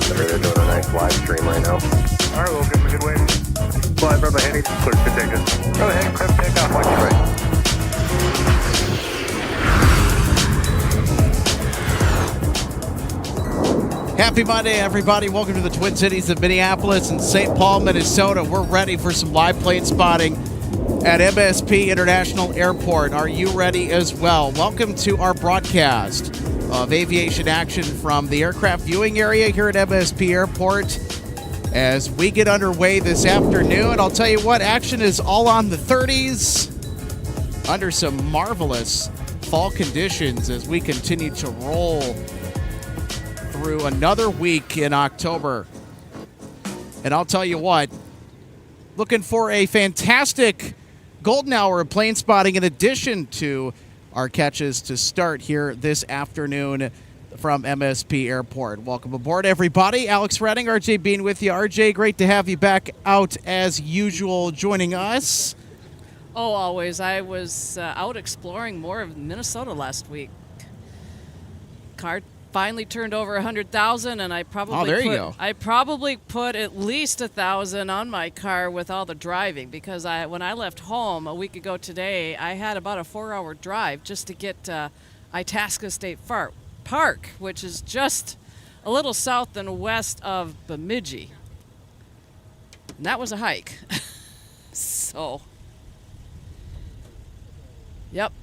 They're doing a nice live stream right now. All right, we'll give them a good wave. Fly, brother, heading clear to takeoff. Go ahead, clear for takeoff. Watch your right. Happy Monday, everybody. Welcome to the Twin Cities of Minneapolis and St. Paul, Minnesota. We're ready for some live plane spotting at MSP International Airport. Are you ready as well? Welcome to our broadcast of aviation action from the aircraft viewing area here at MSP Airport as we get underway this afternoon. I'll tell you what, action is all on the 30s under some marvelous fall conditions as we continue to roll through another week in October. And I'll tell you what, looking for a fantastic golden hour of plane spotting in addition to our catches to start here this afternoon from MSP Airport. Welcome aboard, everybody. Alex Redding, RJ Bean with you. RJ, great to have you back out as usual joining us. Oh, always. I was out exploring more of Minnesota last week. Car finally turned over 100,000, and I probably put at least 1,000 on my car with all the driving, because when I left home a week ago today, I had about a 4-hour drive just to get Itasca State Park, which is just a little south and west of Bemidji. And that was a hike. So, yep.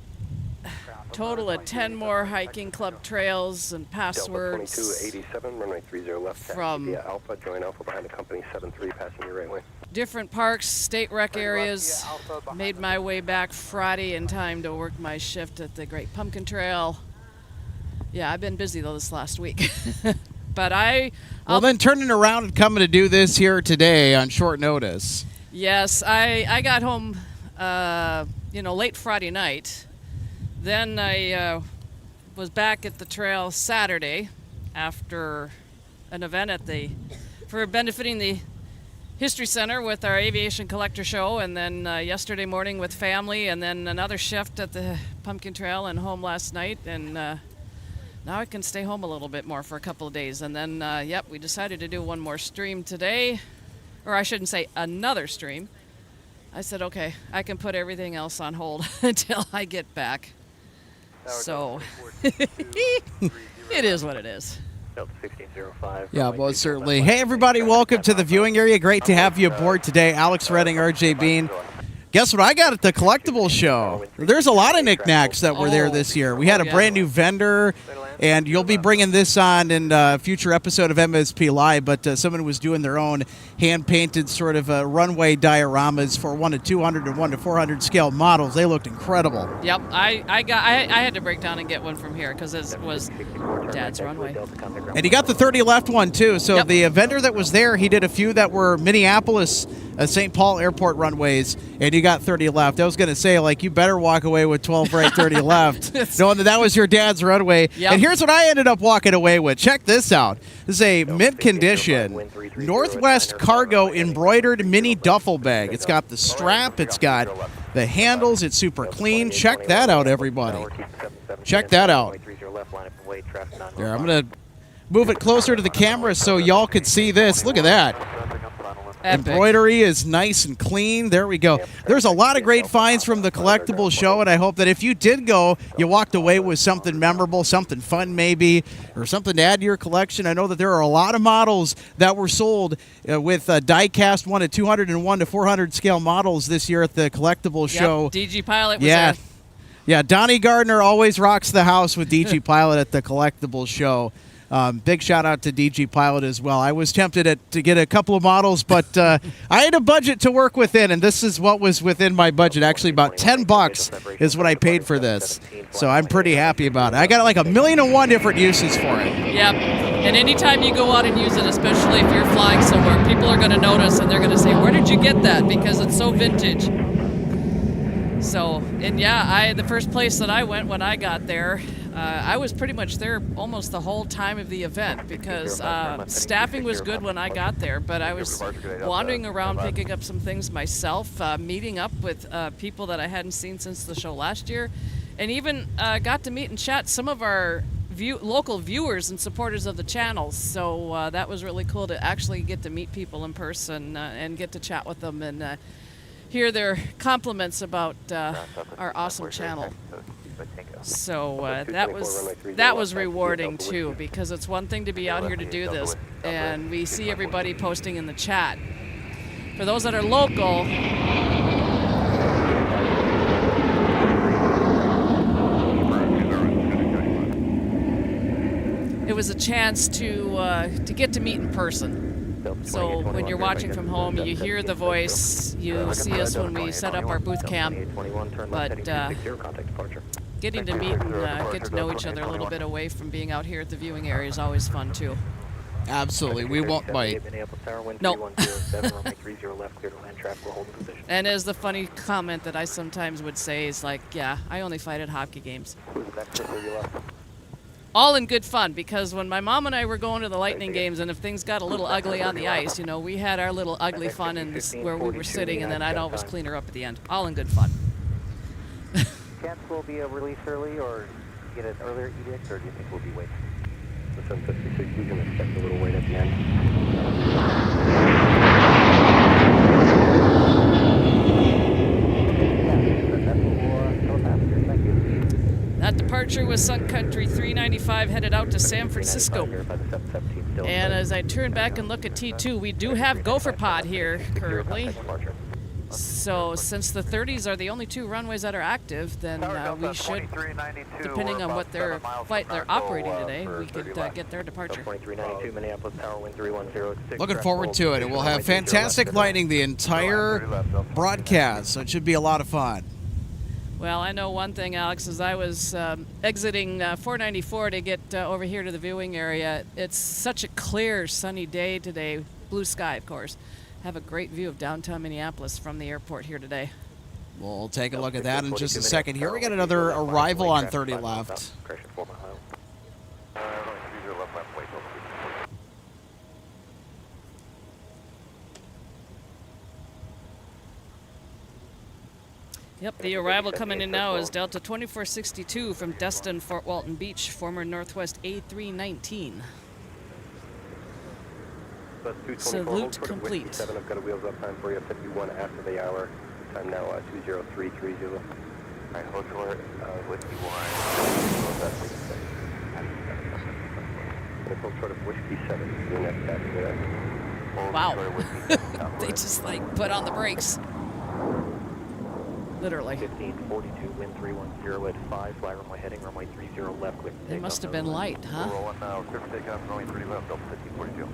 Total of 10 more hiking club trails and passwords. Delta 2287, runway 30 left, from via Alpha, join Alpha behind the company 73, passing your right way. Different parks, state rec areas. Made my way back Friday in time to work my shift at the Great Pumpkin Trail. Yeah, I've been busy though this last week. But Well, then turning around and coming to do this here today on short notice. Yes, I got home, late Friday night. Then I was back at the trail Saturday after an event for benefiting the History Center with our Aviation Collector Show, and then yesterday morning with family, and then another shift at the Pumpkin Trail and home last night, and now I can stay home a little bit more for a couple of days. And then, we decided to do one more stream today, or I shouldn't say another stream. I said, okay, I can put everything else on hold until I get back. So, it is what it is. Yeah, most certainly. Hey, everybody, welcome to the viewing area. Great to have you aboard today. Alex Redding, RJ Bean. Guess what I got at the collectible show? There's a lot of knickknacks that were there this year. We had a brand new vendor, and you'll be bringing this on in a future episode of MSP Live, but someone was doing their own hand-painted sort of runway dioramas for 1 to 200 and 1 to 400 scale models. They looked incredible. Yep, I had to break down and get one from here because it was Dad's runway. And he got the 30 left one, too. So the vendor that was there, he did a few that were Minneapolis, St. Paul Airport runways, and you got 30 left. I was going to say, you better walk away with 12 right, 30 left, knowing that was your dad's runway. Yep. And here's what I ended up walking away with. Check this out. This is a mint condition Northwest Cargo embroidered mini duffel bag. It's got the strap. It's got the handles. It's super clean. Check that out, everybody. Check that out. There, I'm going to move it closer to the camera so y'all could see this. Look at that. Epic. Embroidery is nice and clean. There we go. There's a lot of great finds from the collectible show, and I hope that if you did go, you walked away with something memorable, something fun maybe, or something to add to your collection. I know that there are a lot of models that were sold with die-cast 1 to 200 and 1 to 400 scale models this year at the collectible show. DG Pilot was there. Yeah, Donnie Gardner always rocks the house with DG Pilot at the collectible show. Big shout out to DG Pilot as well. I was tempted to get a couple of models, but I had a budget to work within, and this is what was within my budget. Actually, about $10 is what I paid for this, so I'm pretty happy about it. I got like 1,000,001 different uses for it. Yep. And anytime you go out and use it, especially if you're flying somewhere, people are going to notice, and they're going to say, "Where did you get that?" Because it's so vintage. So, and the first place that I went when I got there, I was pretty much there almost the whole time of the event because staffing was good when I got there, but I was wandering around picking up some things myself, meeting up with people that I hadn't seen since the show last year, and even got to meet and chat some of our local viewers and supporters of the channels. So that was really cool to actually get to meet people in person and get to chat with them and hear their compliments about our awesome channel. So that was rewarding too, because it's one thing to be out here to do this, and we see everybody posting in the chat. For those that are local, it was a chance to get to meet in person. So when you're watching from home, you hear the voice, you see us when we set up our booth camp, but getting to meet and get to know each other a little bit away from being out here at the viewing area is always fun too. Absolutely, we won't bite. No. And as the funny comment that I sometimes would say is like, yeah, I only fight at hockey games. All in good fun, because when my mom and I were going to the Lightning games, and if things got a little ugly on the ice, you know, we had our little ugly fun in this, where we were sitting, and then I'd always clean her up at the end. All in good fun. Chance we'll be released early, or get an earlier edict, or do you think we'll be waiting? The Sun 56, you can expect a little wait at the end. That departure was Sun Country 395 headed out to San Francisco. And as I turn back and look at T2, we do have Gopher Pod here currently. So since the 30s are the only two runways that are active, then we should, depending on what their flight they're operating today, we could get their departure. Looking forward to it. And we'll have fantastic lighting the entire broadcast, so it should be a lot of fun. Well, I know one thing, Alex, as I was exiting 494 to get over here to the viewing area. It's such a clear, sunny day today, blue sky, of course. Have a great view of downtown Minneapolis from the airport here today. We'll take a look at that in just a second. Here we got another arrival on 30 left. Yep, the arrival coming in now is Delta 2462 from Destin, Fort Walton Beach, former Northwest A319. Salute complete. 7, I've got a wheels up time for you, 51 after the hour. Time now 20330. Alright, hold short, whiskey 1. Hold short of whiskey 7, your next after that. Wow. They just like put on the brakes. Literally. 1542, wind 310 at 5, fly runway heading, runway 30 left, clear. They must have been light, huh? Rolling now, clear for takeoff, runway 30 left, Delta 1542.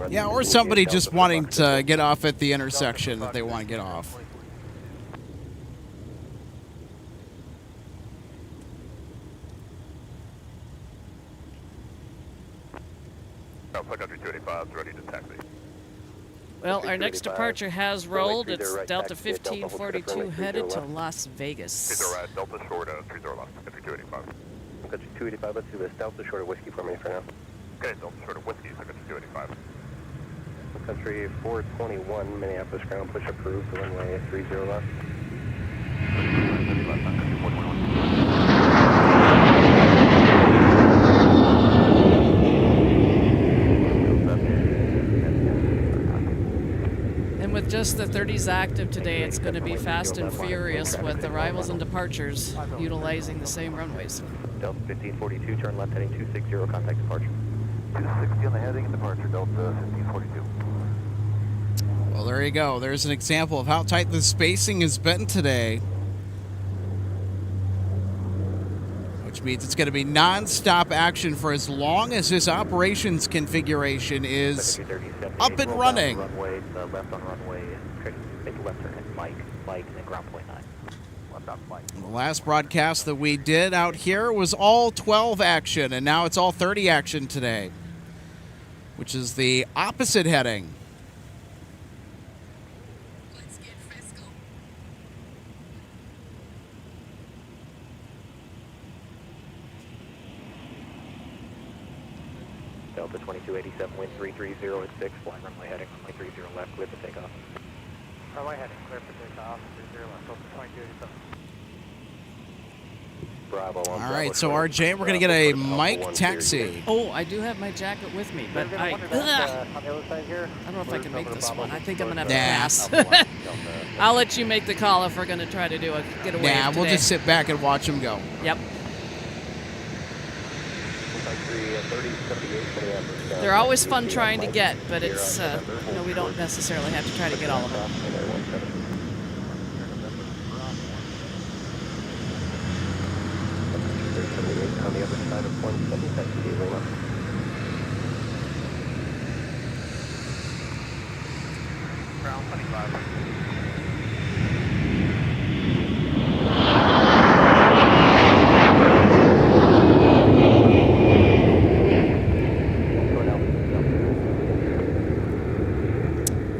Yeah, or somebody just wanting to get off at the intersection that they want to get off. Sun Country 285 is ready to taxi. Well, our next departure has rolled. It's Delta 1542 headed to Las Vegas. 30 right, Delta short, 30 left, Country 285. Country 285, let's do this. Delta short of whiskey for me for now. Okay, Delta short of whiskey, Country 285. Country 421, Minneapolis ground, push approved, runway 30 left. And with just the 30s active today, it's going to be fast and furious with arrivals and departures utilizing the same runways. Delta 1542, turn left heading 260, contact departure. 260 on the heading and departure, Delta 1542. Well, there you go. There's an example of how tight the spacing has been today. Which means it's going to be non-stop action for as long as this operations configuration is up and running. Runway, left on runway, make a left turn at Mike, and then ground point 9. Left on Mike. The last broadcast that we did out here was all 12 action, and now it's all 30 action today, which is the opposite heading. Delta 2287, wind 330 at 6, fly runway heading, runway 30 left, clear for takeoff. Runway heading, clear for takeoff, 30 left, Delta 2287. Bravo. All right, so RJ, we're going to get a mic taxi. Oh, I do have my jacket with me, but I On the other side here. I don't know if I can make this one. I think I'm going to have to Nah. pass. I'll let you make the call if we're going to try to do a getaway Nah, we'll today. just sit back and watch them go. Yep. They're always fun trying to get, but it's, we don't necessarily have to try to get all of them. On the other side of 170 Lima. Ground 25.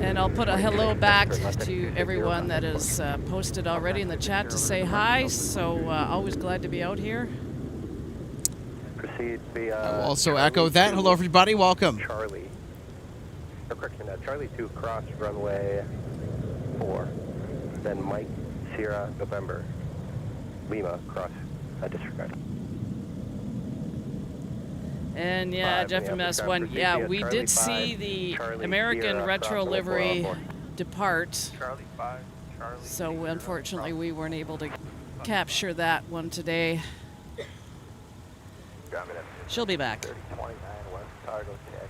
And I'll put a hello back to everyone that is posted already in the chat to say hi. So always glad to be out here. Proceed to I'll also echo that. Hello, everybody. Welcome. Charlie. No, correction. Charlie 2, cross runway 4. Then Mike, Sierra, November. Lima, cross, disregard. And yeah, 5, Jeff Minneapolis MS1. ground Yeah, proceed we via did Charlie see 5, the Charlie American Sierra, retro cross livery 404. depart. Charlie 5, Charlie. So unfortunately, we weren't able to capture that one today. She'll be back. 3029 West Cargo taxi.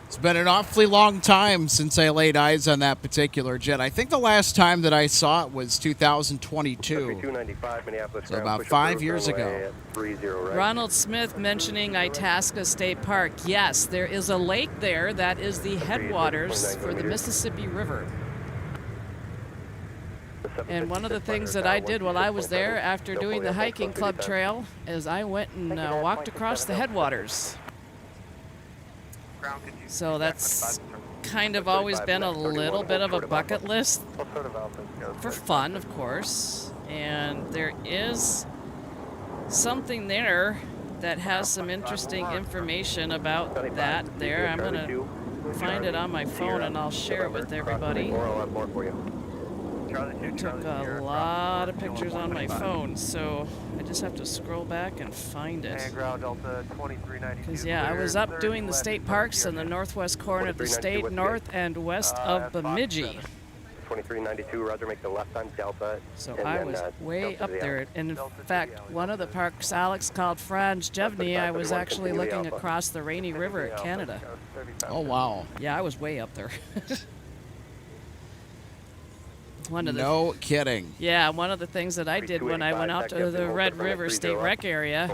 It's been an awfully long time since I laid eyes on that particular jet. I think the last time that I saw it was 2022. 295 Minneapolis So ground, about push 5 approved, years runway ago. 30 right. Ronald Smith mentioning Itasca State Park. Yes, there is a lake there that is the headwaters for the Mississippi River. And one of the things that I did while I was there after doing the hiking club trail is I went and walked across the headwaters. Ground, could you So that's kind of always been a little bit of a bucket list What sort of alpha goes for fun, of course. And there is something there that has some interesting information about that there. I'm going to find it on my phone and I'll share it with everybody. I'll have more for you. Charlie 2, I took Charlie a Sierra, lot of cross pictures on my 125. phone, so I just have to scroll back and find it. And ground Delta 2392. Because, yeah, I was up doing the state parks in the northwest corner of the state, north and west of Bemidji. 2392, Roger, make the left on Delta. So and I then, was way Delta up to the there. alley. And in fact, one of the parks Alex called Franz Jevny, I was actually looking across the Rainy River at Canada. Oh, wow. Yeah, I was way up there. One of the No kidding. Yeah, one of the things that I did when I went out to the Red River State Rec area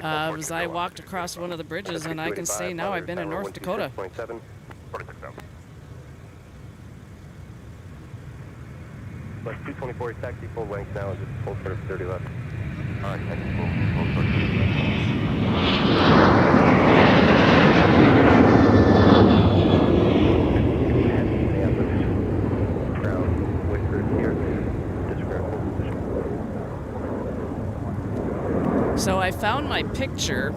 was I walked across one of the bridges, and I can say now I've been in North Dakota. 46.7. 46,000. Plus 224 taxi full length now, just full sort of 30 left. Alright, taxi full sort. Ground, Whitford, here, disregard full position. So I found my picture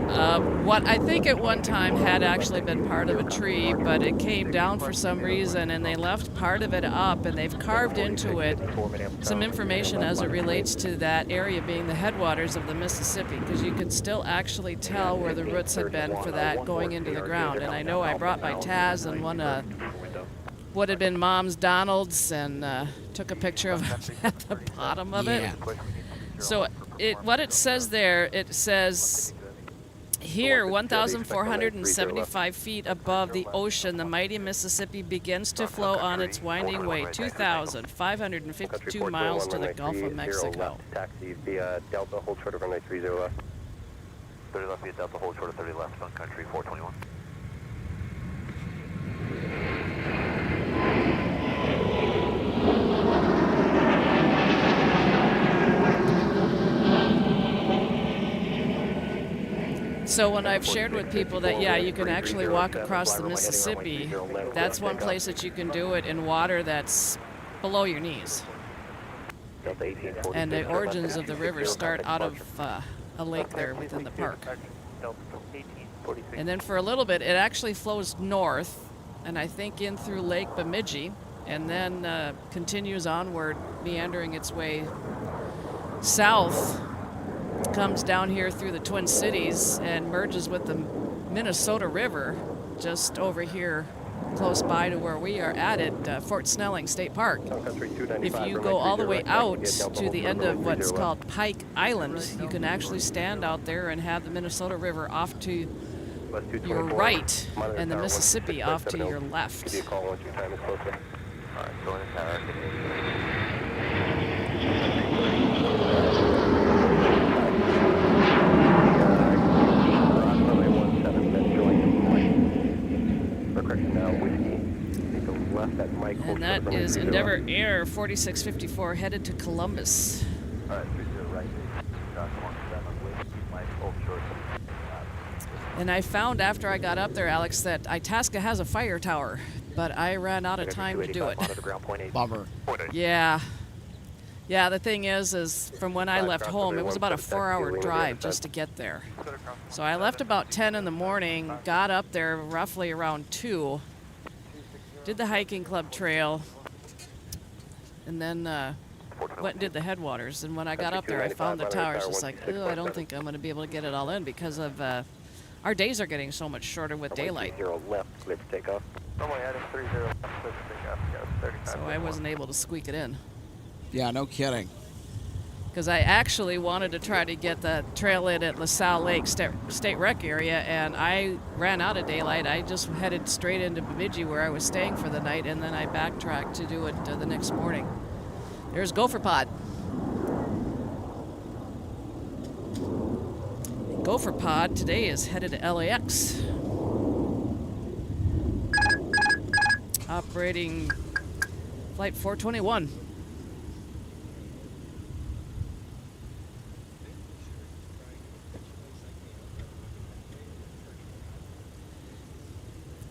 of what I think at one time had actually been part of a tree, but it came down for some reason, and they left part of it up, and they've carved into it some information as it relates to that area being the headwaters of the Mississippi, because you could still actually tell where the roots had been for that going into the ground. And I know I brought my Taz and one what had been Mom's Donald's and took a picture of it at the bottom of it. Yeah. So what it says there, it says here, 1,475 feet above the ocean, the mighty Mississippi begins to flow on its winding way, 2,552 miles to the Gulf of Mexico. Taxi via Delta, hold short of runway 30 left. 30 left via Delta, hold short of 30 left, Sun Country 421. So when I've shared with people that, yeah, you can actually walk across the Mississippi, that's one place that you can do it in water that's below your knees. Delta 1846. And the origins of the river start out of a lake there within the park. Delta 1846. And then for a little bit, it actually flows north, and I think in through Lake Bemidji, and then continues onward, meandering its way south comes down here through the Twin Cities and merges with the Minnesota River just over here close by to where we are at Fort Snelling State Park. Sun Country If 295, you runway go all the 30 way left, out get Delta to the hold end for of runway what's 30 called Pike Island, you can actually stand out there and have the Minnesota River off to Bus your 224, right monitor and the tower Mississippi off to 16570. your Give left. you a call once your time is closer. Alright, join the tower. Runway 17, then join Mike. Correction now, whiskey. Take a left at Mike. hold And short that runway is 30 Endeavor left. Air 4654 headed to Columbus. Alright, 30 right. Come on, stand on whiskey, Mike, hold short. And I found after I got up there, Alex, that Itasca has a fire tower, but I ran out of time to do it. Monitor ground point 8. Bummer. Yeah. Yeah, the thing is from when I left home, it was about a 4-hour drive just to get there. So I left about 10 in the morning, got up there roughly around 2, did the hiking club trail, and then went and did the headwaters. And when I got up there, I found the towers. It's like, oh, I don't think I'm going to be able to get it all in because of our days are getting so much shorter with daylight. 30 left, clear for takeoff. Runway heading 30 left, clear for takeoff. Yes, 35. So I wasn't able to squeak it in. Yeah, no kidding. Because I actually wanted to try to get the trail in at LaSalle Lake State Rec area, and I ran out of daylight. I just headed straight into Bemidji where I was staying for the night, and then I backtracked to do it the next morning. There's Gopher Pod. Gopher Pod today is headed to LAX. Operating flight 421.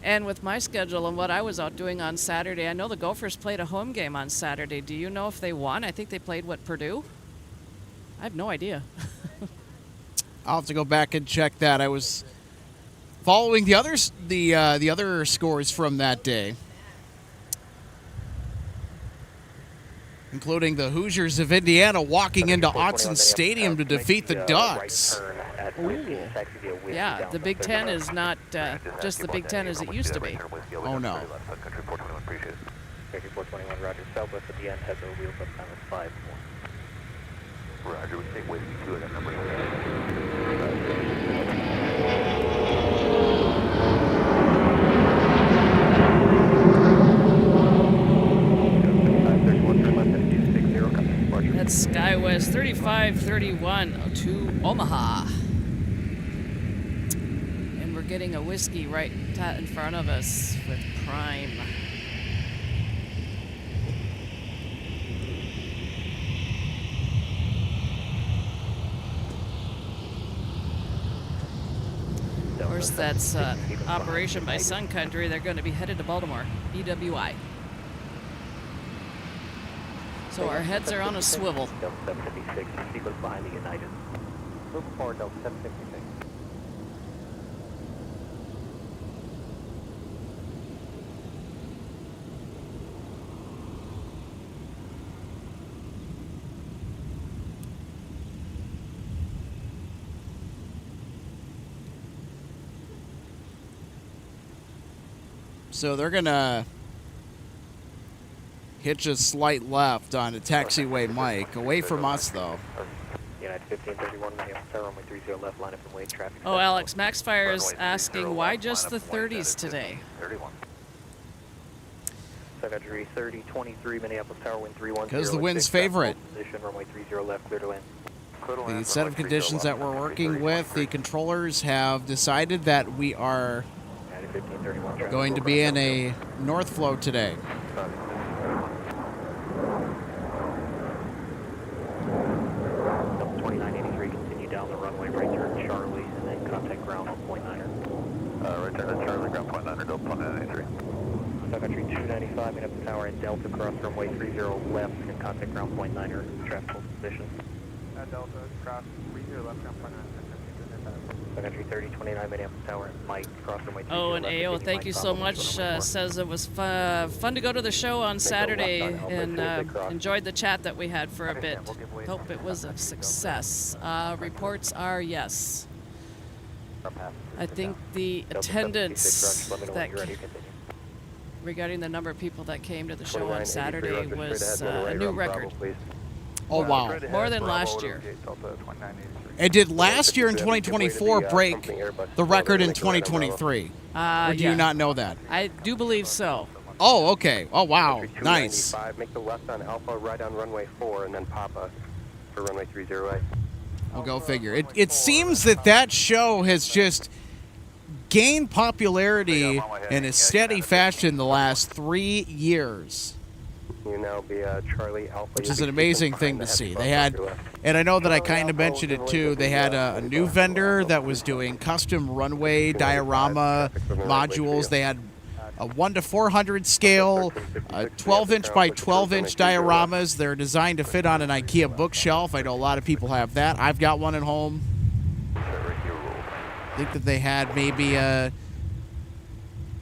And with my schedule and what I was out doing on Saturday, I know the Gophers played a home game on Saturday. Do you know if they won? I think they played, what, Purdue? I have no idea. I'll have to go back and check that. I was following the other scores from that day, including the Hoosiers of Indiana walking into Autzen Stadium to defeat the Ducks. Yeah, the Big Ten is not just the Big Ten as it used to be. Oh, no. Country 421, appreciate it. Country 421, roger. Southwest at the end, has our wheels up, time is 5-1. Roger, we take whiskey 2 at that number. That's SkyWest 3531 to Omaha. And we're getting a whiskey right in front of us with Prime. Of course, that's operation by Sun Country. They're going to be headed to Baltimore, BWI. So our heads are on a swivel. Delta 756, sequence behind the United. Moving forward, Delta 756. So they're going to hitch a slight left on a taxiway Mike, away from us, though. United 1531, Minneapolis, runway 30 left, line up and wait, traffic. Oh, Alex, Max Fire is asking, why just the 30s today? 31. Sun Country 3023, Minneapolis Tower, wind 310. Because the wind's favorite. Position, runway 30 left, clear to land. The set of conditions that we're working with, the controllers have decided that we are United 1531, going to be in a north flow today. Delta 2983, continue down the runway, right turn Charlie, and then contact ground on point 9er. Right turn to Charlie, ground point 9er, Delta 2983. Sun Country 295, Minneapolis Tower and Delta, cross runway 30 left, and contact ground point 9er, traffic position. Delta, cross 30 left, ground point 9er. Sun Country 3029 Minneapolis Tower, Mike, cross runway 30 Oh, and left, AO, taking thank Mike, you so Bravo, much. runway 4. Says it was fun to go to the show on Saturday left on Alpha and as they cross. enjoyed the chat that we had for a bit. Understand, we'll give way Hope to it was a Sun Country, success. Reports are yes. Our passengers I are think down. the Delta 76 attendance Roger, let me know that when you're ready to continue. regarding the number of people that came to the show 29, on 83 Saturday Roger, straight was ahead, runway a new run Bravo, record. please. Oh, wow. Straight ahead, More than Bravo last to year. gate Delta 2983. It did last year in Give way to 2024 the, break company Airbus. the record in Make a right on Bravo. 2023. Or do Yeah. you not know that? I do believe so. Oh, okay. Oh, wow. Country Nice. 295, make the left on Alpha, right on runway 4, and then Papa for runway 30A. We'll go figure. It seems that show has just gained popularity in a steady fashion the last 3 years, You now be Charlie Alpha. which You'll is be an amazing keeping thing behind to the see. heavy They bump had, to left. and I know that I kind of mentioned it too, they had a new vendor that was doing custom runway diorama modules. They had a 1 to 400 scale, 12-inch by 12-inch dioramas. They're designed to fit on an IKEA bookshelf. I know a lot of people have that. I've got one at home. I think that they had maybe I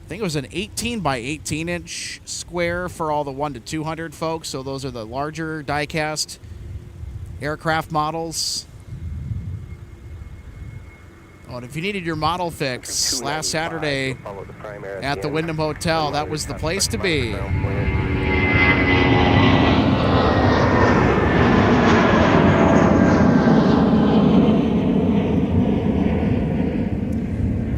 think it was an 18 by 18-inch square for all the 1 to 200 folks. So those are the larger die-cast aircraft models. Oh, and if you needed your model fix last Saturday Follow the primary at the end. Wyndham Hotel, that was the place to be.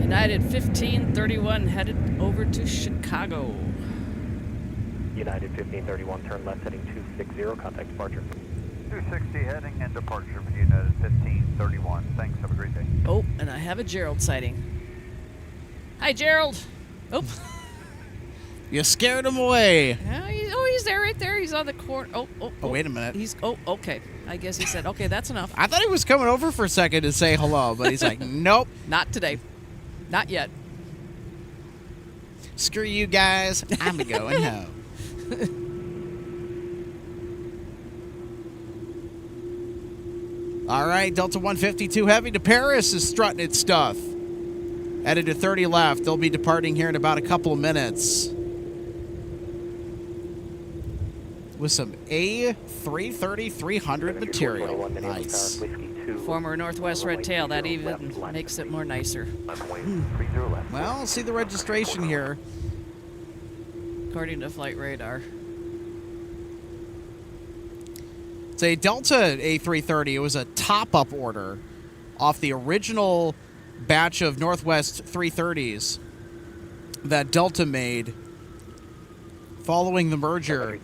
United 1531 headed over to Chicago. United 1531, turn left heading 260, contact departure. 260 heading and departure for United 1531. Thanks, have a great day. Oh, and I have a Gerald sighting. Hi, Gerald. Oh, You scared him away. he's there, right there. He's on the corner. Oh, wait a minute. Okay. I guess he said, okay, that's enough. I thought he was coming over for a second to say hello, but he's like, nope. Not today. Not yet. Screw you guys. I'm going home. All right, Delta 152 Heavy to Paris is strutting its stuff. Headed to 30 left. They'll be departing here in about a couple of minutes. With some A330-300 material. Nice. Former Northwest Red Tail. That even makes it more nicer. Well, see the registration here. According to Flight Radar. It's a Delta A330. It was a top-up order off the original batch of Northwest 330s that Delta made following the merger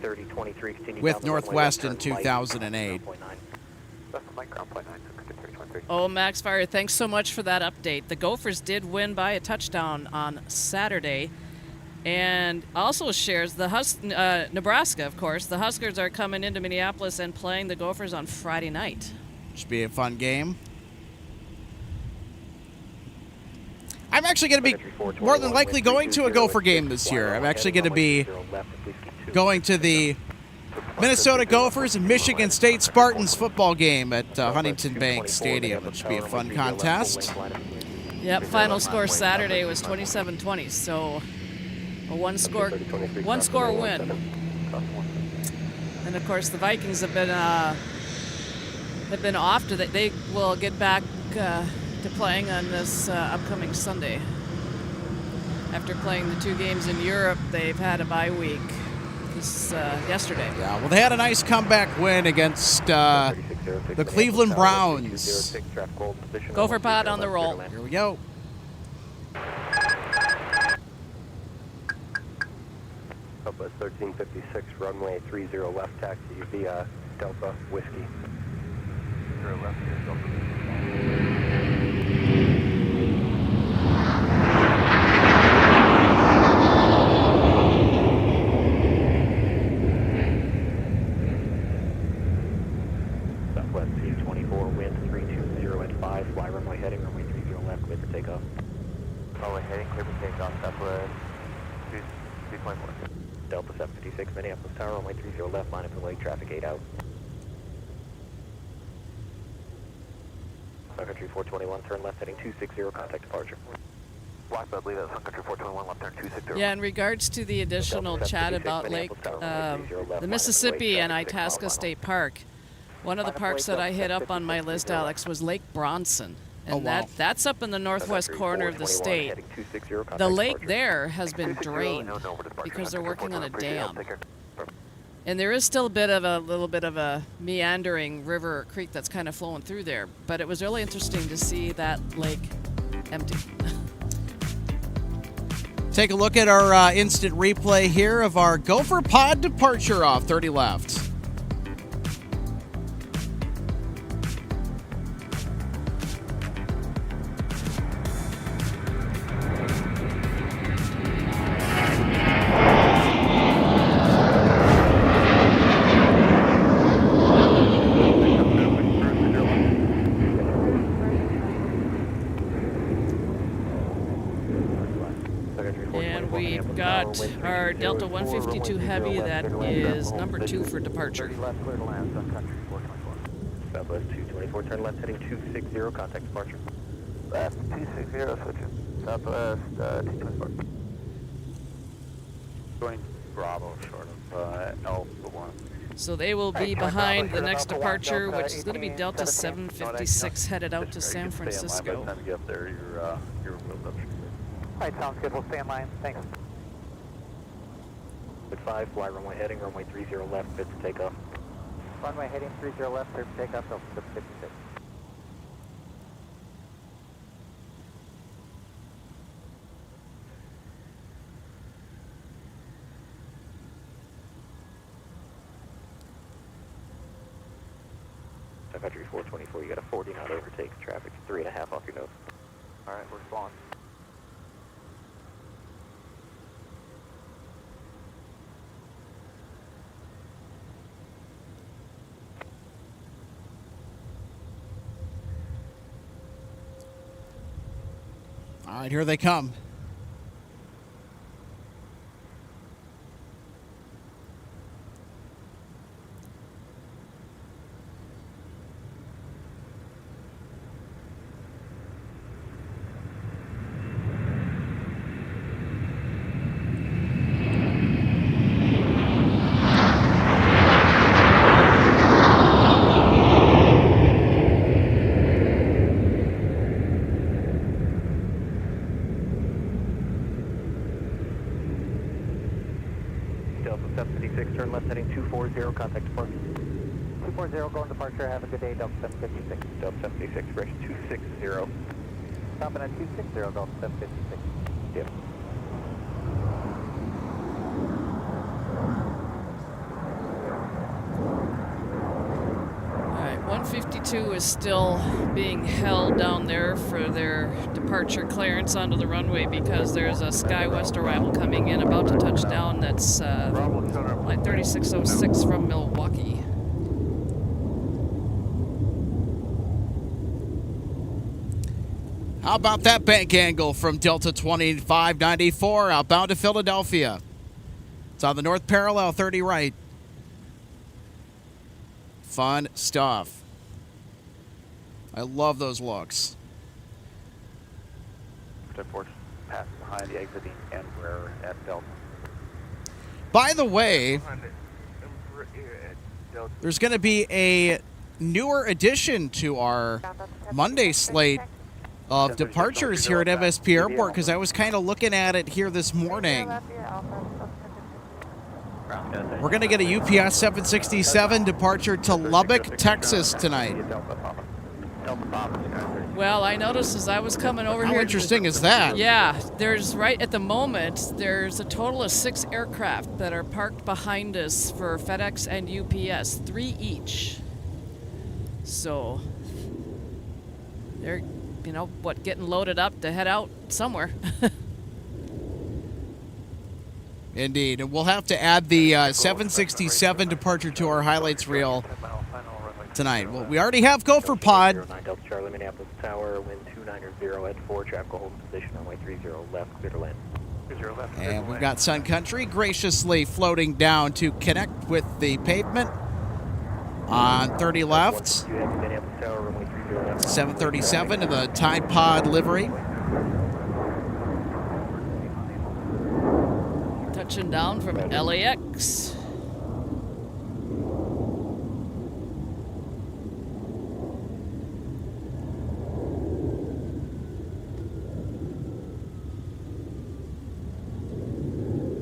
with Northwest in 2008. Oh, Max Fire, thanks so much for that update. The Gophers did win by a touchdown on Saturday. And also shares the Nebraska, of course. The Huskers are coming into Minneapolis and playing the Gophers on Friday night. Should be a fun game. I'm actually going to be more than likely going to a Gopher game this year. I'm actually going to be going to the Minnesota Gophers and Michigan State Spartans football game at Huntington Bank Stadium. It should be a fun contest. Yep, final score Saturday was 27-20, so a one score win. And of course the Vikings have been off to that. They will get back to playing on this upcoming Sunday. After playing the 2 games in Europe, they've had a bye week yesterday. Yeah, well, they had a nice comeback win against the Cleveland Browns. Gopher Pod on the roll. Here we go. Southwest 1356, runway 30 left, taxi via Delta Whiskey. 0 left here, Delta. Southwest 224, wind 320 at 5, fly runway heading, runway 30 left, clear for takeoff. Runway heading, clear for takeoff, Southwest 224. Delta 756, Minneapolis Tower, runway 30 left, line up and leg, traffic 8 out. Sun Country 421, turn left heading 260, contact departure. Block, I believe that's Sun Country 421, left turn 260. Yeah, in regards to the additional chat about the Mississippi and Itasca State Park, one of the parks that I hit up on my list, Alex, was Lake Bronson. And that's up in the northwest corner of the state. The lake there has been drained because they're working on a dam. And there is still a little bit of a meandering river or creek that's kind of flowing through there. But it was really interesting to see that lake empty. Take a look at our instant replay here of our Gopher Pod departure off 30 left. And we've got our Delta 152 Heavy that is number 2 for departure. Left, clear to land, Sun Country 424. Southwest 224, turn left heading 260, contact departure. Left 260, switching. Southwest 224. Going Bravo, short of Alpha 1. So they will be behind the next departure, which is going to be Delta 756 headed out to San Francisco. By the time you get up there, you're wheeled up. Alright, sounds good. We'll stay in line. Thanks. At 5, fly runway heading, runway 30 left, fit to take off. Runway heading 30 left, clear for takeoff, Delta 56. Sun Country 424, you got a 40 knot overtake, traffic 3.5 off your nose. Alright, we're flowing. All right, here they come. Delta 756, turn left heading 240, contact departure. 240, going departure. Have a good day, Delta 756. Delta 756, direction 260. Stopping at 260, Delta 756. Yep. All right, 152 is still being held down there for their departure clearance onto the runway because there's a SkyWest arrival coming in about to touch down that's flight 3606 from Milwaukee. How about that bank angle from Delta 2594 outbound to Philadelphia? It's on the north parallel, 30 right. Fun stuff. I love those looks. Force pass behind the exiting and we're at Delta. By the way, there's going to be a newer addition to our Monday slate of departures here at MSP Airport because I was kind of looking at it here this morning. We're going to get a UPS 767 departure to Lubbock, Texas tonight. Well, I noticed as I was coming over here. How interesting is that? Yeah, there's right at the moment, there's a total of 6 aircraft that are parked behind us for FedEx and UPS, 3 each. So they're, getting loaded up to head out somewhere. Indeed. And we'll have to add the 767 departure to our highlights reel tonight. Well, we already have Gopher Pod. 09 Delta Charlie, Minneapolis Tower, wind 290 at 4, traffic hold position, runway 30 left, clear to land. 30 left, And we've got Sun Country graciously floating down to connect with the pavement on 30 left. You have Minneapolis Tower, runway 30 737 in the Tide Pod livery. Touching down from LAX.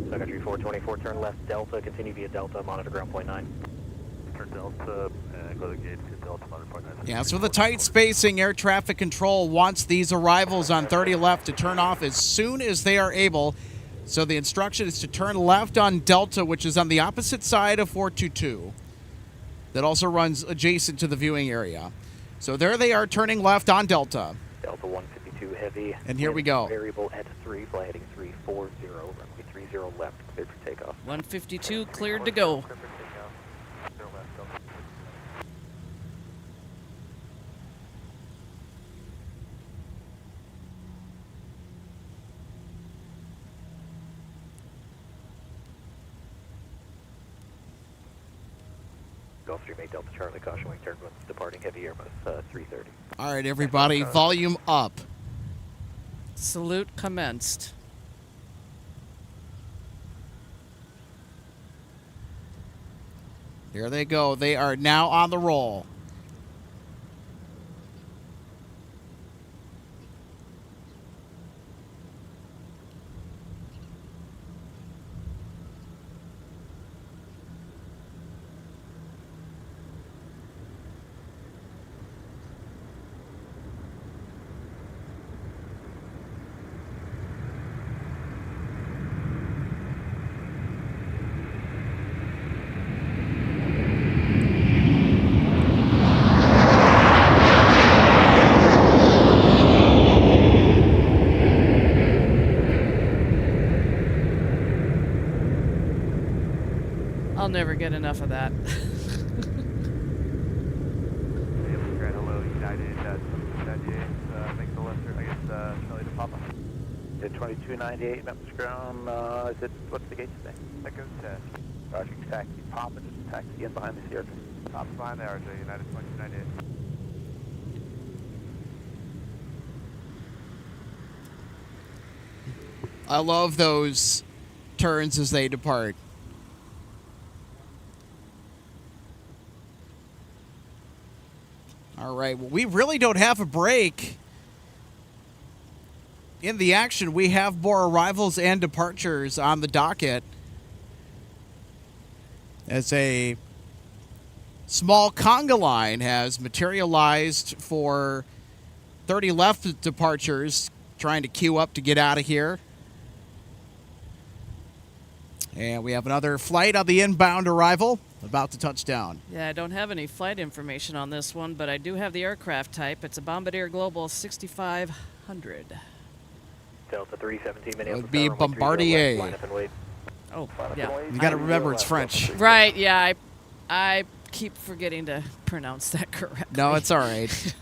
Sun Country 424, turn left Delta, continue via Delta, monitor ground point 9. Turn Delta and go to gate to Delta 100.9. Yeah, so with the tight spacing, air traffic control wants these arrivals on 30 left to turn off as soon as they are able. So the instruction is to turn left on Delta, which is on the opposite side of 422. That also runs adjacent to the viewing area. So there they are turning left on Delta. Delta 152 heavy. And here we go. Variable at 3, fly heading 340, runway 30 left, cleared for takeoff. 152 cleared to go. Gulf Stream 8 Delta Charlie, caution wing turbulence, departing heavy Airbus 330. All right, everybody, volume up. Salute commenced. Here they go. They are now on the roll. I'll never get enough of that. Hello, United 78, make the left, I guess, Charlie to Papa. 2298, Memphis ground, what's the gate today? Echo 10. Roger, taxi Papa, just taxi in behind the Sierra. Papa behind the RJ, United 2298. I love those turns as they depart. All right, well, we really don't have a break in the action. We have more arrivals and departures on the docket as a small conga line has materialized for 30 left departures, trying to queue up to get out of here. And we have another flight on the inbound arrival, about to touch down. Yeah, I don't have any flight information on this one, but I do have the aircraft type. It's a Bombardier Global 6500. Delta 317, It Minneapolis. would be runway 30 Bombardier. left, line up and wait. Oh, yeah. You got to remember it's French. Right, yeah, I keep forgetting to pronounce that correctly. No, it's all right.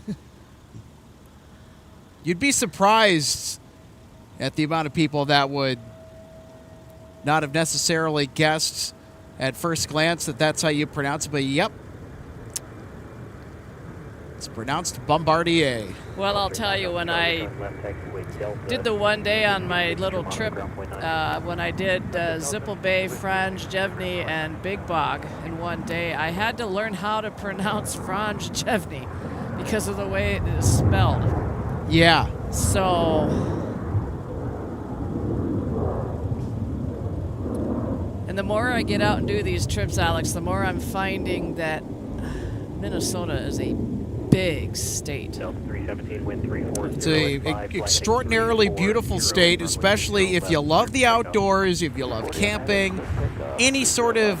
You'd be surprised at the amount of people that would not have necessarily guessed at first glance that that's how you pronounce it, but yep. It's pronounced Bombardier. Well, I'll tell you, when I did the one day on my little trip, when I did Zippel Bay, Franz Jevny, and Big Bog in one day, I had to learn how to pronounce Franz Jevny because of the way it is spelled. Yeah. So... And the more I get out and do these trips, Alex, the more I'm finding that Minnesota is a big state. Delta 317, wind 340. It's an extraordinarily beautiful state, especially if you love the outdoors, if you love camping, any sort of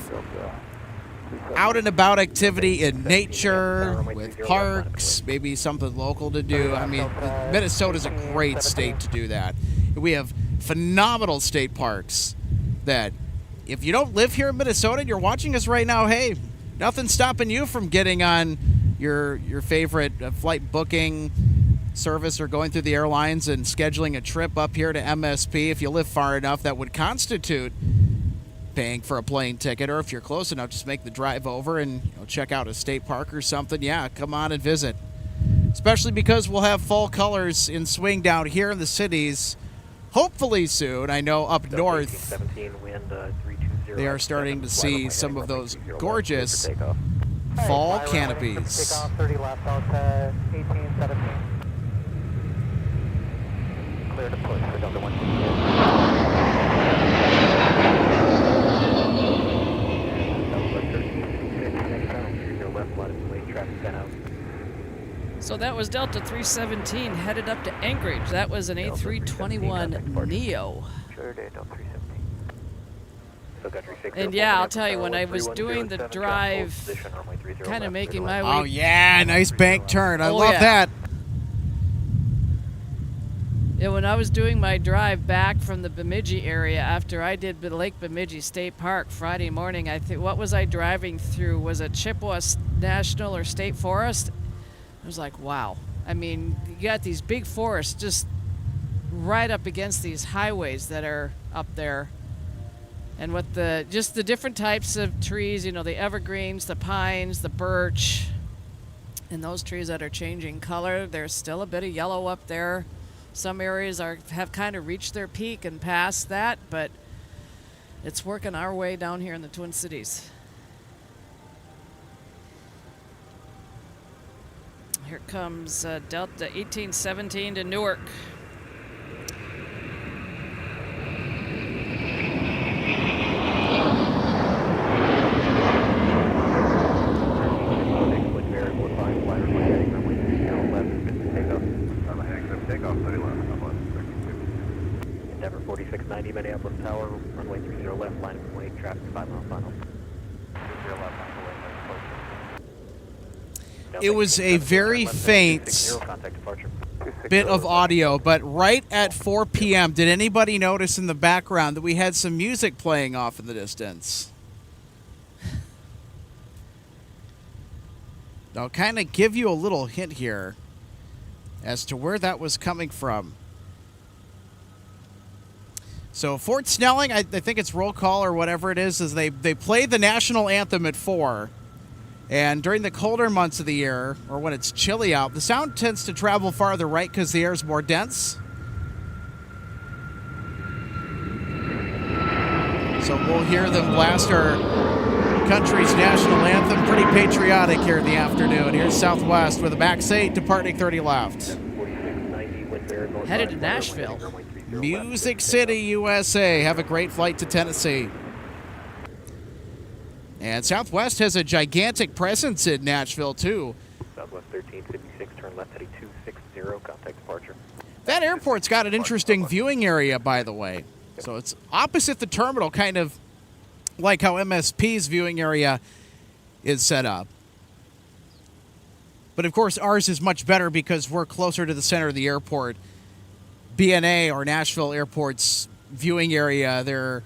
out and about activity in nature, with parks, maybe something local to do. I mean, Minnesota's a great state to do that. We have phenomenal state parks that, if you don't live here in Minnesota and you're watching us right now, hey, nothing's stopping you from getting on your favorite flight booking service or going through the airlines and scheduling a trip up here to MSP. If you live far enough, that would constitute paying for a plane ticket, or if you're close enough, just make the drive over and check out a state park or something. Yeah, come on and visit. especially because we'll have fall colors in swing down here in the cities hopefully soon. I know up north 17, wind 320. they are starting to see some of those gorgeous Hey, fall fly runway, canopies. Take off 30 left out 18, 17. Clear to push for Delta 1. So that was Delta 317 headed up to Anchorage. That was an A321 Neo. Sure did, Delta 317. And yeah, I'll tell you, when I was doing the drive, kind of making my way. Oh yeah, nice bank turn. I Oh, love yeah. that. Yeah, when I was doing my drive back from the Bemidji area after I did Lake Bemidji State Park Friday morning, I think, what was I driving through? Was it Chippewa National or State Forest? I was like, wow. I mean, you got these big forests just right up against these highways that are up there. And with the different types of trees, you know, the evergreens, the pines, the birch, and those trees that are changing color, there's still a bit of yellow up there. Some areas have kind of reached their peak and past that, but it's working our way down here in the Twin Cities. Here comes Delta 1817 to Newark. Endeavor 4690 Minneapolis Tower, runway 30 left, line of way, traffic 5 mile final. 30 left, It was a very faint bit of audio, but right at 4 p.m., did anybody notice in the background that we had some music playing off in the distance? I'll kind of give you a little hint here as to where that was coming from. So Fort Snelling, I think it's roll call or whatever it is they play the national anthem at 4. And during the colder months of the year, or when it's chilly out, the sound tends to travel farther right because the air is more dense. So we'll hear them blast our country's national anthem. Pretty patriotic here in the afternoon. Here's Southwest with a max 8 departing 30 left. Headed to Nashville. Music City, USA. Have a great flight to Tennessee. And Southwest has a gigantic presence in Nashville, too. Southwest 1356, turn left heading 260, contact departure. That airport's got an interesting viewing area, by the way. So it's opposite the terminal, kind of like how MSP's viewing area is set up. But, of course, ours is much better because we're closer to the center of the airport. BNA, or Nashville Airport's viewing area, their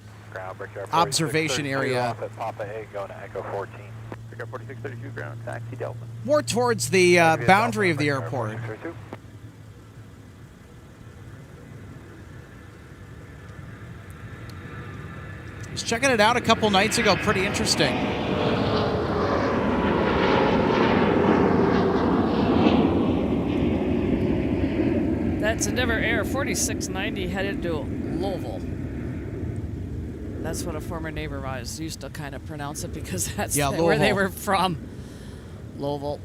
observation area, Papa 8, going to Echo 14. Pick up 4632 ground, taxi Delta. more towards the boundary of the airport. Was checking it out a couple nights ago. Pretty interesting. That's Endeavor Air 4690 headed to Louisville. That's what a former neighbor of ours used to kind of pronounce it because that's where they were from. Louisville.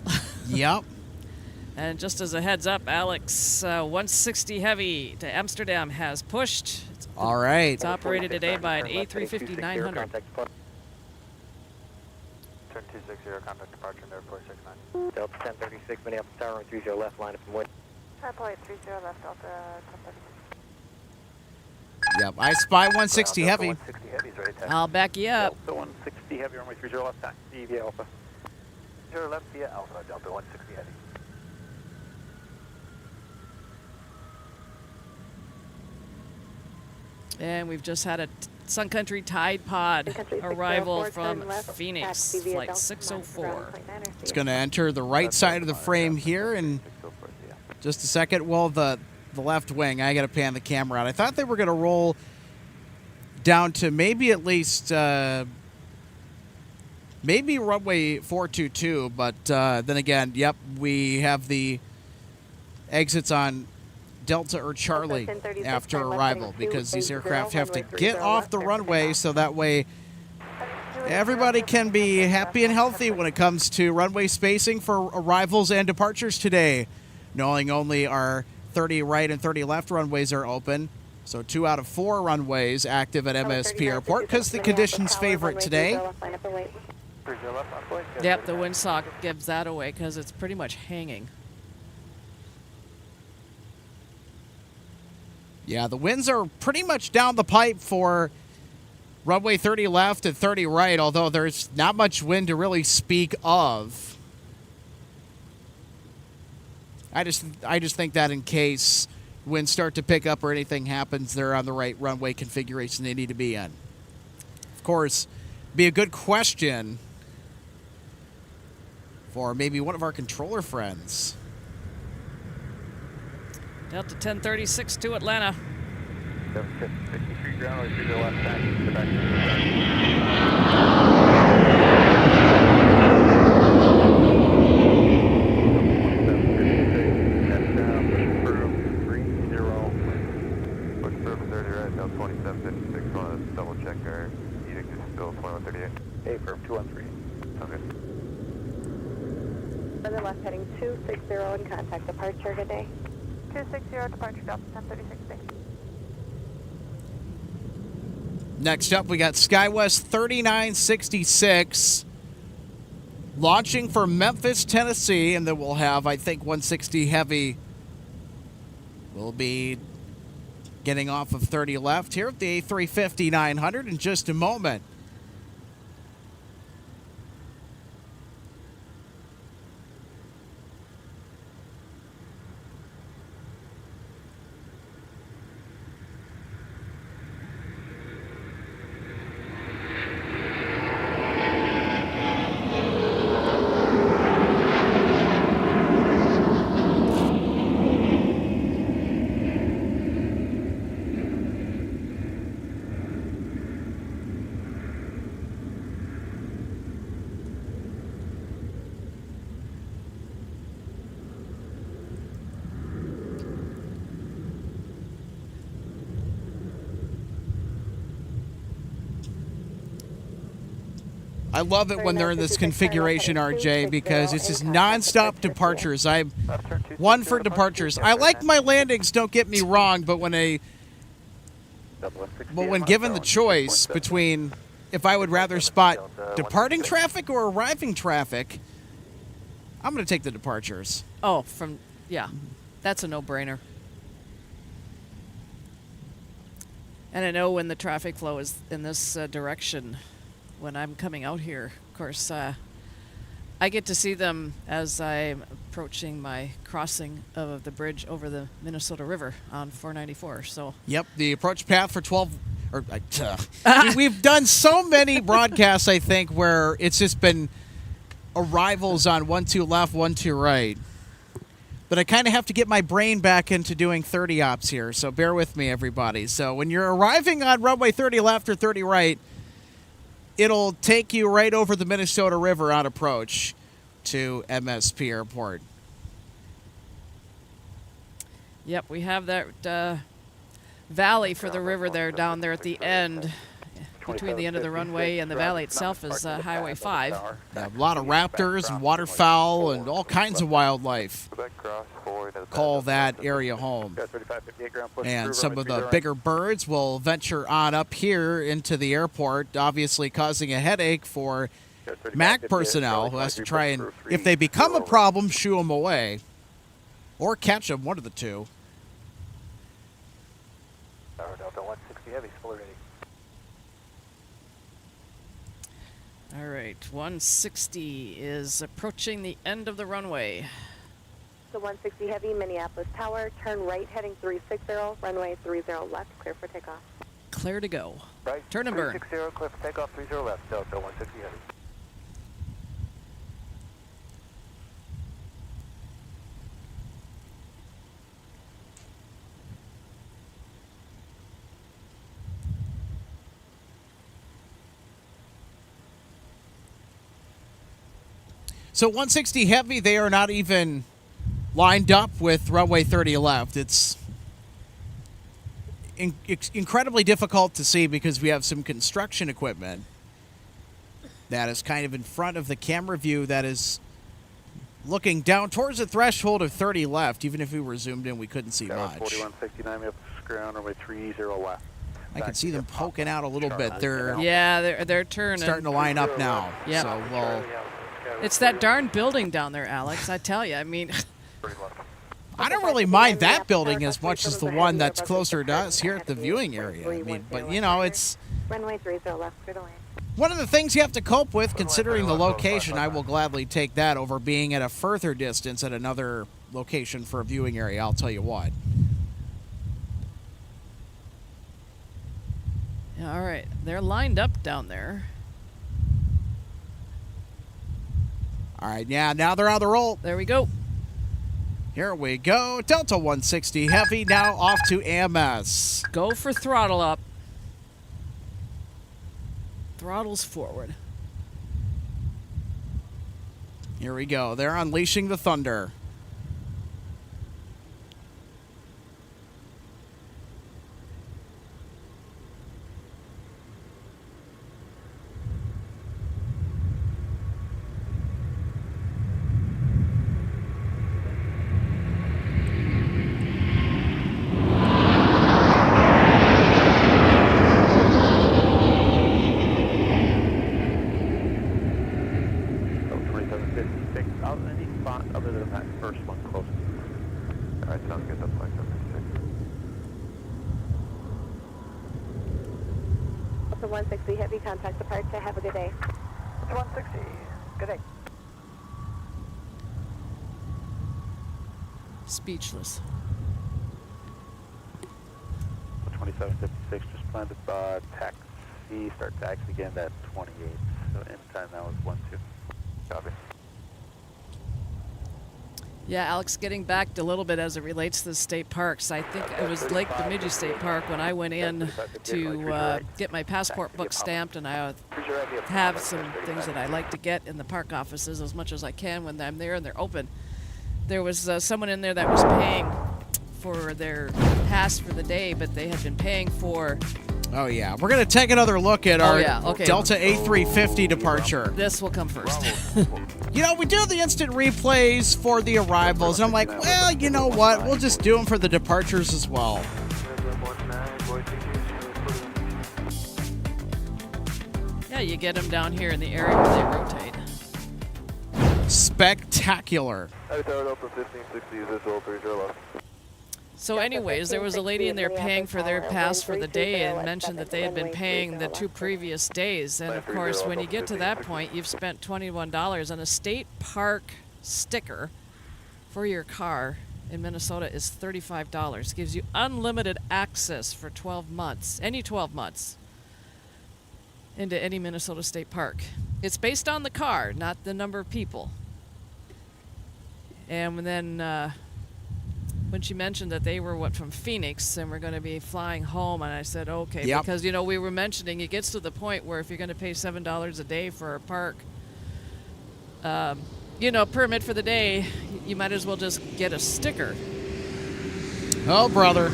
Yep. And just as a heads up, Alex 160 Heavy to Amsterdam has pushed. All right. It's operated today by an A350-900. Turn 260, contact departure, Endeavor 469. Delta 1036, Minneapolis Tower, 30 left, line of wind. Airport 30 left, Delta 1036. Yep. I spy 160 Heavy. 160 Heavy's ready to I'll back you up. Delta 160 Heavy, runway 30 left, taxi via Alpha. 0 left via Alpha, Delta 160 Heavy. And we've just had a Sun Country Tide Pod arrival from Phoenix, flight 604. It's going to enter the right side of the frame here in just a second. Well, the left wing, I got to pan the camera out. I thought they were going to roll down to maybe at least maybe runway 422, but then again, yep, we have the exits on Delta or Charlie after arrival, because these aircraft have to get off the runway so that way everybody can be happy and healthy when it comes to runway spacing for arrivals and departures today, knowing only our 30 right and 30 left runways are open. So 2 out of 4 runways active at MSP Airport because the conditions favor it today. Yep, the windsock gives that away because it's pretty much hanging. Yeah, the winds are pretty much down the pipe for runway 30 left and 30 right, although there's not much wind to really speak of. I just think that in case winds start to pick up or anything happens, they're on the right runway configuration they need to be in. Of course, be a good question for maybe one of our controller friends. Delta 1036 to Atlanta. 53 ground, to the left back, to the back. Push through 30 right, now 2756. Want to double check our edict is still 2138. Hey, firm 213. Okay. Further left heading 260 and contact departure. Good day. 260 departure Delta 1036. Next up, we got SkyWest 3966 launching for Memphis, Tennessee, and then we'll have, I think, 160 Heavy will be getting off of 30 left here at the A350-900 in just a moment. I love it when they're in this configuration, RJ, because it's just non-stop departures. I'm one for departures. I like my landings, don't get me wrong, but when given the choice between if I would rather spot departing traffic or arriving traffic, I'm going to take the departures. Oh, yeah, that's a no-brainer. And I know when the traffic flow is in this direction, when I'm coming out here, of course, I get to see them as I'm approaching my crossing of the bridge over the Minnesota River on 494. So. Yep, the approach path for 12. We've done so many broadcasts, I think, where it's just been arrivals on 12 left, 12 right. But I kind of have to get my brain back into doing 30 ops here, so bear with me, everybody. So when you're arriving on runway 30 left or 30 right, it'll take you right over the Minnesota River on approach to MSP Airport. Yep, we have that valley for the river there down there at the end. Between the end of the runway and the valley itself is Highway 5. A lot of raptors and waterfowl and all kinds of wildlife call that area home. And some of the bigger birds will venture on up here into the airport, obviously causing a headache for MAC personnel who has to try and, if they become a problem, shoo them away. Or catch them, one of the two. Delta 160 Heavy, full ready. All right, 160 is approaching the end of the runway. The 160 Heavy, Minneapolis Tower, turn right heading 360, runway 30 left, clear for takeoff. Clear to go. Right, Turn and burn. 360, clear for takeoff, 30 left, Delta 160 Heavy. So 160 Heavy, they are not even lined up with runway 30 left. It's incredibly difficult to see because we have some construction equipment that is kind of in front of the camera view that is looking down towards the threshold of 30 left. Even if we were zoomed in, we couldn't see much. 4169, up ground, runway 30 left. I can see them poking out a little bit. They're they're turning. starting to line up now. Yep. So we'll. It's that darn building down there, Alex. I tell you. I mean, I don't really mind that building as much as the one that's closer to us here at the viewing area. I mean, but you know, it's Runway 30 left, clear to land. one of the things you have to cope with, considering the location. I will gladly take that over being at a further distance at another location for a viewing area. I'll tell you what. yeah, all right. They're lined up down there. All right, yeah, now they're on the roll. There we go. Here we go. Delta 160 Heavy now off to AMS. Go for throttle up. Throttles forward. Here we go. They're unleashing the thunder. Delta 160 Heavy, contact departure. Have a good day. 160, good day. Speechless. 2756, just planned to taxi, start taxi again at 28. So in time now is 12. Copy. Yeah, Alex, getting back a little bit as it relates to the state parks. I think it was Lake Bemidji State Park when I went in to get my passport book stamped, and I have some things that I like to get in the park offices as much as I can when I'm there and they're open. There was someone in there that was paying for their pass for the day, but they had been paying for... Oh, yeah. We're going to take another look at our okay. Delta A350 departure. This will come first. You know, we do the instant replays for the arrivals, and I'm like, well, you know what? We'll just do them for the departures as well. Yeah, you get them down here in the area where they rotate. Spectacular. So anyways, there was a lady in there paying for their pass for the day and mentioned that they had been paying the 2 previous days. And of course, when you get to that point, you've spent $21 on a state park sticker for your car in Minnesota is $35. Gives you unlimited access for 12 months, any 12 months, into any Minnesota state park. It's based on the car, not the number of people. And then when she mentioned that they were from Phoenix and we're going to be flying home, and I said okay, Yep. because you know we were mentioning it gets to the point where if you're going to pay $7 a day for a park, permit for the day, you might as well just get a sticker. Oh, brother.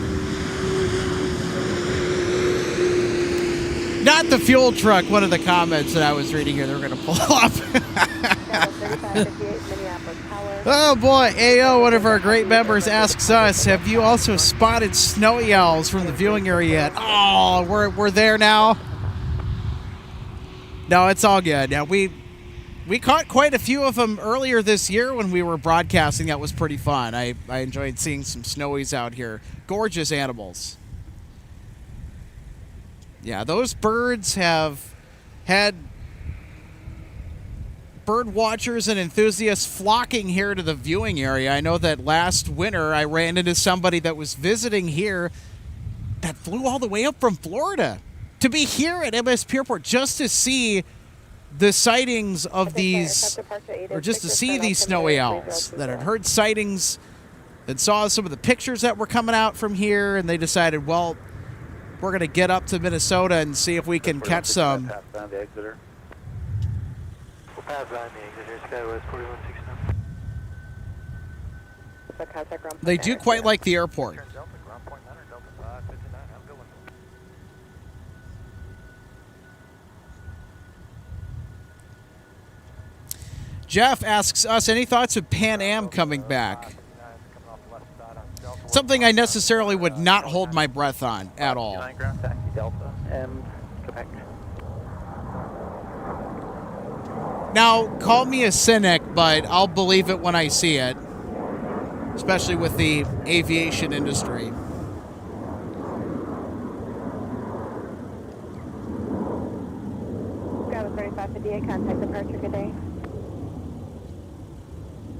Not the fuel truck, one of the comments that I was reading here, they were going to pull up. Oh boy, AO, one of our great members, asks us, have you also spotted snowy owls from the viewing area yet? Oh, we're there now? No, it's all good. Now, we caught quite a few of them earlier this year when we were broadcasting. That was pretty fun. I enjoyed seeing some snowies out here. Gorgeous animals. Yeah, those birds have had bird watchers and enthusiasts flocking here to the viewing area. I know that last winter I ran into somebody that was visiting here that flew all the way up from Florida to be here at MSP Airport just to see the sightings of these, or just to see these snowy owls, that had heard sightings and saw some of the pictures that were coming out from here, and they decided, well, we're going to get up to Minnesota and see if we can catch some. Pass down the exit. We'll pass on the exit here, Skywest 4169. Delta, contact ground. They do quite like the airport. Delta, ground point 9 or Delta 59. Have a good one. Jeff asks us, any thoughts of Pan Am coming back? Something I necessarily would not hold my breath on at all. Ground taxi Delta and Quebec. Now, call me a cynic, but I'll believe it when I see it, especially with the aviation industry. Ground 3558, contact departure, good day.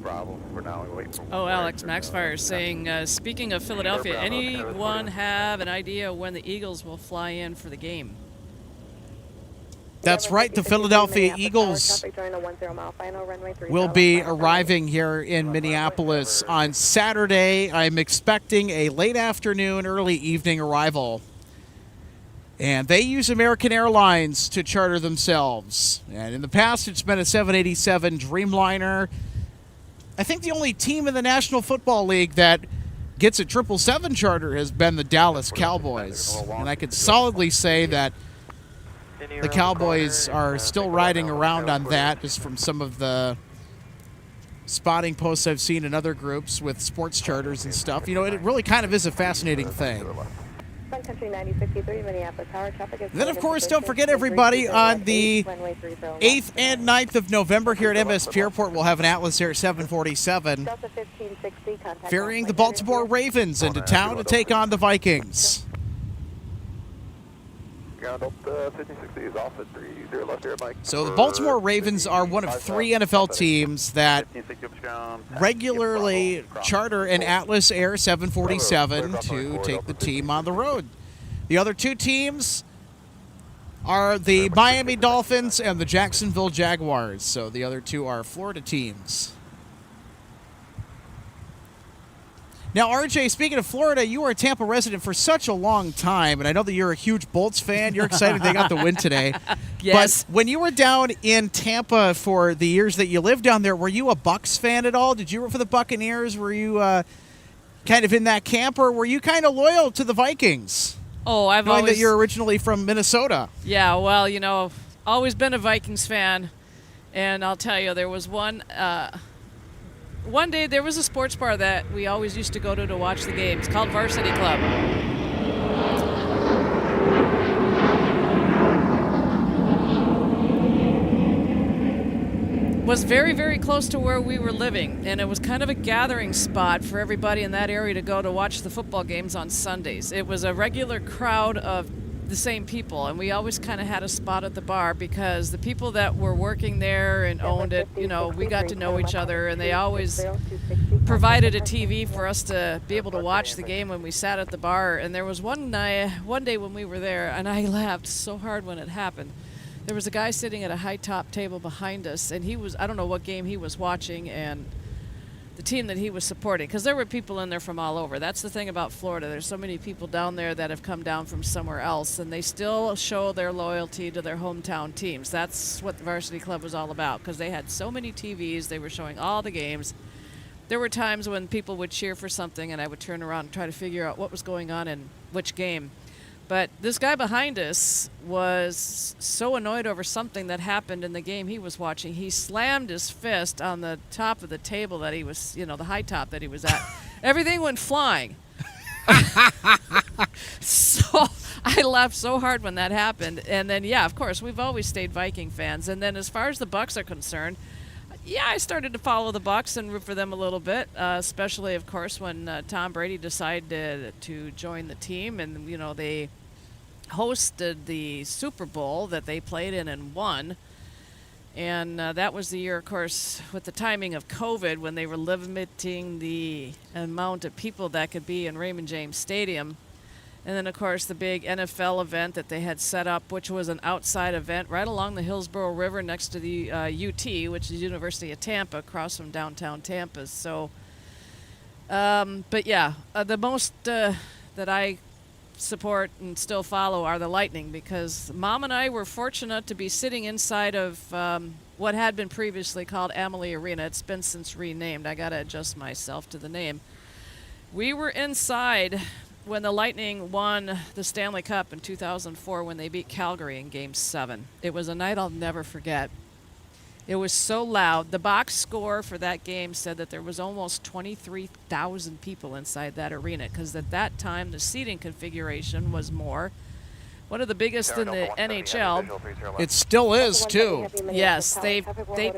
Bravo. For now, we wait for. Oh, Alex Maxfire is saying, speaking of Philadelphia, anyone have an idea when the Eagles will fly in for the game? That's right, the Philadelphia Eagles will be arriving here in Minneapolis on Saturday. I'm expecting a late afternoon, early evening arrival. And they use American Airlines to charter themselves. And in the past, it's been a 787 Dreamliner. I think the only team in the National Football League that gets a 777 charter has been the Dallas Cowboys. And I could solidly say that the Cowboys are still riding around on that, just from some of the spotting posts I've seen in other groups with sports charters and stuff. You know, it really kind of is a fascinating thing. Sun Country 9063, Minneapolis Tower, traffic is... Then, of course, don't forget, everybody, on the 8th and 9th of November here at MSP Airport, we'll have an Atlas Air 747 Delta 1560, contact ferrying the Baltimore Ravens into town to take on the Vikings. Delta 1560 is off at 30 left air bike. So the Baltimore Ravens are one of 3 NFL teams that regularly charter an Atlas Air 747 to take the team on the road. The other 2 teams are the Miami Dolphins and the Jacksonville Jaguars. So the other 2 are Florida teams. Now, RJ, speaking of Florida, you were a Tampa resident for such a long time, and I know that you're a huge Bolts fan. You're excited they got the win today. Yes. But when you were down in Tampa for the years that you lived down there, were you a Bucs fan at all? Did you root for the Buccaneers? Were you kind of in that camp, or were you kind of loyal to the Vikings? Oh, I've knowing always... that you're originally from Minnesota. Yeah, well, you know, always been a Vikings fan, and I'll tell you, there was one day there was a sports bar that we always used to go to watch the games called Varsity Club. Was very, very close to where we were living, and it was kind of a gathering spot for everybody in that area to go to watch the football games on Sundays. It was a regular crowd of the same people, and we always kind of had a spot at the bar because the people that were working there and owned it, you know, we got to know each other, and they always provided a TV for us to be able to watch the game when we sat at the bar. And there was one day when we were there, and I laughed so hard when it happened. There was a guy sitting at a high top table behind us, and he was, I don't know what game he was watching and the team that he was supporting, because there were people in there from all over. That's the thing about Florida. There's so many people down there that have come down from somewhere else, and they still show their loyalty to their hometown teams. That's what the Varsity Club was all about, because they had so many TVs. They were showing all the games. There were times when people would cheer for something, and I would turn around and try to figure out what was going on in which game. But this guy behind us was so annoyed over something that happened in the game he was watching. He slammed his fist on the top of the table that he was, you know, the high top that he was at. Everything went flying. So I laughed so hard when that happened. And then, yeah, of course, we've always stayed Viking fans. And then as far as the Bucs are concerned, yeah, I started to follow the Bucs and root for them a little bit, especially, of course, when Tom Brady decided to join the team, and you know they hosted the Super Bowl that they played in and won. And that was the year, of course, with the timing of COVID, when they were limiting the amount of people that could be in Raymond James Stadium. And then, of course, the big NFL event that they had set up, which was an outside event right along the Hillsborough River next to the UT, which is University of Tampa, across from downtown Tampa. So, but yeah, the most that I support and still follow are the Lightning, because Mom and I were fortunate to be sitting inside of what had been previously called Amalie Arena. It's been since renamed. I got to adjust myself to the name. We were inside when the Lightning won the Stanley Cup in 2004 when they beat Calgary in Game 7. It was a night I'll never forget. It was so loud. The box score for that game said that there was almost 23,000 people inside that arena, because at that time the seating configuration was more. One of the biggest in the NHL. It still is, too. Yes, they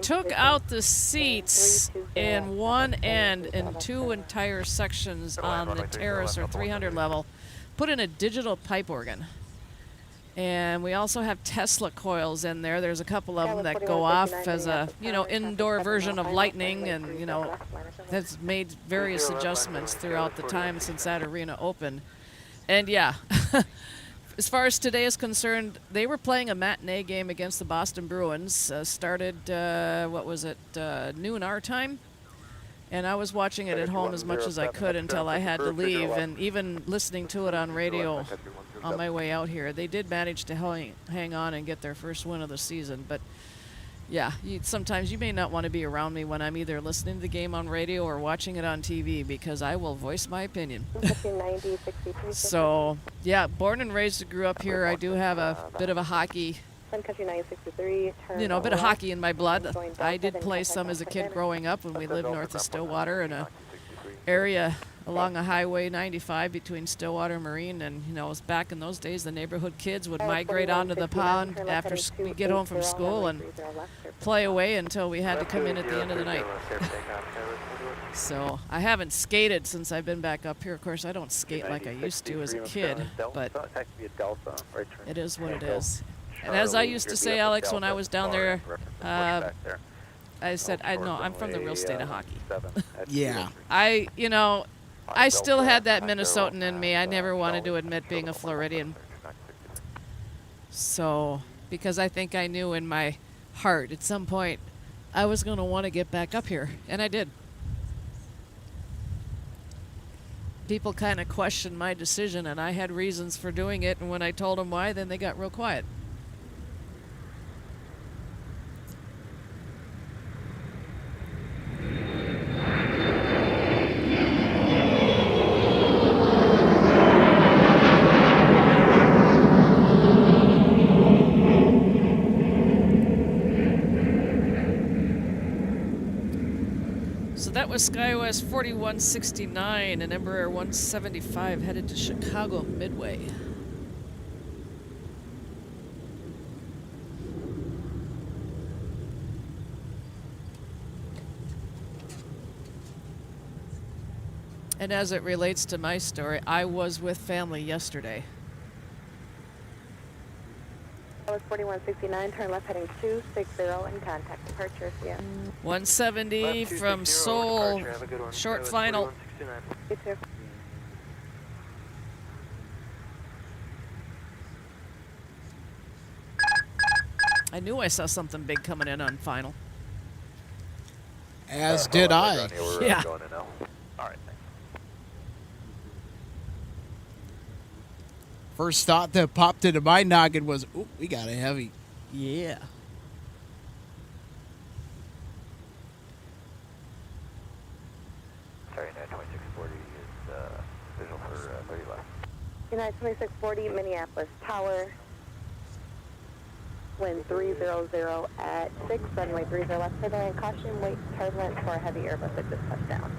took out the seats in one end in two entire sections on the terrace or 300 level, put in a digital pipe organ. And we also have Tesla coils in there. There's a couple of them that go off as a, indoor version of Lightning, and, that's made various adjustments throughout the time since that arena opened. And yeah, as far as today is concerned, they were playing a matinee game against the Boston Bruins. Started, noon our time? And I was watching it at home as much as I could until I had to leave, and even listening to it on radio on my way out here. They did manage to hang on and get their first win of the season. But, yeah, sometimes you may not want to be around me when I'm either listening to the game on radio or watching it on TV, because I will voice my opinion. So, yeah, born and raised and grew up here. I do have a bit of a hockey, Sun Country 963, a bit of hockey in my blood. I did play some as a kid growing up when we lived north of Stillwater in a area along a Highway 95 between Stillwater and Marine, and it was back in those days the neighborhood kids would migrate onto the pond after we get home from school and play away until we had to come in at the end of the night. So I haven't skated since I've been back up here. Of course, I don't skate like I used to as a kid, but it is what it is. And as I used to say, Alex, when I was down there, I said, I'm from the real state of hockey. Yeah. I still had that Minnesotan in me. I never wanted to admit being a Floridian. So, because I think I knew in my heart at some point I was going to want to get back up here, and I did. People kind of questioned my decision, and I had reasons for doing it, and when I told them why, then they got real quiet. So that was SkyOS 4169 and Embraer 175 headed to Chicago Midway. And as it relates to my story, I was with family yesterday. That was 4169, turn left heading 260 and contact departure. Yeah. 170 from Seoul, short final. You too. I knew I saw something big coming in on final. As did I. Yeah. All right, thanks. First thought that popped into my noggin was, ooh, we got a heavy. Yeah. Sorry, 92640 is visual for 30 left. United 2640, Minneapolis Tower. Wind 300 at 6, runway 30 left, further and caution, wait turbulence for a heavy Airbus that just touched down.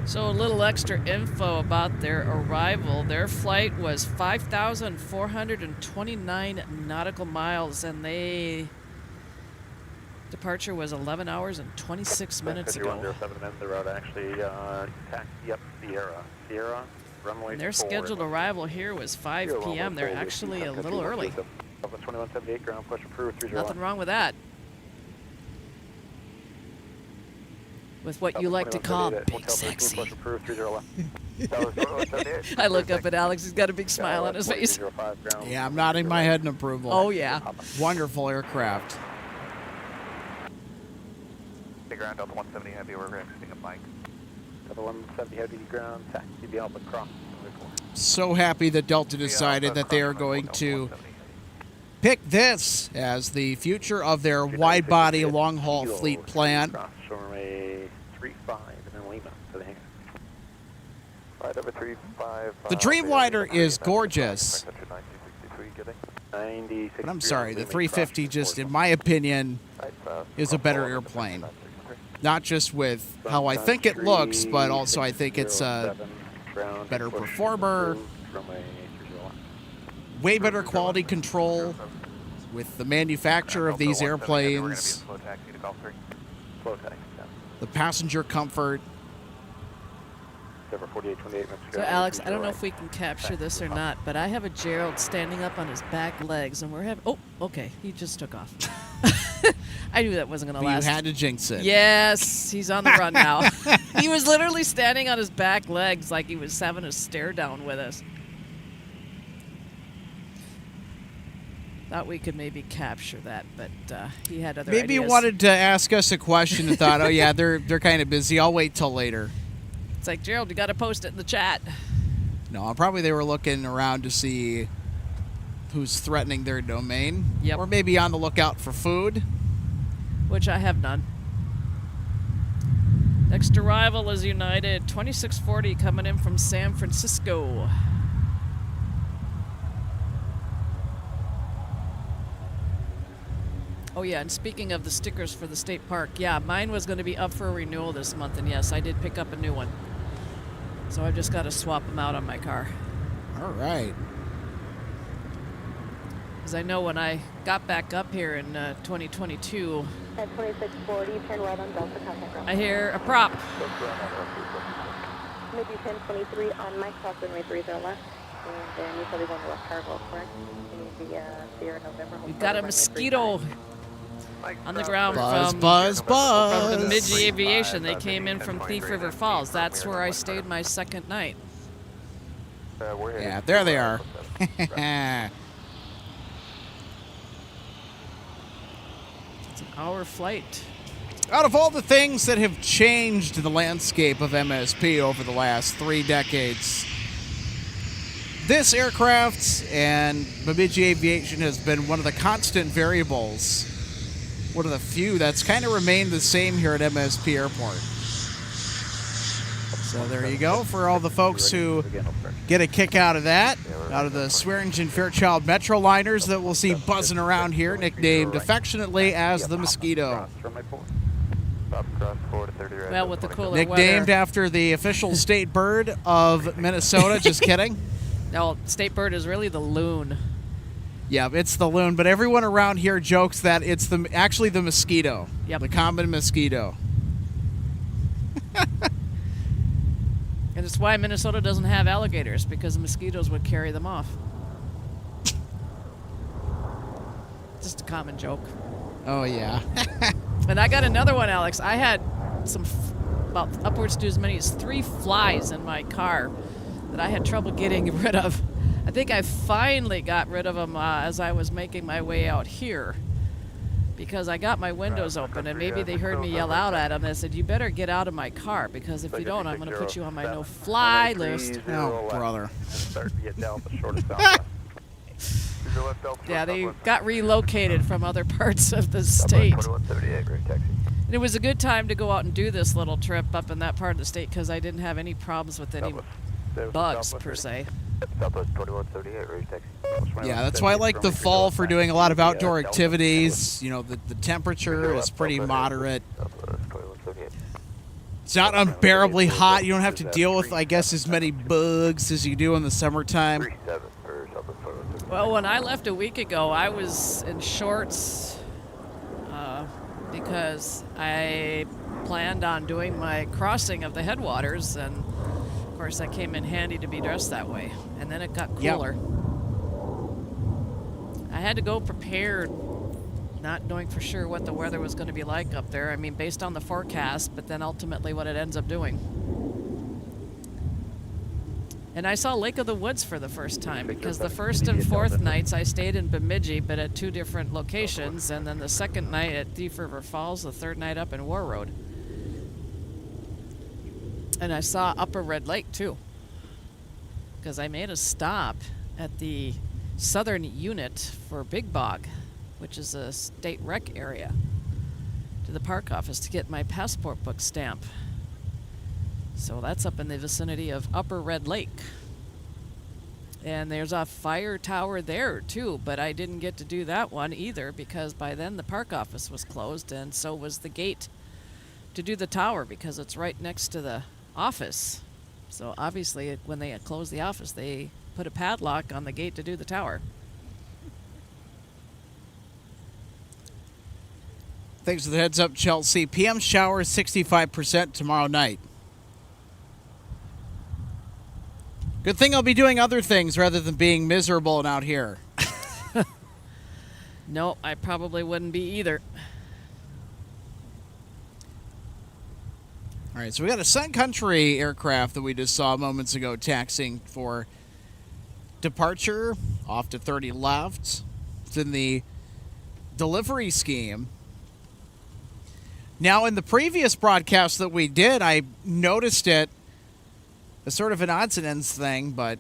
So a little extra info about their arrival. Their flight was 5,429 nautical miles, and departure was 11 hours and 26 minutes ago. 5107 the route actually taxi up Sierra, runway And their scheduled arrival here was 5 p.m. They're actually a little early. 2178 ground push approved 30. Nothing wrong with that. With what you like to call big sexy. I look up at Alex. He's got a big smile on his face. Yeah, I'm nodding my head in approval. Oh, yeah. Wonderful aircraft. The ground Delta 170 Heavy, we're exiting a bike. Delta 170 Heavy ground, taxi the Alpha Cross So happy that Delta decided that they are going to pick this as the future of their wide-body long-haul fleet plan. Cross runway 35 and then Lima to the hangar. Flight over 35. The Dreamliner is gorgeous. 96. But I'm sorry, the 350 just, in my opinion, is a better airplane. Not just with how I think it looks, but also I think it's a better performer, way better quality control with the manufacture of these airplanes, the passenger comfort. So Alex, I don't know if we can capture this or not, but I have a Gerald standing up on his back legs, and we're having. Oh, okay, he just took off. I knew that wasn't going to last. You had to jinx it. Yes, he's on the run now. He was literally standing on his back legs like he was having a stare down with us. Thought we could maybe capture that, but he had other Maybe ideas. he wanted to ask us a question and thought, oh yeah, they're kind of busy. I'll wait till later. It's like, Gerald, you got to post it in the chat. No, probably they were looking around to see who's threatening their domain. Yep. Or maybe on the lookout for food. Which I have none. Next arrival is United 2640 coming in from San Francisco. Oh yeah, and speaking of the stickers for the state park, yeah, mine was going to be up for a renewal this month, and yes, I did pick up a new one. So I've just got to swap them out on my car. All right. Because I know when I got back up here in 2022, At 2640, turn right on Delta contact ground. I hear a prop. Maybe 1023 on Mike, cross runway 30 left. And then you probably going to West Cargo, correct? And the Sierra November. We've got a mosquito on the ground Buzz, from buzz, buzz. Bemidji Aviation. They came in from Thief River Falls. That's where I stayed my second night. Yeah, there they are. It's an hour flight. Out of all the things that have changed the landscape of MSP over the last 3 decades, this aircraft and Bemidji Aviation has been one of the constant variables, one of the few that's kind of remained the same here at MSP Airport. So there you go for all the folks who get a kick out of that, out of the Swearingen Fairchild Metroliners that we'll see buzzing around here, nicknamed affectionately as the Mosquito. Well, with the cooler Nicknamed weather. after the official state bird of Minnesota. Just kidding. No, state bird is really the loon. Yeah, it's the loon, but everyone around here jokes that it's actually the mosquito. Yep. The common mosquito. And it's why Minnesota doesn't have alligators, because the mosquitoes would carry them off. Just a common joke. Oh, yeah. And I got another one, Alex. I had about upwards to as many as 3 flies in my car that I had trouble getting rid of. I think I finally got rid of them as I was making my way out here, because I got my windows open, and maybe they heard me yell out at them. They said, you better get out of my car, because if you don't, I'm going to put you on my no-fly list. Oh, brother. Yeah, they got relocated from other parts of the state. And it was a good time to go out and do this little trip up in that part of the state, because I didn't have any problems with any bugs, per se. Yeah, that's why I like the fall for doing a lot of outdoor activities. You know, the temperature is pretty moderate. It's not unbearably hot. You don't have to deal with, I guess, as many bugs as you do in the summertime. Well, when I left a week ago, I was in shorts because I planned on doing my crossing of the headwaters, and of course that came in handy to be dressed that way. And then it got cooler. Yep. I had to go prepared, not knowing for sure what the weather was going to be like up there. I mean, based on the forecast, but then ultimately what it ends up doing. And I saw Lake of the Woods for the first time, because the first and fourth nights I stayed in Bemidji, but at 2 different locations, and then the second night at Thief River Falls, the third night up in War Road. And I saw Upper Red Lake, too. because I made a stop at the southern unit for Big Bog, which is a state rec area, to the park office to get my passport book stamp. So that's up in the vicinity of Upper Red Lake. And there's a fire tower there too, but I didn't get to do that one either because by then the park office was closed, and so was the gate to do the tower because it's right next to the office. So obviously when they closed the office, they put a padlock on the gate to do the tower. Thanks for the heads up, Chelsea. PM shower 65% tomorrow night. Good thing I'll be doing other things rather than being miserable and out here. No, I probably wouldn't be either. All right, so we got a Sun Country aircraft that we just saw moments ago taxiing for departure off to 30 left. It's in the delivery scheme. Now, in the previous broadcast that we did, I noticed it as sort of an odds and ends thing, but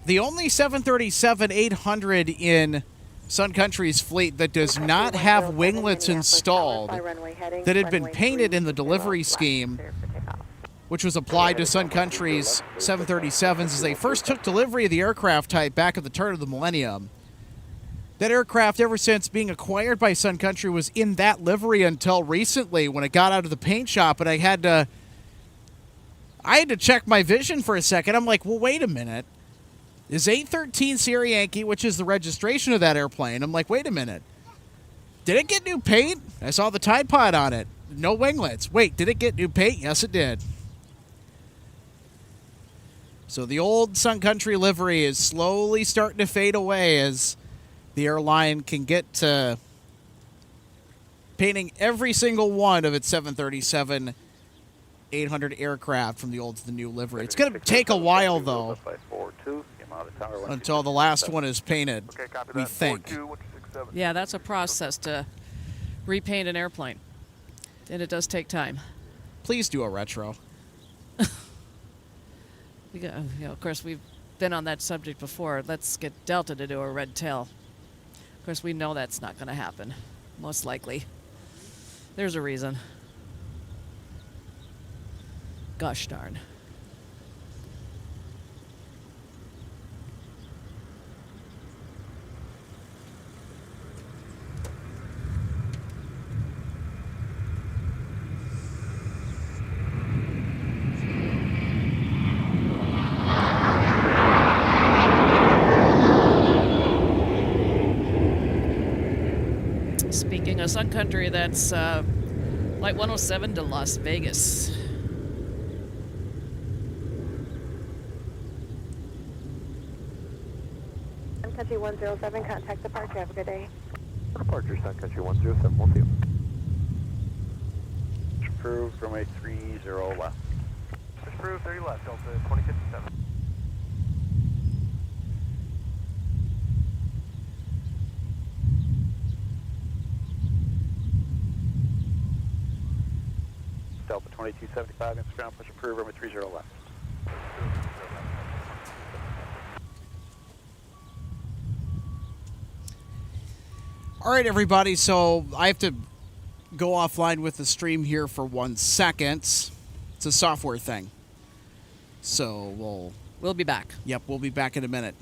the only 737-800 in Sun Country's fleet that does not have winglets installed that had been painted in the delivery scheme, which was applied to Sun Country's 737s as they first took delivery of the aircraft type back at the turn of the millennium. That aircraft, ever since being acquired by Sun Country, was in that livery until recently when it got out of the paint shop, and I had to check my vision for a second. I'm like, well, wait a minute. Is 813 Sierra Yankee, which is the registration of that airplane. I'm like, wait a minute. Did it get new paint? I saw the Tide Pod on it. No winglets. Wait, did it get new paint? Yes, it did. So the old Sun Country livery is slowly starting to fade away as the airline can get to painting every single one of its 737-800 aircraft from the old to the new livery. It's going to take a while, though, until the last one is painted, we think. Yeah, that's a process to repaint an airplane, and it does take time. Please do a retro. Of course, we've been on that subject before. Let's get Delta to do a red tail. Of course, we know that's not going to happen, most likely. There's a reason. Gosh darn. Speaking of Sun Country, that's Flight 107 to Las Vegas. Sun Country 107, contact departure. Have a good day. Departure Sun Country 107, we'll see you. Approved, runway 30 left. Approved, 30 left, Delta 2057. Delta 2275, ground push approved, runway 30 left. All right, everybody, so I have to go offline with the stream here for 1 second. It's a software thing. So We'll be back. Yep, we'll be back in a minute.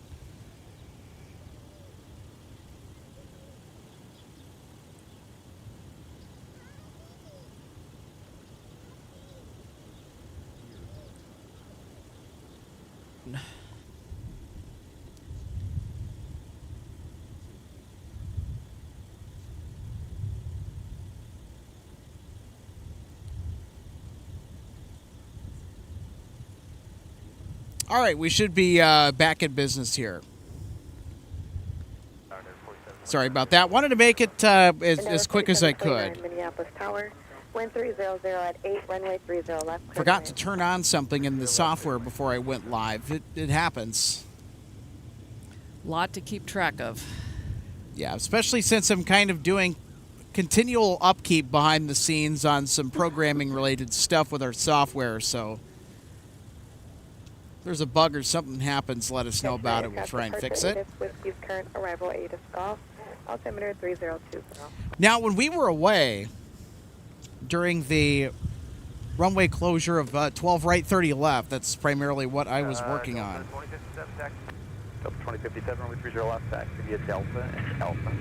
All right, we should be back in business here. Sorry about that. Wanted to make it as quick as I could. Minneapolis Tower, wind 300 at 8, runway 30 left. Forgot to turn on something in the software before I went live. It happens. Lot to keep track of. Yeah, especially since I'm kind of doing continual upkeep behind the scenes on some programming related stuff with our software, so there's a bug or something happens, let us know about it. We'll try and fix it. Whiskey's current arrival ATIS golf, altimeter 3020. Now, when we were away during the runway closure of 12 right, 30 left, that's primarily what I was working on. 2057 taxi. Delta 2057, runway 30 left, taxi via Delta and Alpha.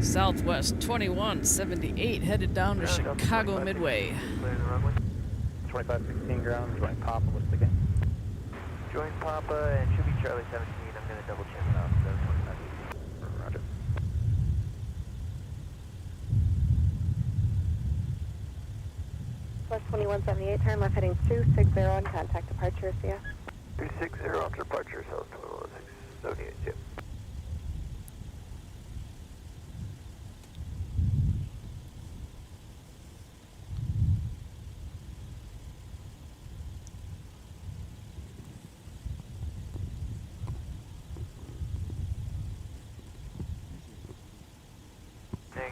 Southwest 2178 headed down to Chicago Midway. 2516 ground, join Papa, what's the game? Join Papa, and should be Charlie 17. I'm going to double check it out. So 25. Roger. Plus 2178, turn left heading 260 and contact departure, see ya. 260 after departure, South 1206. Okay, Jim.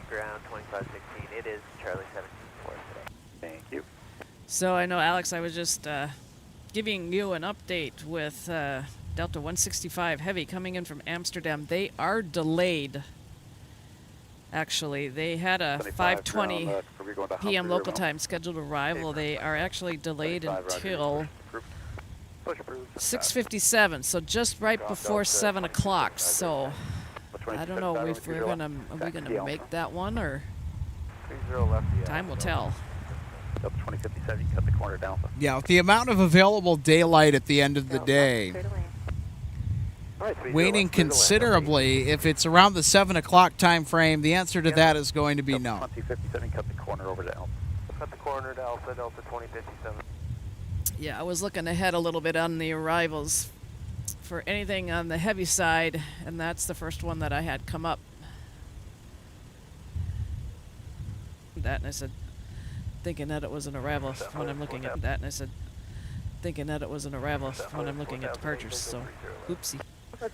Ground 2516. It is Charlie 17 for us today. Thank you. So I know, Alex, I was just giving you an update with Delta 165 Heavy coming in from Amsterdam. They are delayed. Actually, they had a 5:20 p.m. local time scheduled arrival. They are actually delayed until 6:57, so just right before 7 o'clock. So I don't know if are we gonna make that one, or time will tell. Delta 2057, you cut the corner down. Yeah, with the amount of available daylight at the end of the day waning considerably, if it's around the 7 o'clock time frame, the answer to that is going to be no. 2057, cut the corner over to Alpha. Cut the corner to Alpha, Delta 2057. Yeah, I was looking ahead a little bit on the arrivals for anything on the heavy side, and that's the first one that I had come up. That, and I said, thinking that it was an arrival when I'm looking at that, and I said, thinking that it was an arrival when I'm looking at departures, so oopsie.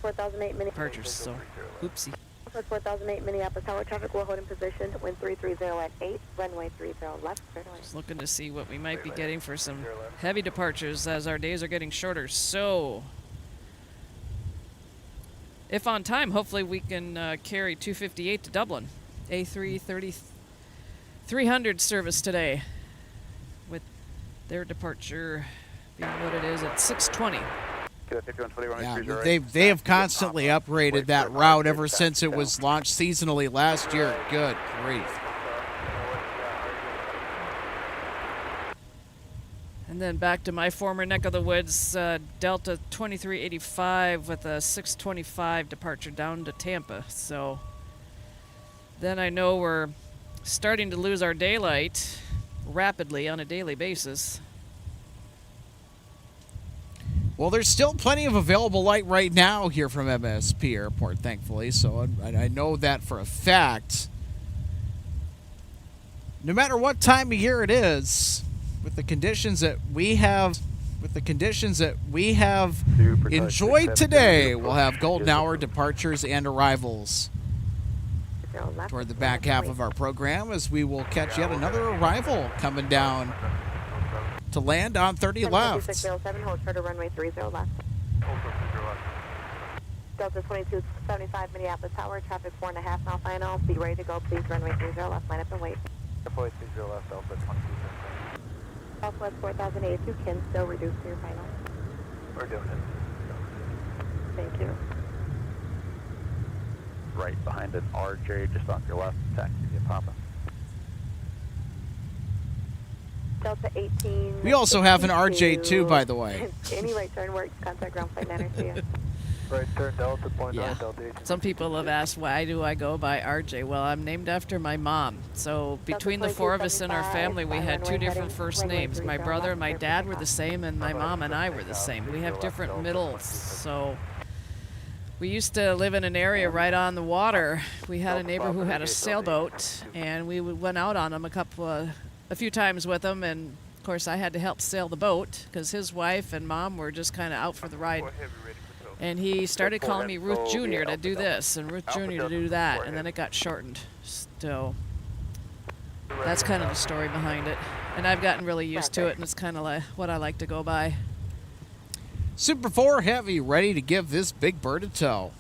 4008 Departures, so oopsie. 4008 Minneapolis Tower traffic will hold in position, wind 330 at 8, runway 30 left, clear to land. Just looking to see what we might be getting for some heavy departures as our days are getting shorter, so if on time, hopefully we can carry 258 to Dublin. A330 300 service today, with their departure being what it is at 6:20. Yeah, they have constantly upgraded that route ever since it was launched seasonally last year. Good grief. And then back to my former neck of the woods, Delta 2385 with a 6:25 departure down to Tampa. So then I know we're starting to lose our daylight rapidly on a daily basis. Well, there's still plenty of available light right now here from MSP Airport, thankfully. So I know that for a fact. No matter what time of year it is, with the conditions that we have, enjoyed today, we'll have golden hour departures and arrivals toward the back half of our program, as we will catch yet another arrival coming down to land on 30 left. 607, hold short of runway 30 left. Delta 2275 Minneapolis Tower, traffic 4.5 mile final. Be ready to go, please. Runway 30 left, line up and wait. Deploy 30 left, Delta 2275. Southwest 4082, can still reduce to your final. We're doing it. Thank you. Right behind an RJ, just off your left, taxi via Papa. Delta 18. We also have an RJ too, by the way. Any right turn works. Contact ground flight 9 see ya. Right turn, Delta, point Yeah. 9, Delta 18. Some people have asked, why do I go by RJ? Well, I'm named after my mom. So between the four of us in our family, we had two different first names. My brother and my dad were the same, and my mom and I were the same. We have different middles. So we used to live in an area right on the water. We had a neighbor who had a sailboat, and we went out on him a few times with him, and of course I had to help sail the boat because his wife and mom were just kind of out for the ride And he started calling me Ruth Jr. to do this and Ruth Jr. to do that, and then it got shortened. So that's kind of the story behind it. And I've gotten really used to it, and it's kind of like what I like to go by. Super 4 Heavy ready to give this big bird a tow.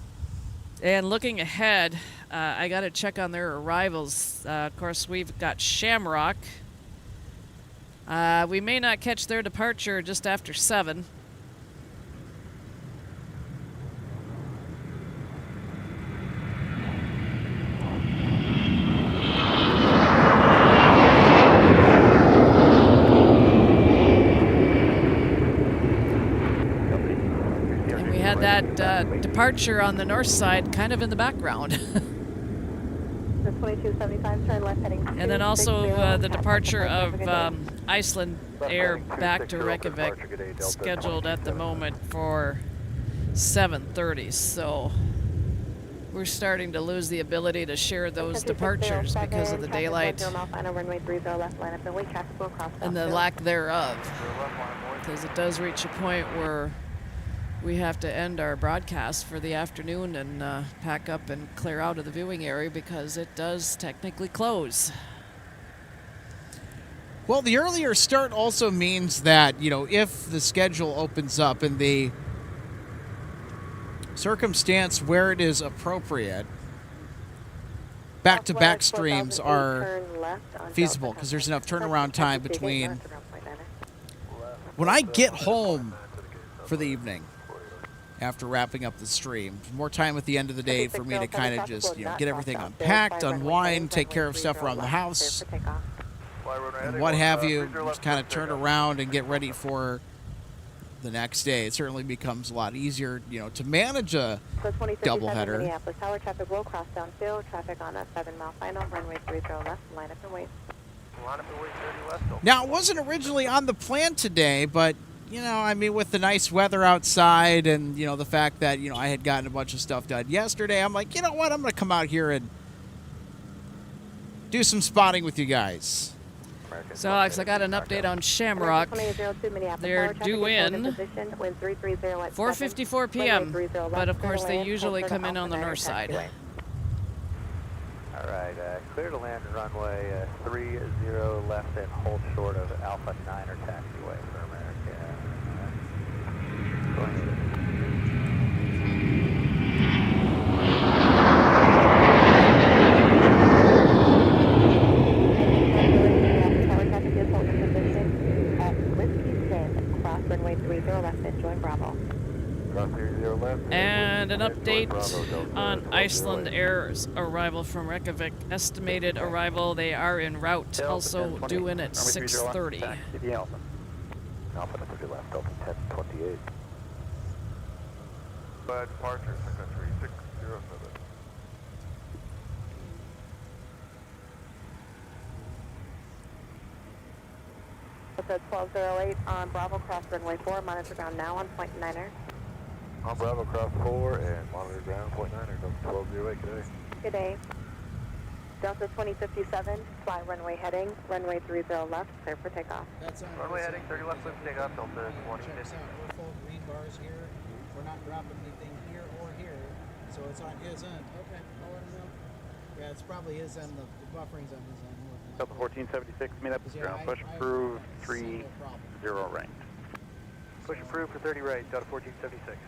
And looking ahead, I got to check on their arrivals. Of course, we've got Shamrock. We may not catch their departure just after 7. That departure on the north side kind of in the background. The 2275, turn left heading. And then also the departure of Iceland Air back to Reykjavik, scheduled at the moment for 7:30. So we're starting to lose the ability to share those departures because of the daylight and the lack thereof. Because it does reach a point where we have to end our broadcast for the afternoon and pack up and clear out of the viewing area because it does technically close. Well, the earlier start also means that, you know, if the schedule opens up in the circumstance where it is appropriate, back-to-back streams are feasible because there's enough turnaround time between when I get home for the evening after wrapping up the stream. More time at the end of the day for me to kind of just, you know, get everything unpacked, unwind, take care of stuff around the house, and what have you, just kind of turn around and get ready for the next day. It certainly becomes a lot easier, you know, to manage a doubleheader. Minneapolis Tower traffic will cross downfield. Traffic on a 7-mile final. Runway 30 left. Line up and wait. Line up and wait 30 left. Now, it wasn't originally on the plan today, but you know, I mean, with the nice weather outside and, you know, the fact that, you know, I had gotten a bunch of stuff done yesterday, I'm like, you know what, I'm going to come out here and do some spotting with you guys. So, Alex, I got an update on Shamrock. They're due in 4:54 p.m., but of course they usually come in on the north side. All right, clear to land runway 30 left and hold short of Alpha 9 or taxiway for America. And an update on Iceland Air's arrival from Reykjavik. Estimated arrival, they are en route, also due in at 6:30. Alpha 30 left, Delta 1028. Departure, Sun Country 607. Delta 1208 on Bravo, cross runway 4, monitor ground now on point 9er. On Bravo, cross 4 and monitor ground, point 9er, Delta 1208, good day. Good day. Delta 2057, fly runway heading, runway 30 left, clear for takeoff. Runway heading 30 left, clear for takeoff, Delta 2050. We're full green bars here. We're not dropping anything here or here, so it's on his end. Okay, I'll let him know. Yeah, it's probably his end. The buffering's on his end. Delta 1476, Minneapolis ground, push approved, 30 right. Push approved for 30 right, Delta 1476.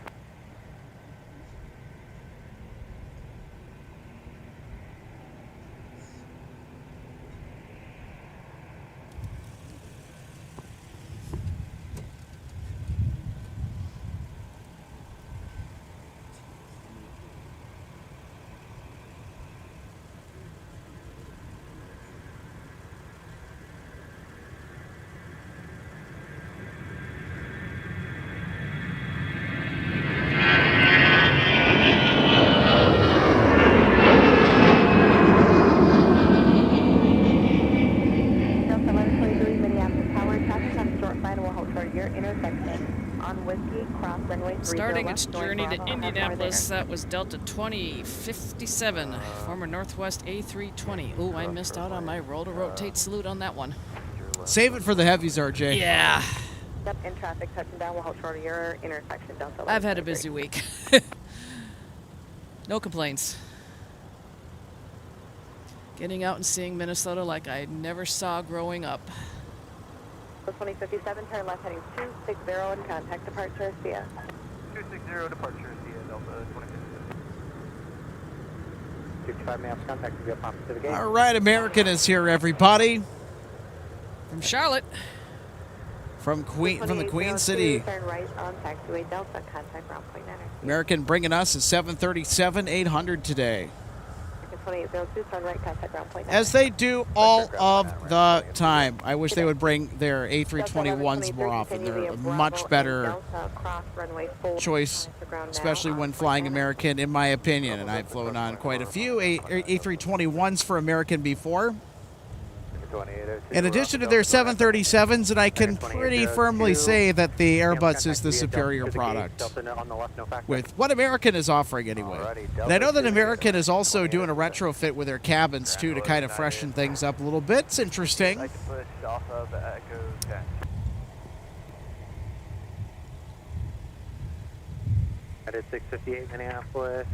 Starting its journey to Indianapolis, that was Delta 2057, former Northwest A320. Oh, I missed out on my roll to rotate salute on that one. Save it for the heavies, RJ. Yeah. Yep, in traffic, touching down, we'll hold short of your intersection. Delta I've had a 1123. busy week. No complaints. Getting out and seeing Minnesota like I never saw growing up. 2057, turn left heading 260 and contact departure via. 260 departure via Delta 2057. 55 maps contact via Palm Pacific Gate. All right, American is here, everybody. From Charlotte. From the Queen City. Turn right on taxiway Delta, contact ground point enter. American bringing us a 737 800 today. 2802, turn right, contact ground point enter. As they do all of the time. I wish they would bring their A321s more often. They're a much better choice, especially when flying American, in my opinion. And I've flown on quite a few A321s for American before. In addition to their 737s, and I can pretty firmly say that the Airbus is the superior product with what American is offering anyway. And I know that American is also doing a retrofit with their cabins too to kind of freshen things up a little bit. It's interesting. Like to push off of Echo 10. Headed 658 Minneapolis,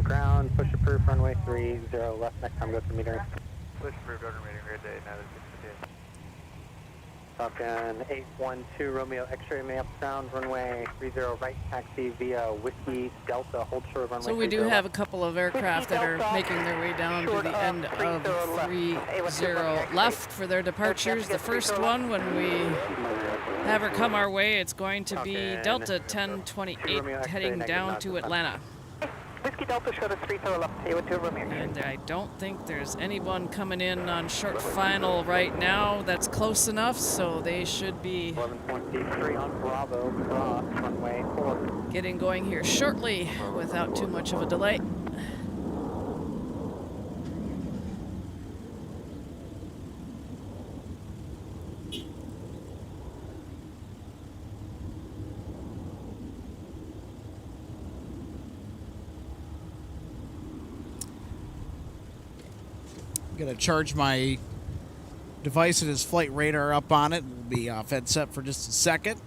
ground, push approved, runway 30 left, next time go through metering. Push approved, order meeting, grid date, now that's 658. Falcon 812 Romeo X-ray Minneapolis ground, runway 30 right, taxi via Whiskey Delta, hold short runway. So we do have a couple of aircraft that are making their way down to the end of 30 left for their departures. The first one, when we have her come our way, it's going to be Delta 1028 heading down to Atlanta. Whiskey Delta showed us 30 left, A12 Romeo. And I don't think there's anyone coming in on short final right now that's close enough, so they should be 11.3 on Bravo, cross, runway 4. getting going here shortly without too much of a delay. Gonna charge my device that has flight radar up on it. We'll be fed set for just a second.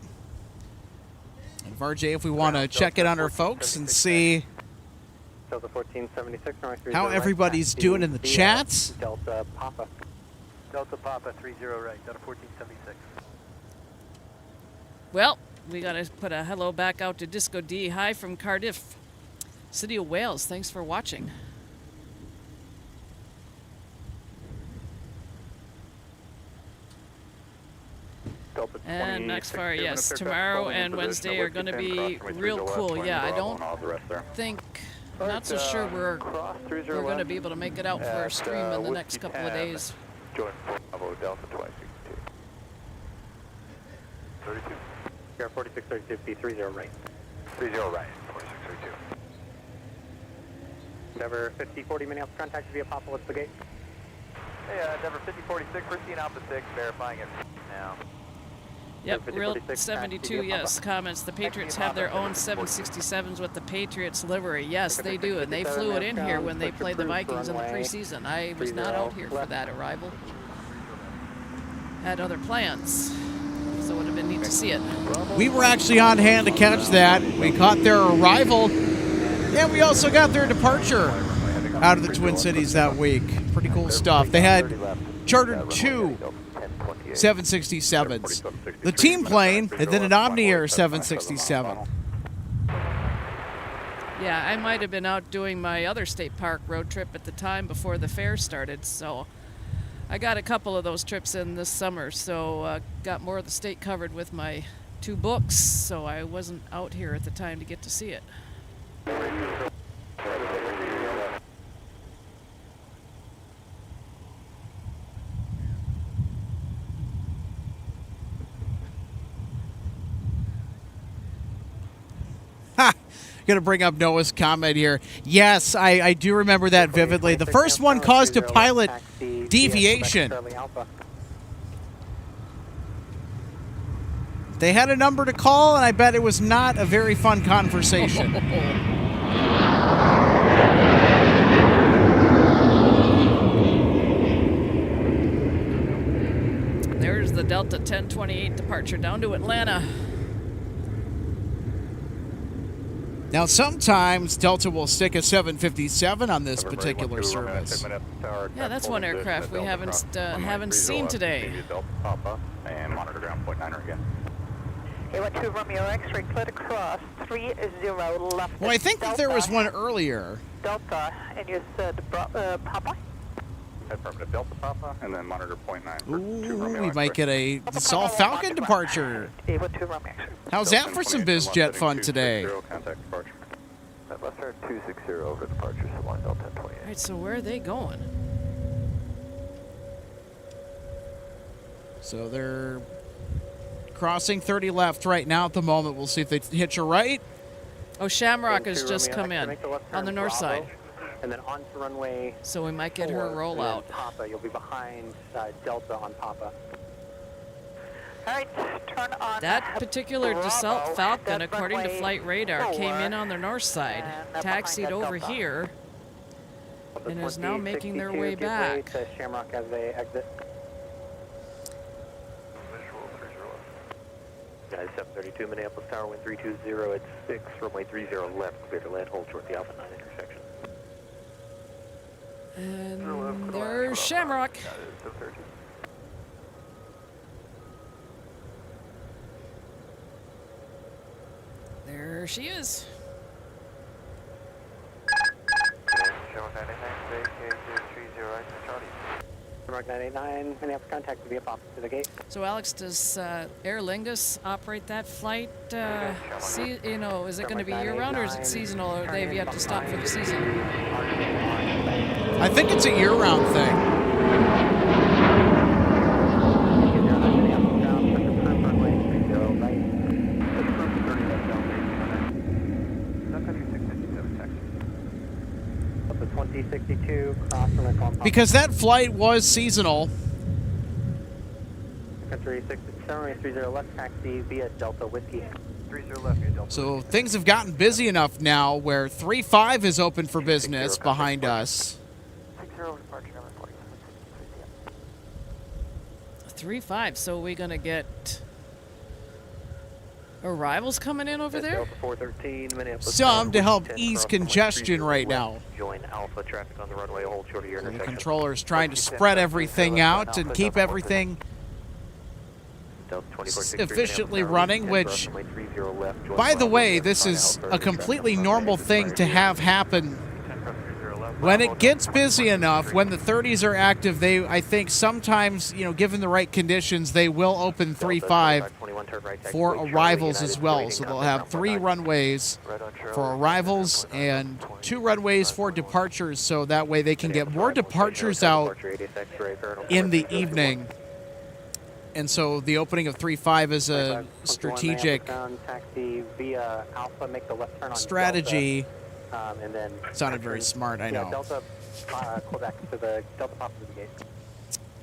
And Varjay, if we want to check in on our folks and see Delta 1476, runway 30 how right, everybody's taxi doing in the via chats. Delta Papa. Delta Papa 30 right, Delta 1476. Well, we got to put a hello back out to Disco D. Hi from Cardiff, City of Wales. Thanks for watching. And next far, yes, tomorrow and Wednesday are going to be real cool. Yeah, I don't think, I'm not so sure we're going to be able to make it out for our stream in the next couple of days. Join Bravo Delta 262. 32. Air 4632, B30 right. 30 right, 4632. Endeavor 5040 Minneapolis, contact via Papa, what's the gate? Hey, Endeavor 5046, we're seeing Alpha 6, verifying it now. Yep, Real 72, yes, comments. The Patriots have their own 767s with the Patriots livery. Yes, they do, and they flew it in here when they played the Vikings in the preseason. I was not out here for that arrival. Had other plans, so it would have been neat to see it. We were actually on hand to catch that. We caught their arrival, and we also got their departure out of the Twin Cities that week. Pretty cool stuff. They had chartered 2 767s. The team plane, and then an Omni Air 767. Yeah, I might have been out doing my other state park road trip at the time before the fair started, so I got a couple of those trips in this summer, so got more of the state covered with my 2 books, so I wasn't out here at the time to get to see it. Going to bring up Noah's comment here. Yes, I do remember that vividly. The first one caused a pilot deviation. They had a number to call, and I bet it was not a very fun conversation. there's the Delta 1028 departure down to Atlanta. Now, sometimes Delta will stick a 757 on this particular service. Yeah, that's one aircraft we haven't seen today. Papa, and monitor ground point 9 again. A12 Romeo X-ray, cleared across, 30 left. Well, I think that there was one earlier. Delta, and you said Papa? Affirmative, Delta Papa, and then monitor point 9. Ooh, we might get a Dassault Falcon departure. A12 Romeo X-ray. How's that for some biz jet fun today? Contact departure. Left turn 260 over departure, Salon Delta 1028. All right, so where are they going? So they're crossing 30 left right now at the moment. We'll see if they hitch a right. Oh, Shamrock has just come in Make the left on the turn north Bravo, side. And then onto runway So we might get her 4, rollout. and then Papa, you'll be behind Delta on Papa. All right, turn on That particular Bravo, Dassault Falcon, dead according to runway Flight Radar, came in 4, on the north side, and taxied behind that over Delta. here, and is now making their way back. To Shamrock as they exit. Guys, 732 Minneapolis Tower, wind 320 at 6, runway 30 left, clear to land, hold short the Alpha 9 intersection. And there's Shamrock. There she is. Shamrock 989, Minneapolis contact will be up opposite the gate. So Alex, does Aer Lingus operate that flight? Is it going to be year-round or is it seasonal, or they've yet to stop for the season? I think it's a year-round thing. Delta 2062, cross runway Papa. Because that flight was seasonal. Country 30 left, taxi via Delta Whiskey. 30 left via Delta. So things have gotten busy enough now where 35 is open for business behind us. 60 departure number 47. 3-5. So we're going to get arrivals coming in over there? Delta 413, Minneapolis Some to Tower, help 10, ease cross runway congestion 30 right left, now. Join Alpha traffic on the runway, hold short of your The intersection. controller's trying to spread everything out and keep everything Delta 2463, efficiently Minneapolis Tower, running, 10, which, cross runway 30 left, join by the Bravo, way, left, this find is Alpha, a traffic completely on normal runway thing to have happen. When it gets busy enough, when the 30s are active, I think sometimes, given the right conditions, they will open 3-5 for arrivals as well. So they'll have 3 runways for arrivals and 2 runways for departures, so that way they can get more departures out in the evening. And so the opening of 3-5 is a strategic strategy. And then Sounded very smart, I know. Delta, Quebec to the Delta Papa to the gate.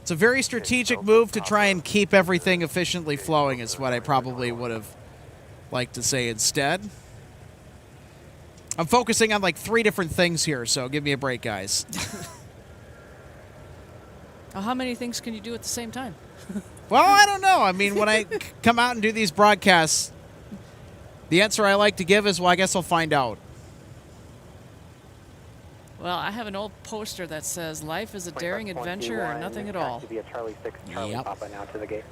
It's a very strategic move to try and keep everything efficiently flowing is what I probably would have liked to say instead. I'm focusing on like 3 different things here, so give me a break, guys. How many things can you do at the same time? Well, I don't know. I mean, when I come out and do these broadcasts, the answer I like to give is, well, I guess I'll find out. Well, I have an old poster that says, life is a daring adventure or nothing at all. Charlie 6, Charlie Yep. Papa now to the gate.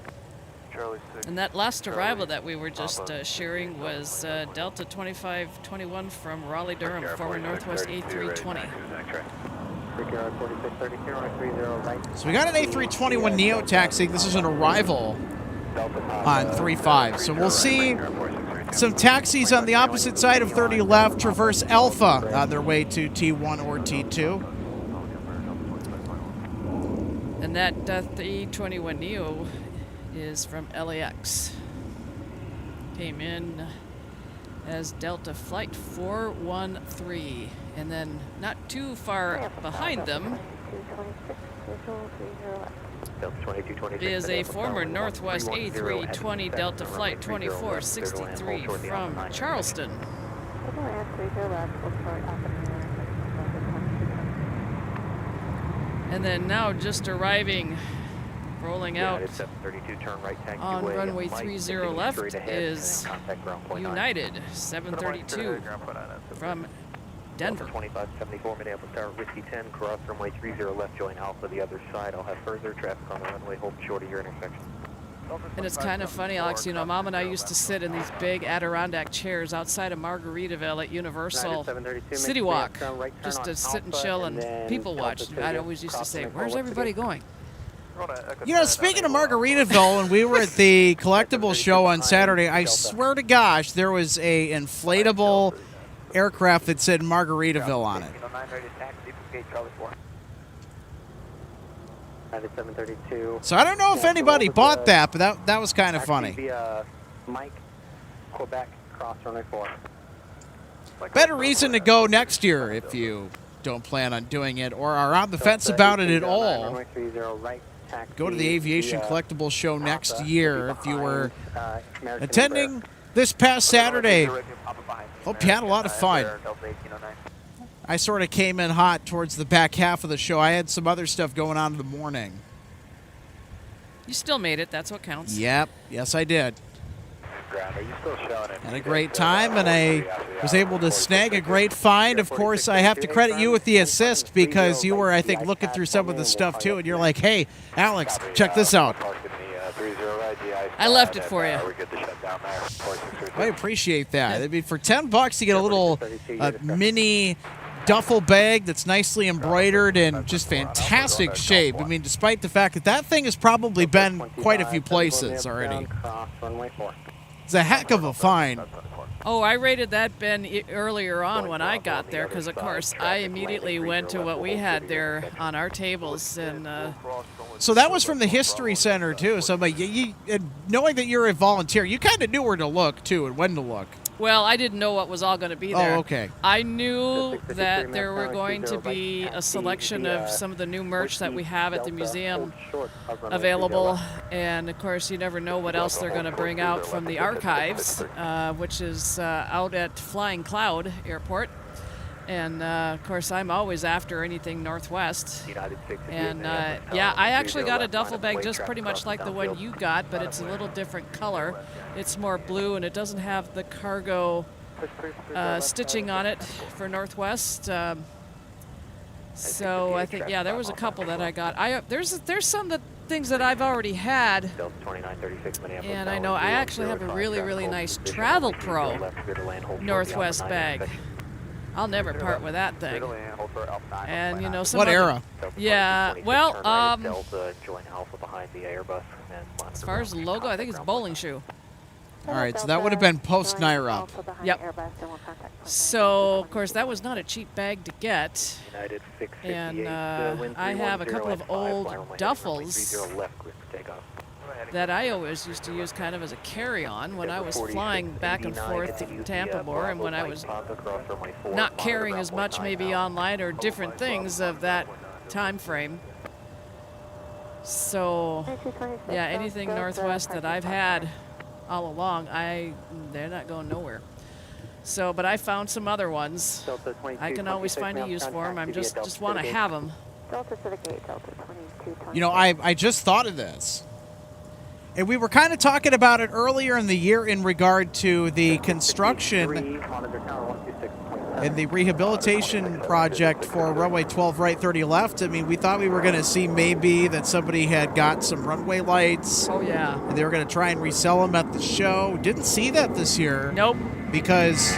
Charlie 6. And that last arrival that we were just sharing was Delta 2521 from Raleigh-Durham, former Northwest A320. So we got an A321 Neo taxiing. This is an arrival on 3-5. So we'll see some taxis on the opposite side of 30 left traverse Alpha on their way to T1 or T2. And that A321 Neo is from LAX. Came in as Delta Flight 413. And then not too far behind them is a former Northwest A320 Delta Flight 2463 from Charleston. And then now just arriving rolling out United 732, turn right taxiway. on runway Mike, 30 continue left straight ahead, is and then contact ground point 9. United 732 from Denver. 2574 Minneapolis Tower, Whiskey 10, cross runway 30 left, join Alpha the other side. I'll have further traffic on the runway, hold short of your intersection. And it's kind of funny, Alex, you know, Mom and I used to sit in these big Adirondack chairs outside of Margaritaville at Universal City Walk, just to sit and chill and people watch. I'd always used to say, where's everybody going? You know, speaking of Margaritaville, and we were at the collectible show on Saturday, I swear to gosh, there was a inflatable aircraft that said Margaritaville on it. 732. So I don't know if anybody bought that, but that was kind of funny. Mike, Quebec, cross runway 4. Better reason to go next year if you don't plan on doing it or are on the fence about it at all. Go to the Aviation Collectible Show next year if you were attending this past Saturday. Hope you had a lot of fun. I sort of came in hot towards the back half of the show. I had some other stuff going on in the morning. You still made it. That's what counts. Yep. Yes, I did. Are you still showing it? Had a great time, and I was able to snag a great find. Of course, I have to credit you with the assist because you were, I think, looking through some of the stuff, too, and you're like, hey, Alex, check this out. I left it for you. I appreciate that. I mean, for $10 to get a little mini duffel bag that's nicely embroidered and just fantastic shape. I mean, despite the fact that that thing has probably been quite a few places already. It's a heck of a find. Oh, I rated that bin earlier on when I got there because, of course, I immediately went to what we had there on our tables. And so that was from the History Center, too. So like, knowing that you're a volunteer, you kind of knew where to look, too, and when to look. Well, I didn't know what was all going to be there. Oh, okay. I knew that there were going to be a selection of some of the new merch that we have at the museum available. And, of course, you never know what else they're going to bring out from the archives, which is out at Flying Cloud Airport. And, of course, I'm always after anything Northwest. And, yeah, I actually got a duffel bag just pretty much like the one you got, but it's a little different color. It's more blue, and it doesn't have the cargo stitching on it for Northwest. So I think, yeah, there was a couple that I got. There's some things that I've already had. And I know I actually have a really, really nice Travel Pro Northwest bag. I'll never part with that thing. And, you know, some what other, era? Yeah, well, as far as the logo, I think it's Bowling Shoe. All right, so that would have been post-NIRA. Yep. So, of course, that was not a cheap bag to get. And I have a couple of old duffels that I always used to use kind of as a carry-on when I was flying back and forth to Tampa more, and when I was not carrying as much maybe online or different things of that time frame. So, yeah, anything Northwest that I've had all along, they're not going nowhere. So, but I found some other ones. I can always find a use for them. I just want to have them. You know, I just thought of this. And we were kind of talking about it earlier in the year in regard to the construction and the rehabilitation project for runway 12 right, 30 left. I mean, we thought we were going to see maybe that somebody had got some runway lights. Oh, yeah. And they were going to try and resell them at the show. Didn't see that this year. Nope. Because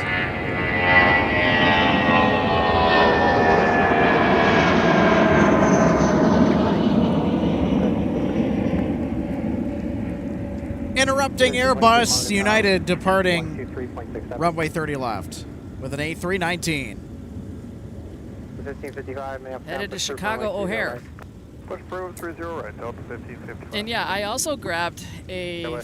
interrupting Airbus, United departing runway 30 left with an A319. Headed to Chicago O'Hare. And yeah, I also grabbed a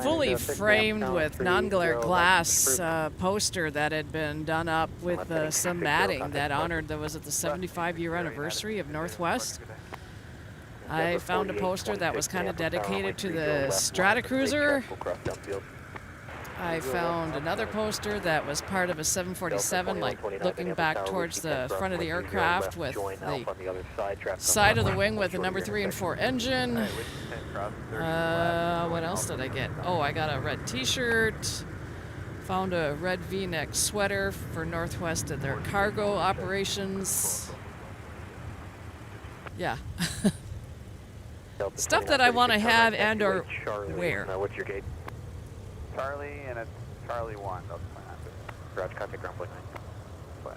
fully framed with non-glare glass poster that had been done up with some matting that honored, was it the 75-year anniversary of Northwest? I found a poster that was kind of dedicated to the Stratocruiser I found another poster that was part of a 747, like looking back towards the front of the aircraft with the side of the wing with a number 3 and 4 engine. What else did I get? Oh, I got a red t-shirt. Found a red V-neck sweater for Northwest at their cargo operations. Yeah. Stuff that I want to have and or wear. What's your gate? Charlie, and it's Charlie 1. That's Garage contact ground point 9.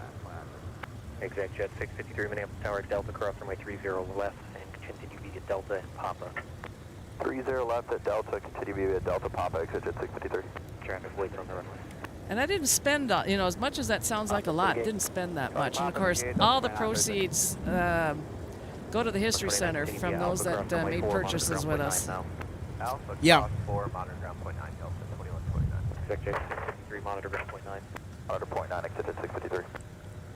Exact jet 653 Minneapolis Tower, Delta cross runway 30 left and continue via Delta and Papa. 30 left at Delta, continue via Delta Papa, exit jet 653. Traffic waits on the runway. And I didn't spend, as much as that sounds like a lot, didn't spend that much. And of course, all the proceeds go to the History Center from those that made purchases with us. Yeah. 4, monitor ground point 9, Delta 2129. Exact jet 653 monitor ground point 9. Monitor point 9, exit jet 653.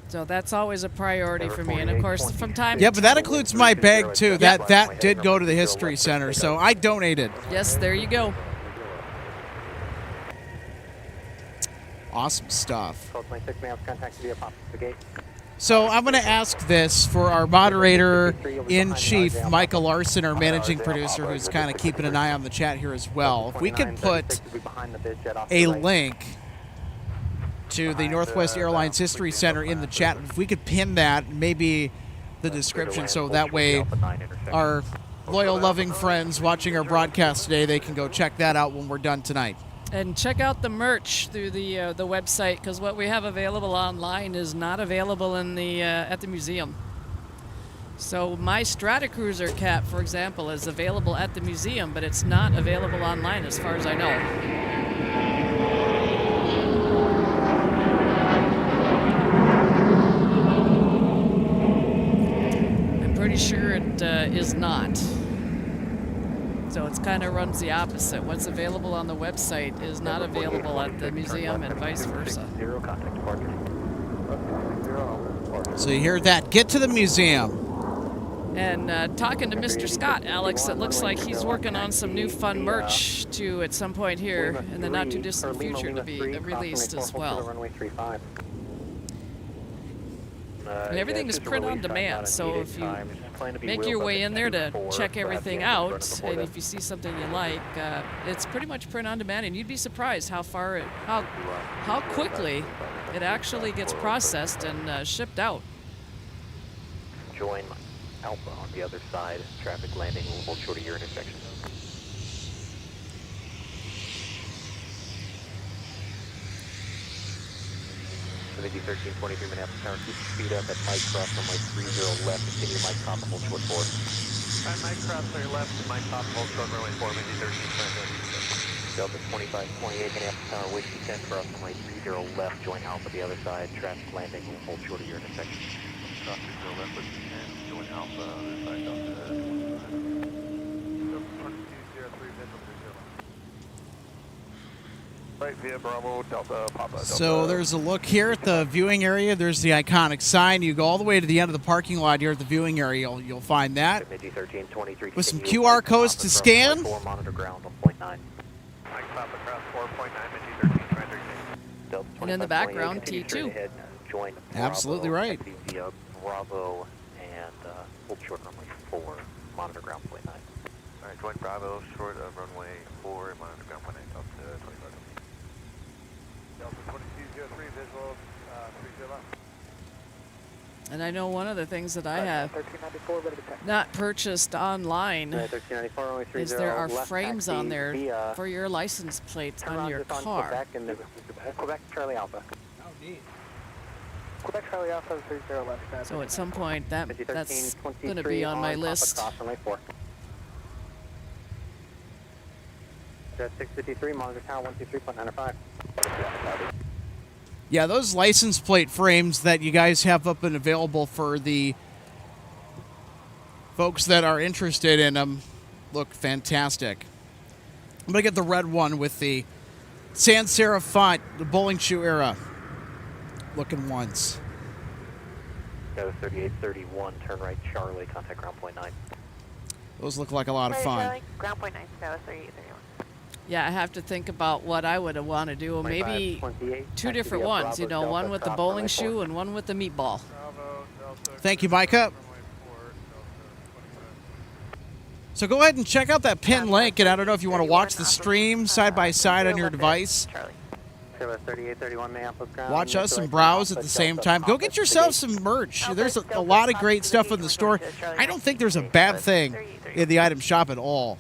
So that's always a priority for me. And of course, from time Yeah, to but that includes my bag too. That did go to the History Center, so I donated. yes, there you go. Awesome stuff. 1226 may have contact via Papa the gate. So I'm going to ask this for our moderator-in-chief, Michael Larson, our managing producer, who's kind of keeping an eye on the chat here as well. If we could put a link to the Northwest Airlines History Center in the chat, if we could pin that, maybe the description, so that way our loyal, loving friends watching our broadcast today, they can go check that out when we're done tonight. And check out the merch through the website, because what we have available online is not available in the at the museum. So my Stratocruiser cap, for example, is available at the museum, but it's not available online as far as I know. I'm pretty sure it is not. So it kind of runs the opposite. What's available on the website is not available at the museum and vice versa. Zero contact departure. So you hear that. Get to the museum. And talking to Mr. Scott, Alex, it looks like he's working on some new fun merch to, at some point here in the not too distant future, to be released as well. And everything is print on demand, so if you make your way in there to check everything out, and if you see something you like, it's pretty much print on demand, and you'd be surprised how quickly it actually gets processed and shipped out. Join Alpha on the other side. Traffic landing will hold short of your intersection. Vicky 1323 Minneapolis Tower, keep speed up at Mike Cross on Mike 30 left, continue Mike Top and hold short 4. Alright, Mike Cross on your left, Mike Top, hold short runway 4, Vicky 1323. Delta 2528 Minneapolis Tower, Whiskey 10 Cross on Mike 30 left, join Alpha the other side, traffic landing will hold short of your intersection. Cross 30 left, Whiskey 10, join Alpha, other side, Delta 2203, visual 30. Right via Bravo, Delta, Papa, Delta. So there's a look here at the viewing area. There's the iconic sign. You go all the way to the end of the parking lot here at the viewing area. You'll find that. With some QR codes to scan. Monitor ground on point 9. Mike Top across 4.9, Vicky 1323. And in the background, T2. Join Absolutely right. Via Bravo and hold short runway 4, monitor ground point 9. All right, join Bravo, short of runway 4, and monitor ground point 9, Delta 25. Delta 2203, visual 30 left. And I know one of the things that I have not purchased online is there are frames on there for your license plates on your car. Quebec Charlie Alpha. Quebec Charlie Alpha 30 left. So at some point that's going to be on my list. Jet 653, monitor tower 123.95. Yeah, those license plate frames that you guys have up and available for the folks that are interested in them look fantastic. I'm going to get the red one with the sans serif font, the bowling shoe era looking ones. Go 3831, turn right Charlie, contact ground point 9. Those look like a lot of fun. Ground point 9, Skylar 3831. Yeah, I have to think about what I would want to do. Maybe 2 different ones, you know, one with the bowling shoe and one with the meatball. Thank you, Micah. So go ahead and check out that pin link, and I don't know if you want to watch the stream side by side on your device. Watch us and browse at the same time. Go get yourself some merch. There's a lot of great stuff in the store. I don't think there's a bad thing in the item shop at all.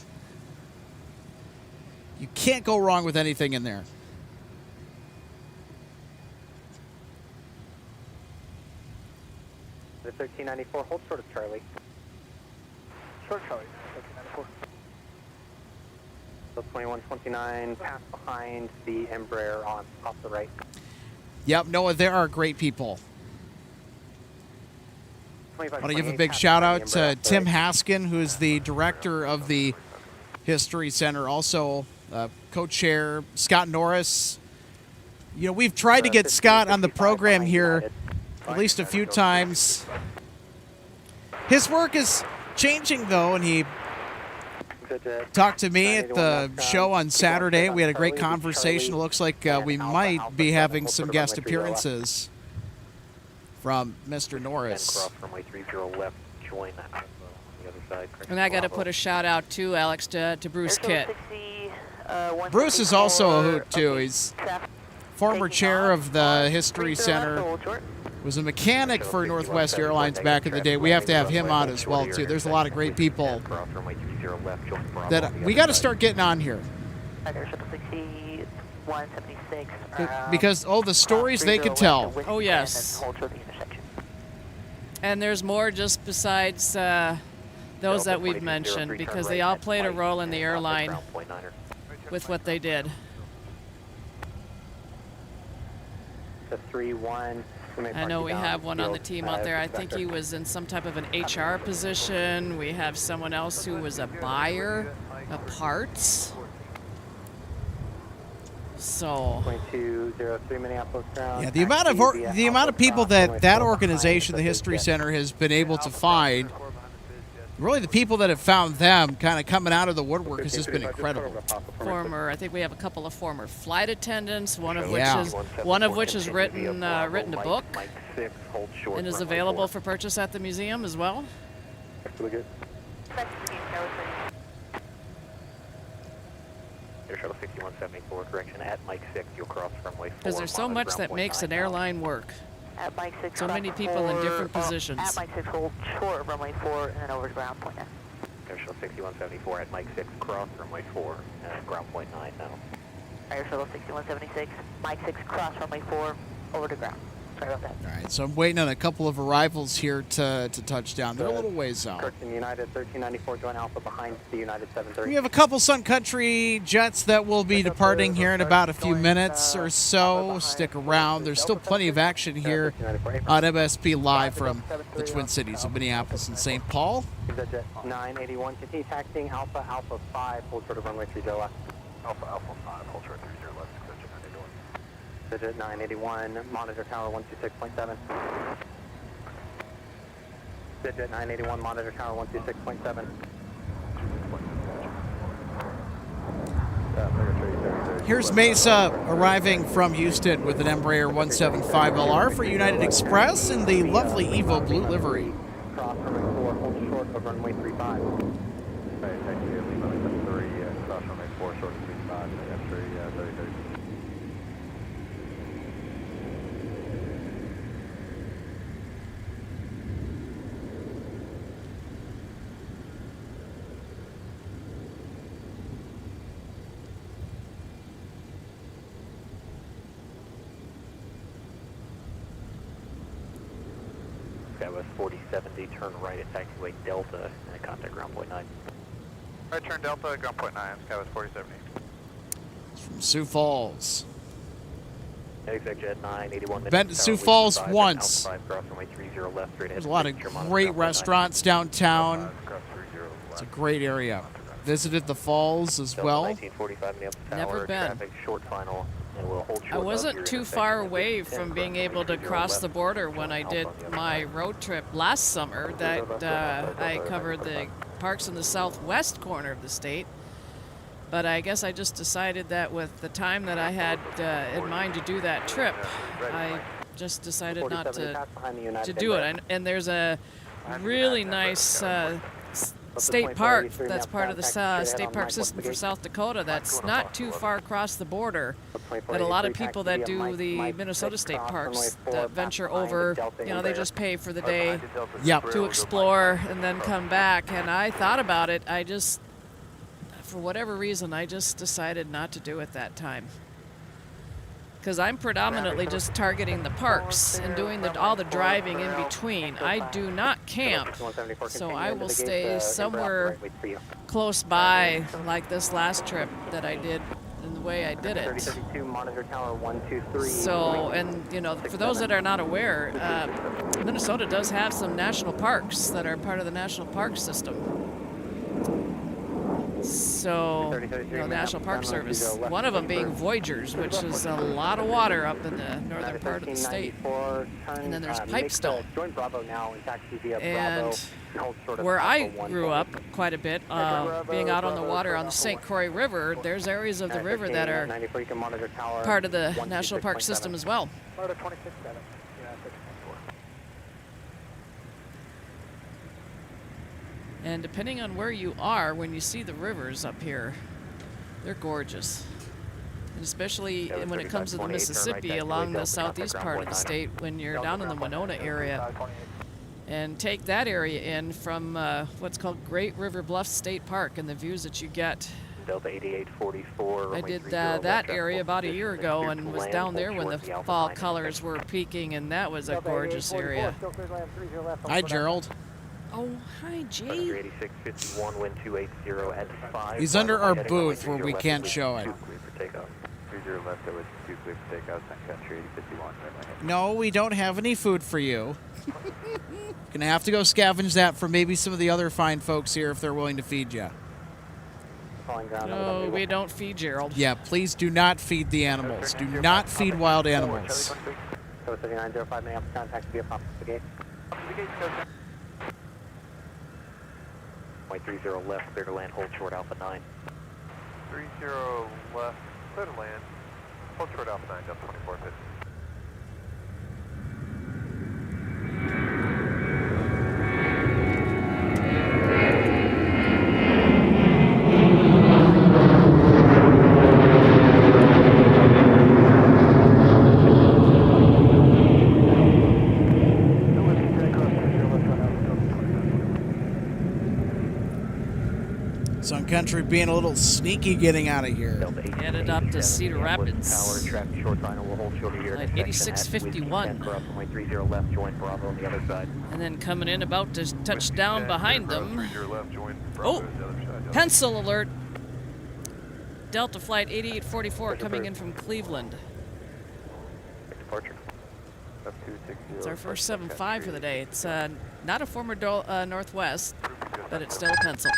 You can't go wrong with anything in there. The 1394, hold short of Charlie. Short Charlie, 1394. So 2129, pass behind the Embraer off the right. Yep, Noah, there are great people. I want to give a big shout out to Tim Haskin, who is the director of the History Center, also co-chair Scott Norris. You know, we've tried to get Scott on the program here at least a few times. His work is changing, though, and he talked to me at the show on Saturday. We had a great conversation. It looks like we might be having some guest appearances from Mr. Norris. And I got to put a shout out too, Alex, to Bruce Kitt. Bruce is also a hoot too. He's former chair of the History Center. Was a mechanic for Northwest Airlines back in the day. We have to have him on as well too. There's a lot of great people that we got to start getting on here. Because the stories they could tell. Oh yes. And there's more just besides those that we've mentioned, because they all played a role in the airline with what they did. The 3-1. I know we have one on the team out there. I think he was in some type of an HR position. We have someone else who was a buyer of parts. So 2203 Minneapolis ground. Yeah, the amount of people that organization, the History Center, has been able to find. Really, the people that have found them kind of coming out of the woodwork has just been incredible. I think we have a couple of former flight attendants, one of which has written a book and is available for purchase at the museum as well. Air Shuttle 6174, correction, at Mike 6, you'll cross runway 4. Because there's so much that makes an airline work. At Mike 6, so many people in different positions. At Mike 6, hold short of runway 4 and then over to ground point 9. Air Shuttle 6174 at Mike 6, cross runway 4 and ground point 9 now. Air Shuttle 6176, Mike 6, cross runway 4, over to ground. Sorry about that. All right, so I'm waiting on a couple of arrivals here to touch down. They're a little ways out. Kirkton United 1394, join Alpha behind the United 730. We have a couple Sun Country jets that will be departing here in about a few minutes or so. Stick around. There's still plenty of action here on MSP Live from the Twin Cities of Minneapolis and St. Paul. 981, continue taxiing Alpha 5, hold short of runway 30 left. Alpha 5, hold short 30 left, Digit 981, monitor tower 126.7. Digit 981, monitor tower 126.7. Here's Mesa arriving from Houston with an Embraer 175LR for United Express in the lovely Evo blue livery. Cross runway 4, hold short of runway 35. Right, thank you. Lima 3, cross runway 4, short of 35, after 30. Skywest 4070, turn right at taxiway Delta and contact ground point 9. Right, turn Delta, ground point 9, Skywest 4070. From Sioux Falls. Exec Jet 981. Been to Sioux Falls once. 5, cross runway 30 left, There's a lot of great restaurants downtown. It's a great area. Visited the falls as well. Never been. Traffic, short final, and we'll hold short I of wasn't your too intersection far with away 10 from cross being runway able to 30 cross left. the border when I did my road trip last summer that I covered the parks in the southwest corner of the state. But I guess I just decided that with the time that I had in mind to do that trip, I just decided not to do it. And there's a really nice state park that's part of the state park system for South Dakota that's not too far across the border, that a lot of people that do the Minnesota state parks that venture over, you know, they just pay for the day to explore and then come back. And I thought about it. I just, for whatever reason, I just decided not to do it that time. Because I'm predominantly just targeting the parks and doing all the driving in between. I do not camp, so I will stay somewhere close by, like this last trip that I did and the way I did it. So, and you know, for those that are not aware, Minnesota does have some national parks that are part of the national park system. So, you know, National Park Service, one of them being Voyagers, which is a lot of water up in the northern part of the state. And then there's Pipestone. And where I grew up quite a bit, being out on the water on the St. Croix River, there's areas of the river that are part of the National Park system as well. And depending on where you are, when you see the rivers up here, they're gorgeous. And especially when it comes to the Mississippi along the southeast part of the state, when you're down in the Winona area. And take that area in from what's called Great River Bluff State Park and the views that you get. Delta 8844. I did that area about a year ago and was down there when the fall colors were peaking, and that was a gorgeous area. Hi, Gerald. Oh, hi, Jay. 8651, wind 280 at 5. He's under our booth where we can't show it. 30 left, that was 2 clear for takeoff, Sun Country 8051. No, we don't have any food for you. Gonna have to go scavenge that for maybe some of the other fine folks here if they're willing to feed you. No, we don't feed Gerald. Yeah, please do not feed the animals. Do not feed wild animals. 7905 Minneapolis, contact via pop the gate. White 30 left, clear to land, hold short Alpha 9. 30 left, clear to land, hold short Alpha 9, Delta 2450. Sun Country being a little sneaky getting out of here. Headed up to Cedar Rapids. Tower, traffic short final, we'll hold short of your Like 8651. White 30 left, join Bravo on the other side. And then coming in about to touch down behind them. Oh, pencil alert. Delta Flight 8844 coming in from Cleveland. Departure. It's our first 7-5 for the day. It's not a former Northwest, but it's still a pencil.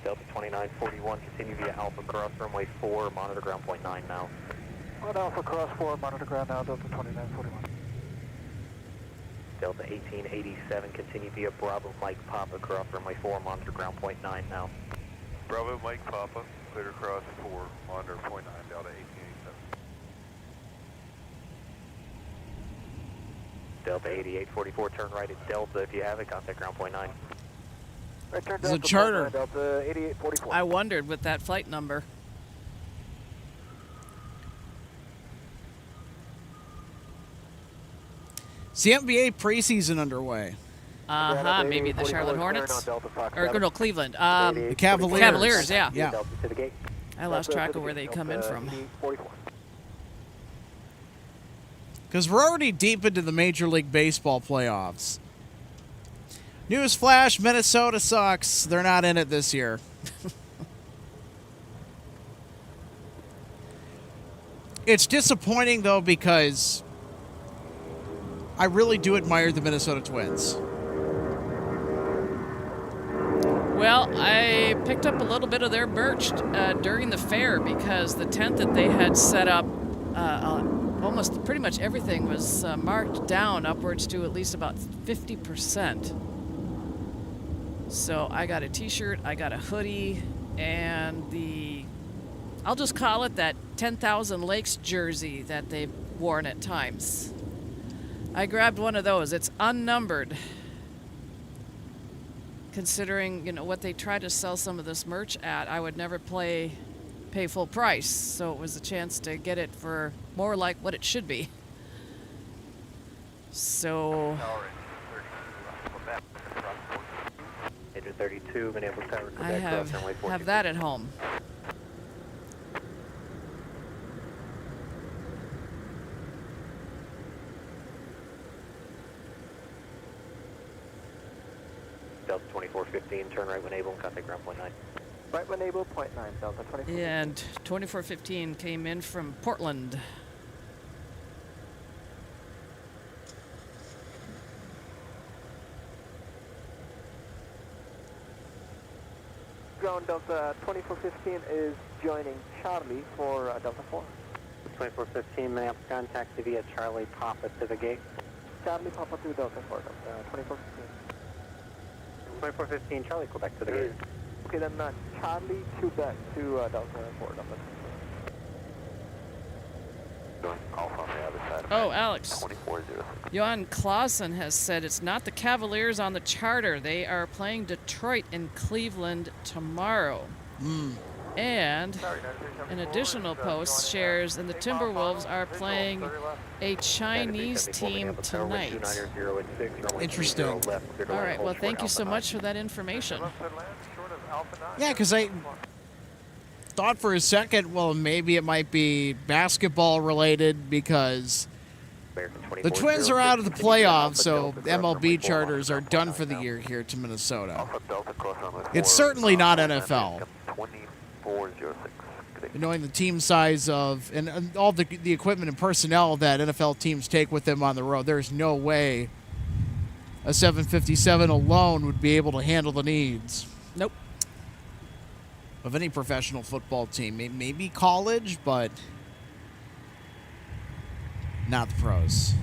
Delta 2941, continue via Alpha Cross runway 4, monitor ground point 9 now. On Alpha Cross 4, monitor ground now, Delta 2941. Delta 1887, continue via Bravo Mike Papa, cross runway 4, monitor ground point 9 now. Bravo Mike Papa, clear across 4, monitor point 9, Delta 1887. Delta 8844, turn right at Delta if you have it, contact ground point 9. It's a charter. Delta 8844. I wondered with that flight number. It's the NBA preseason underway. Maybe the Charlotte Hornets? Or no, Cleveland. The Cavaliers. Cavaliers, yeah. Yeah. I lost track of where they come in from. Because we're already deep into the Major League Baseball playoffs. Newsflash, Minnesota sucks. They're not in it this year. It's disappointing, though, because I really do admire the Minnesota Twins. Well, I picked up a little bit of their merch during the fair, because the tent that they had set up, almost pretty much everything was marked down upwards to at least about 50%. So I got a t-shirt, I got a hoodie, and I'll just call it that 10,000 Lakes jersey that they've worn at times. I grabbed one of those. It's unnumbered, considering, what they try to sell some of this merch at. I would never pay full price, so it was a chance to get it for more like what it should be. So Agent 32, Minneapolis Tower, I Quebec, have runway 42. that at home. Delta 2415, turn right when able, and contact ground point 9. Right when able, point 9, Delta 24. And 2415 came in from Portland. Ground Delta 2415 is joining Charlie for Delta 4. 2415, Minneapolis contact via Charlie Papa to the gate. Charlie Papa to Delta 4, 2415. 2415, Charlie, Quebec to the gate. Okay, then Charlie, Quebec to Delta 4, Delta 4. Call from the other side of Oh, Alex. 2406. Johan Clausen has said it's not the Cavaliers on the charter. They are playing Detroit and Cleveland tomorrow. And an additional post shares, and the Timberwolves are playing a Chinese team tonight. Interesting. All right, well, thank you so much for that information. Yeah, because I thought for a second, well, maybe it might be basketball related, because the Twins are out of the playoffs, so MLB charters are done for the year here to Minnesota. It's certainly not NFL. 2406. Knowing the team size of and all the equipment and personnel that NFL teams take with them on the road, there's no way a 757 alone would be able to handle the needs. Nope. Of any professional football team. Maybe college, but not the pros.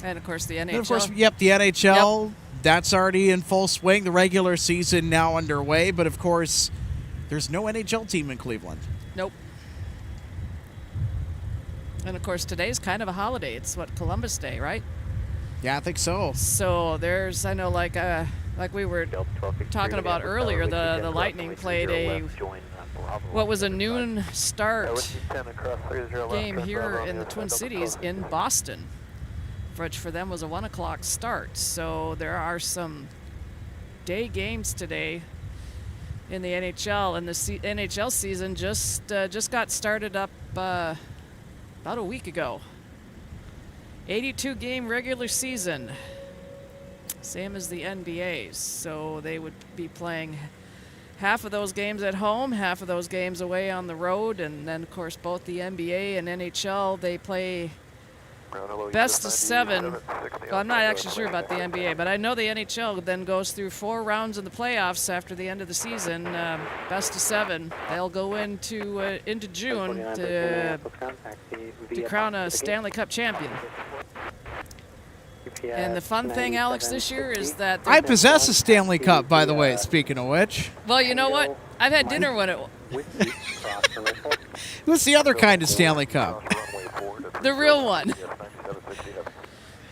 And, of course, the NHL. And of course, the NHL. Yep. That's already in full swing. The regular season now underway, but of course, there's no NHL team in Cleveland. Nope. And of course, today's kind of a holiday. It's Columbus Day, right? Yeah, I think so. So there's, I know, like we were talking about earlier, the Lightning played what was a noon start game here in the Twin Cities in Boston, which for them was a 1 o'clock start. So there are some day games today in the NHL, and the NHL season just got started up about a week ago. 82-game regular season, same as the NBA. So they would be playing half of those games at home, half of those games away on the road, and then of course both the NBA and NHL, they play best of 7. Well, I'm not actually sure about the NBA, but I know the NHL then goes through 4 rounds in the playoffs after the end of the season. Best of 7. They'll go into June to crown a Stanley Cup champion. And the fun thing, Alex, this year is that I possess a Stanley Cup, by the way, speaking of which. Well, you know what? I've had dinner when it. What's the other kind of Stanley Cup? The real one.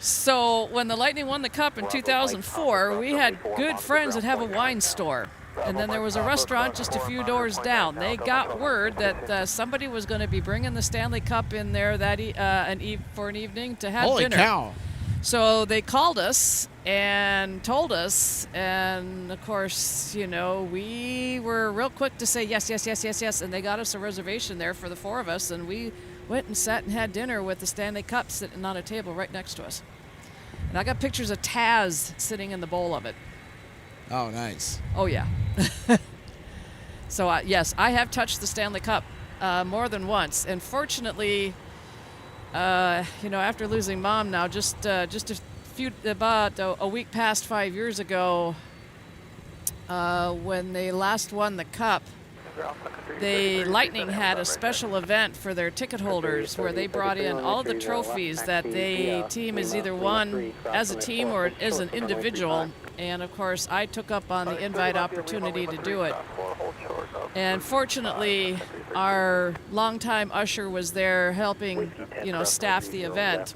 So when the Lightning won the Cup in 2004, we had good friends that have a wine store. And then there was a restaurant just a few doors down. They got word that somebody was going to be bringing the Stanley Cup in there for an evening to have Holy dinner. Cow. So they called us and told us, and of course, we were real quick to say yes, yes, yes, yes, yes, and they got us a reservation there for the 4 of us, and we went and sat and had dinner with the Stanley Cup sitting on a table right next to us. And I got pictures of Taz sitting in the bowl of it. Oh, nice. Oh, yeah. So, yes, I have touched the Stanley Cup more than once. And fortunately, after losing Mom now, just a about a week past 5 years ago, when they last won the Cup, Lightning had a special event for their ticket holders where they brought in all of the trophies that the team has either won as a team or as an individual. And of course, I took up on the invite opportunity to do it. And fortunately, our longtime usher was there helping, staff the event.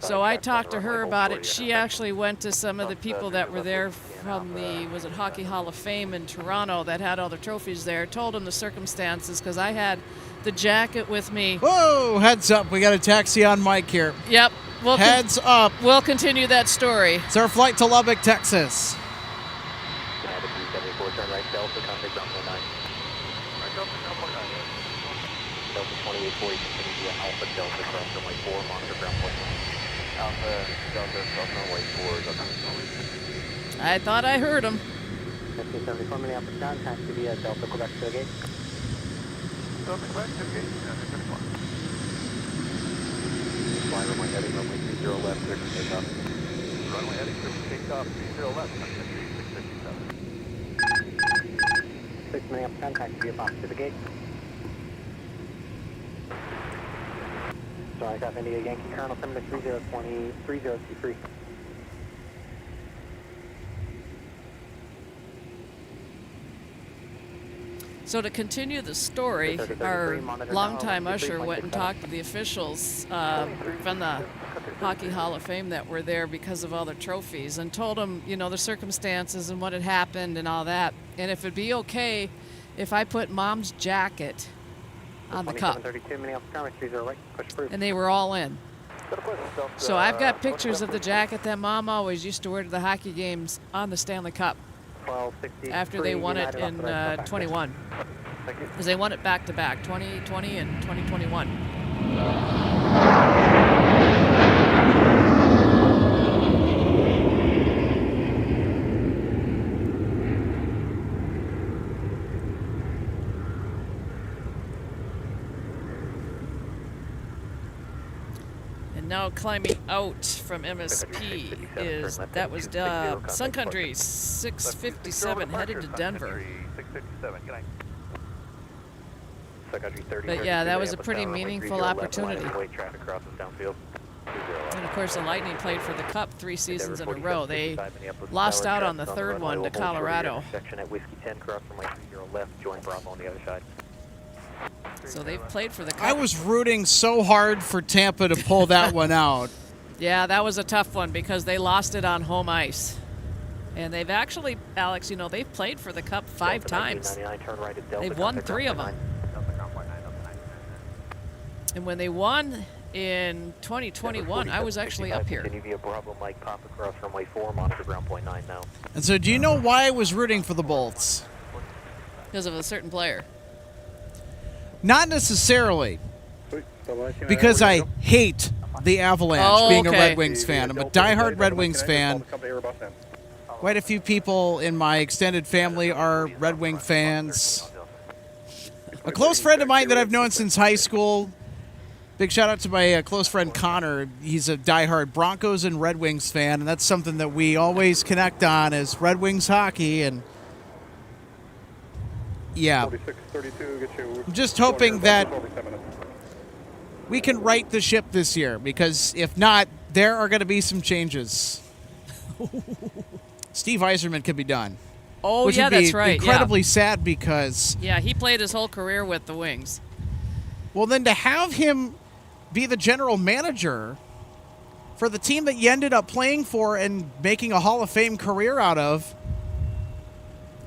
So I talked to her about it. She actually went to some of the people that were there from the, Hockey Hall of Fame in Toronto that had all the trophies there, told them the circumstances, because I had the jacket with me. Whoa, heads up. We got a taxi on mic here. Yep. Heads up. We'll continue that story. It's our flight to Lubbock, Texas. Turn right, Delta, contact ground 9. Right, Delta, ground 9. Delta 2840, continue via Alpha Delta, cross runway 4, monitor ground 9. Alpha Delta, cross runway 4, Delta 28. I thought I heard him. MSP 74, Minneapolis ground, taxi via Delta, Quebec to the gate. Delta, Quebec to the gate, fly runway heading, runway 30 left, clear for takeoff. Runway heading, clear for takeoff, 30 left, 657. 6 Minneapolis ground, taxi via Fox to the gate. Sorry, I got India Yankee Colonel, 3020, 3023. So to continue the story, our longtime usher went and talked to the officials from the Hockey Hall of Fame that were there because of all the trophies, and told them, the circumstances and what had happened and all that, and if it'd be okay if I put Mom's jacket on the Cup. And they were all in. So I've got pictures of the jacket that Mom always used to wear to the hockey games on the Stanley Cup after they won it in 21. Because they won it back-to-back, 2020 and 2021. Now climbing out from MSP was Sun Country 657 headed to Denver. 657, good night. But yeah, that was a pretty meaningful opportunity. And of course, the Lightning played for the Cup 3 seasons in a row. They lost out on the third one to Colorado. So they've played for the Cup. I was rooting so hard for Tampa to pull that one out. Yeah, that was a tough one because they lost it on home ice. And they've actually, Alex, they've played for the Cup 5 times. They've won 3 of them. And when they won in 2021, I was actually up here. And so do you know why I was rooting for the Bolts? Because of a certain player. Not necessarily, because I hate the Avalanche, being a Red Wings fan. I'm a diehard Red Wings fan. Quite a few people in my extended family are Red Wing fans. A close friend of mine that I've known since high school, big shout out to my close friend Connor. He's a diehard Broncos and Red Wings fan, and that's something that we always connect on as Red Wings hockey. And yeah, I'm just hoping that we can right the ship this year, because if not, there are going to be some changes. Steve Yzerman could be done. Oh, which yeah, would be that's right. Incredibly sad because... Yeah, he played his whole career with the Wings. Well, then to have him be the general manager for the team that you ended up playing for and making a Hall of Fame career out of,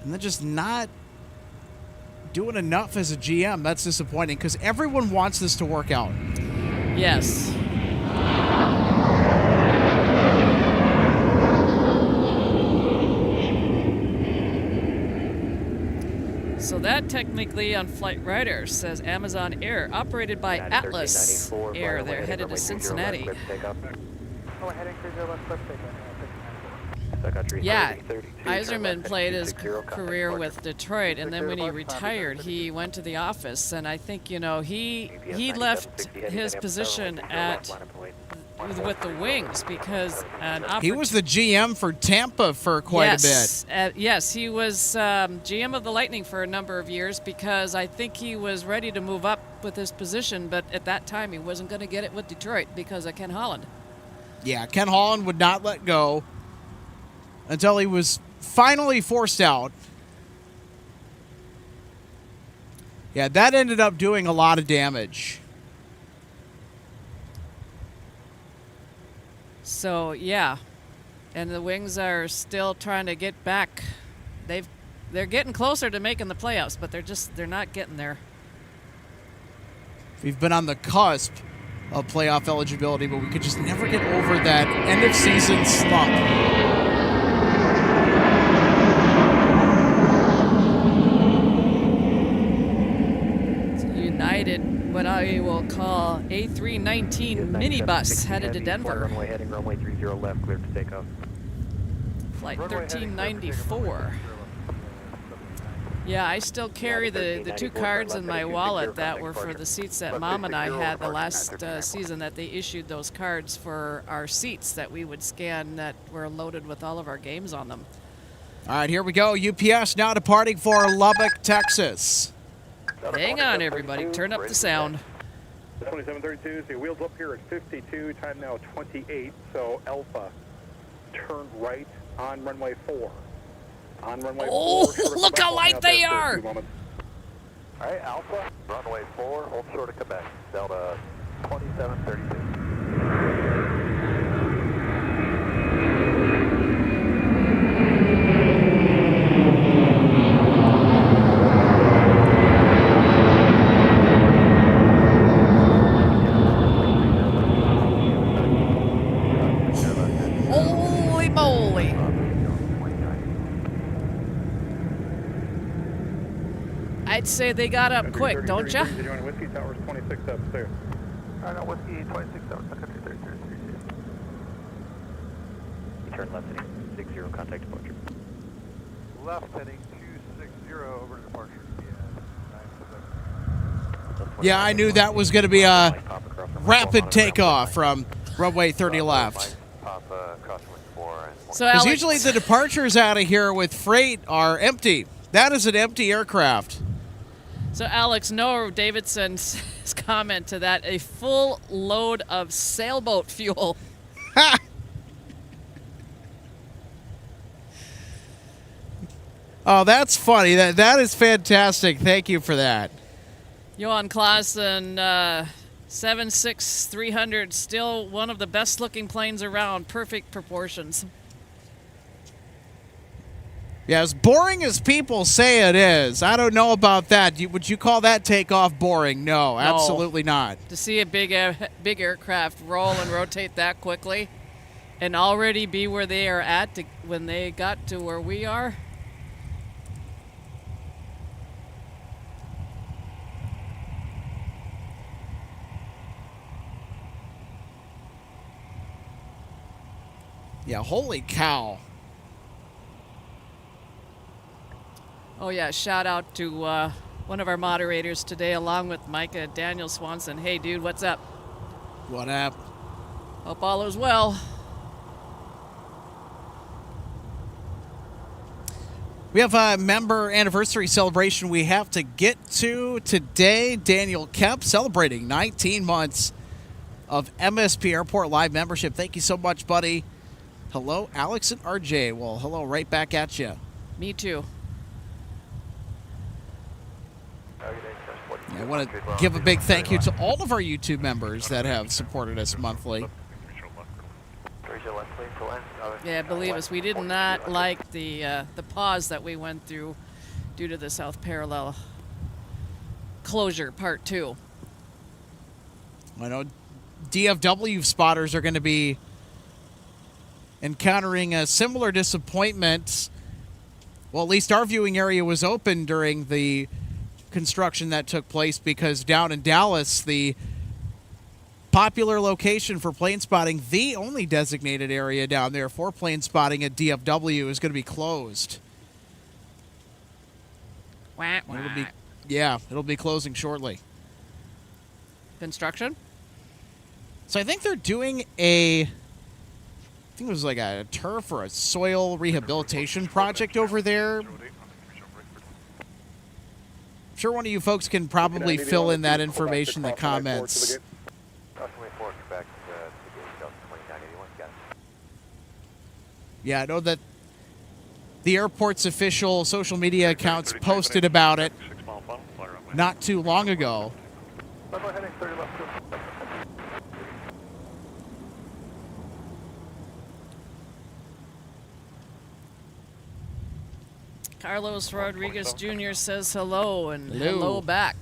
and then just not doing enough as a GM, that's disappointing, because everyone wants this to work out. Yes. So that technically on Flight Radar says Amazon Air, operated by Atlas Air. They're headed to Cincinnati. Yeah, Yzerman played his career with Detroit, and then when he retired, he went to the office. And I think, he left his position at with the Wings because he was the GM for Tampa for quite a bit. Yes, he was GM of the Lightning for a number of years because I think he was ready to move up with his position, but at that time he wasn't going to get it with Detroit because of Ken Holland. Yeah, Ken Holland would not let go until he was finally forced out. Yeah, that ended up doing a lot of damage. So, yeah. And the Wings are still trying to get back. They're getting closer to making the playoffs, but they're not getting there. We've been on the cusp of playoff eligibility, but we could just never get over that end of season slump. United, what I will call A319 minibus headed to Denver. Runway heading runway 30 left, cleared to take off. Flight 1394. Yeah, I still carry the 2 cards in my wallet that were for the seats that Mom and I had the last season that they issued those cards for our seats that we would scan that were loaded with all of our games on them. All right, here we go. UPS now departing for Lubbock, Texas. Hang on, everybody. Turn up the sound. 2732, see wheels up here at 52, time now 28, so Alpha, turn right on runway 4. On runway 4. Look how light they are! All right, Alpha, runway 4, hold short of Quebec, Delta 2732. Holy moly! I'd say they got up quick, don't ya? Did you want Whiskey Towers 26 upstairs? All right, no, Whiskey 26 Sun Country 33. You turn left heading 60, contact departure. Left heading 260 over to departure. Yeah, I knew that was going to be a rapid takeoff from runway 30 left. So Because Alex, usually the departures out of here with freight are empty. That is an empty aircraft. So Alex, Noah Davidson's comment to that, a full load of sailboat fuel. Ha! Oh, that's funny. That is fantastic. Thank you for that. Johan Clausen, 76300, still one of the best looking planes around, perfect proportions. Yeah, as boring as people say it is, I don't know about that. Would you call that takeoff boring? No, absolutely not. To see a big aircraft roll and rotate that quickly and already be where they are at when they got to where we are. Yeah, holy cow. Oh, yeah, shout out to one of our moderators today, along with Micah, Daniel Swanson. Hey, dude, what's up? What up? Hope all is well. We have a member anniversary celebration we have to get to today. Daniel Kemp celebrating 19 months of MSP Airport Live membership. Thank you so much, buddy. Hello, Alex and RJ. Well, hello, right back at you. Me too. I want to give a big thank you to all of our YouTube members that have supported us monthly. Yeah, believe us, we did not like the pause that we went through due to the South Parallel closure, part 2. I know DFW spotters are going to be encountering a similar disappointment. Well, at least our viewing area was open during the construction that took place because down in Dallas, the popular location for plane spotting, the only designated area down there for plane spotting at DFW, is going to be closed. It'll be closing shortly. Construction? So I think they're doing I think it was like a turf or a soil rehabilitation project over there. I'm sure one of you folks can probably fill in that information in the comments. Yeah, I know that the airport's official social media accounts posted about it not too long ago. Carlos Rodriguez Jr. says hello and Hello. hello back.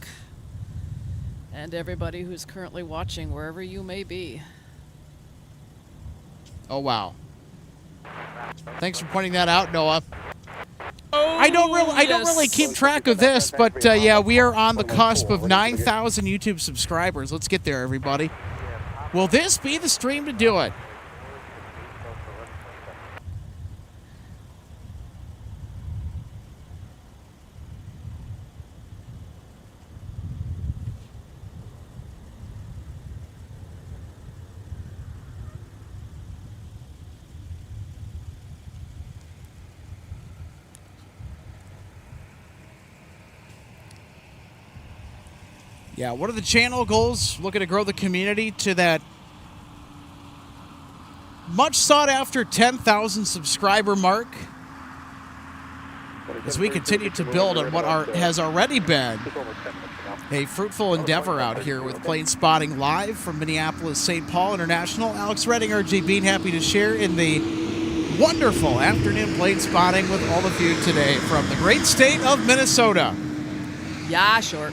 And everybody who's currently watching, wherever you may be. Oh, wow. Thanks for pointing that out, Noah. Oh, I don't really keep track of this, but yeah, we are on the cusp of 9,000 YouTube subscribers. Let's get there, everybody. Will this be the stream to do it? Yeah, what are the channel goals? Looking to grow the community to that much sought after 10,000 subscriber mark as we continue to build on what has already been a fruitful endeavor out here with plane spotting live from Minneapolis, St. Paul International. Alex Redding, RJ Bean, happy to share in the wonderful afternoon plane spotting with all of you today from the great state of Minnesota. Yeah, sure.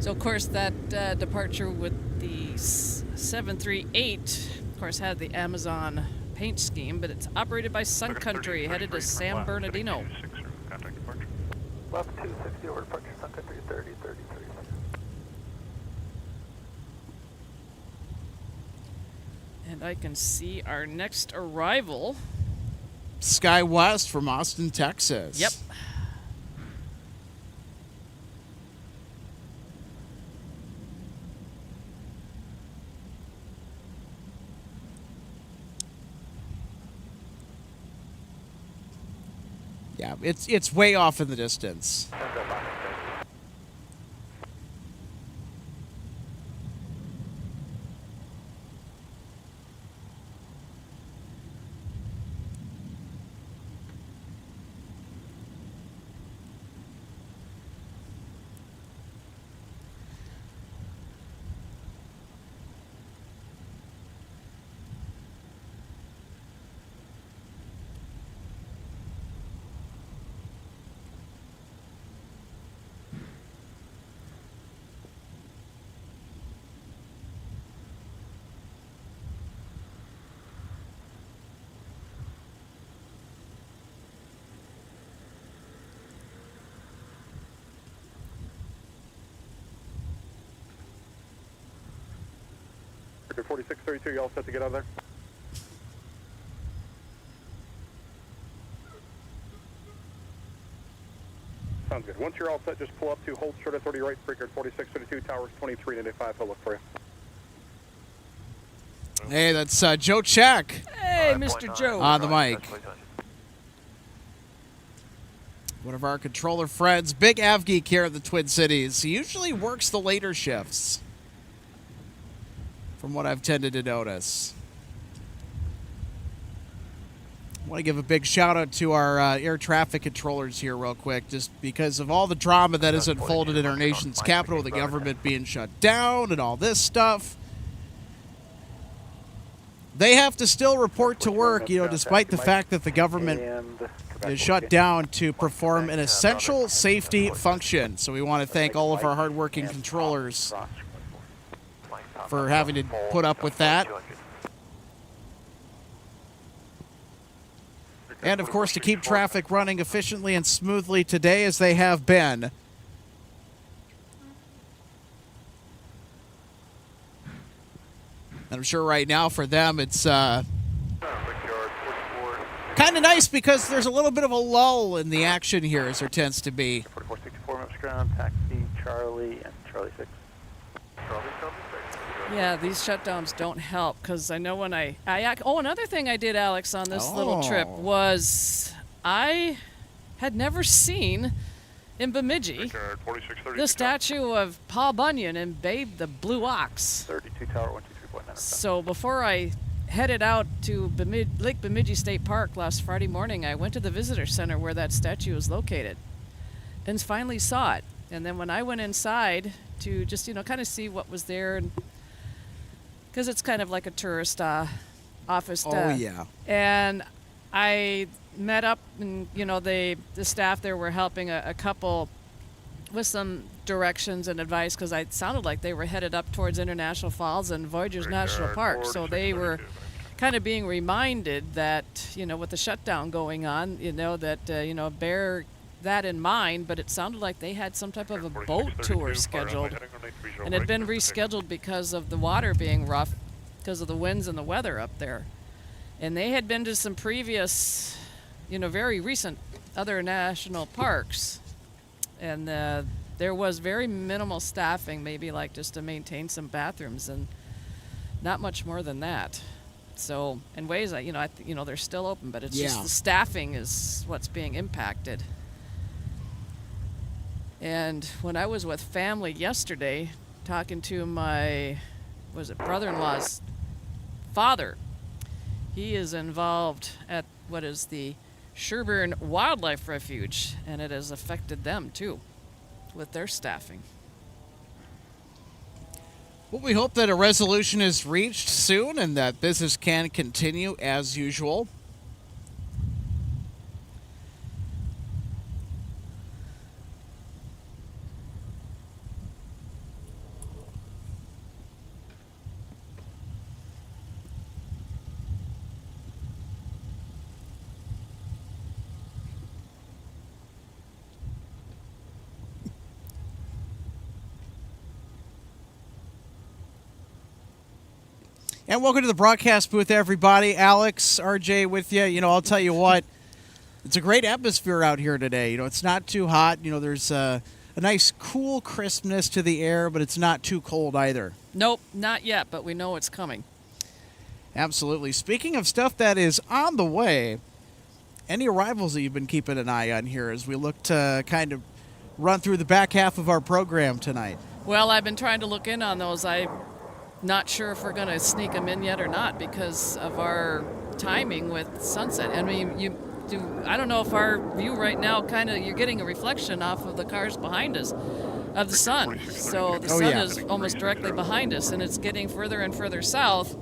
So, of course, that departure with the 738, of course, had the Amazon paint scheme, but it's operated by Sun Country, headed to San Bernardino. Left 260 over departure, Sun Country 30, 30, 30. And I can see our next arrival. Sky West from Austin, Texas. Yep. Yeah, it's way off in the distance. Victor 4632, you all set to get out of there? Sounds good. Once you're all set, just pull up to hold short authority right, Breaker 4632, towers 2395, he'll look for you. Hey, that's Joe Check Hey, Mr. Joe. on the mic. One of our controller friends, big Av geek here at the Twin Cities. He usually works the later shifts, from what I've tended to notice. I want to give a big shout out to our air traffic controllers here real quick, just because of all the drama that has unfolded in our nation's capital, the government being shut down and all this stuff. They have to still report to work, despite the fact that the government is shut down to perform an essential safety function. So we want to thank all of our hardworking controllers for having to put up with that. And, of course, to keep traffic running efficiently and smoothly today as they have been. And I'm sure right now for them it's kind of nice because there's a little bit of a lull in the action here, as there tends to be. 4464 minutes ground, taxi Charlie and Charlie 6. Yeah, these shutdowns don't help because I know when another thing I did, Alex, on this little trip was I had never seen in Bemidji the statue of Paul Bunyan and Babe the Blue Ox. 32 Tower 123.9. So before I headed out to Lake Bemidji State Park last Friday morning, I went to the visitor center where that statue is located and finally saw it. And then when I went inside to just, kind of see what was there, because it's kind of like a tourist office. Yeah. And I met up, and, the staff there were helping a couple with some directions and advice because it sounded like they were headed up towards International Falls and Voyageurs National Park. So they were kind of being reminded that, with the shutdown going on, that, bear that in mind. But it sounded like they had some type of a boat tour scheduled and had been rescheduled because of the water being rough because of the winds and the weather up there. And they had been to some previous, very recent other national parks. And there was very minimal staffing, maybe like just to maintain some bathrooms and not much more than that. So in ways, they're still open, but it's just the staffing is what's being impacted. And when I was with family yesterday, talking to my, brother-in-law's father, he is involved at what is the Sherburne Wildlife Refuge, and it has affected them too with their staffing. Well, we hope that a resolution is reached soon and that business can continue as usual. And welcome to the broadcast booth, everybody. Alex, RJ with you. I'll tell you what, it's a great atmosphere out here today. It's not too hot. There's a nice cool crispness to the air, but it's not too cold either. Nope, not yet, but we know it's coming. Absolutely. Speaking of stuff that is on the way, any arrivals that you've been keeping an eye on here as we look to kind of run through the back half of our program tonight? Well, I've been trying to look in on those. I'm not sure if we're going to sneak them in yet or not because of our timing with sunset. I mean, I don't know if our view right now you're getting a reflection off of the cars behind us of the sun. So the sun is almost directly behind us, and it's getting further and further south.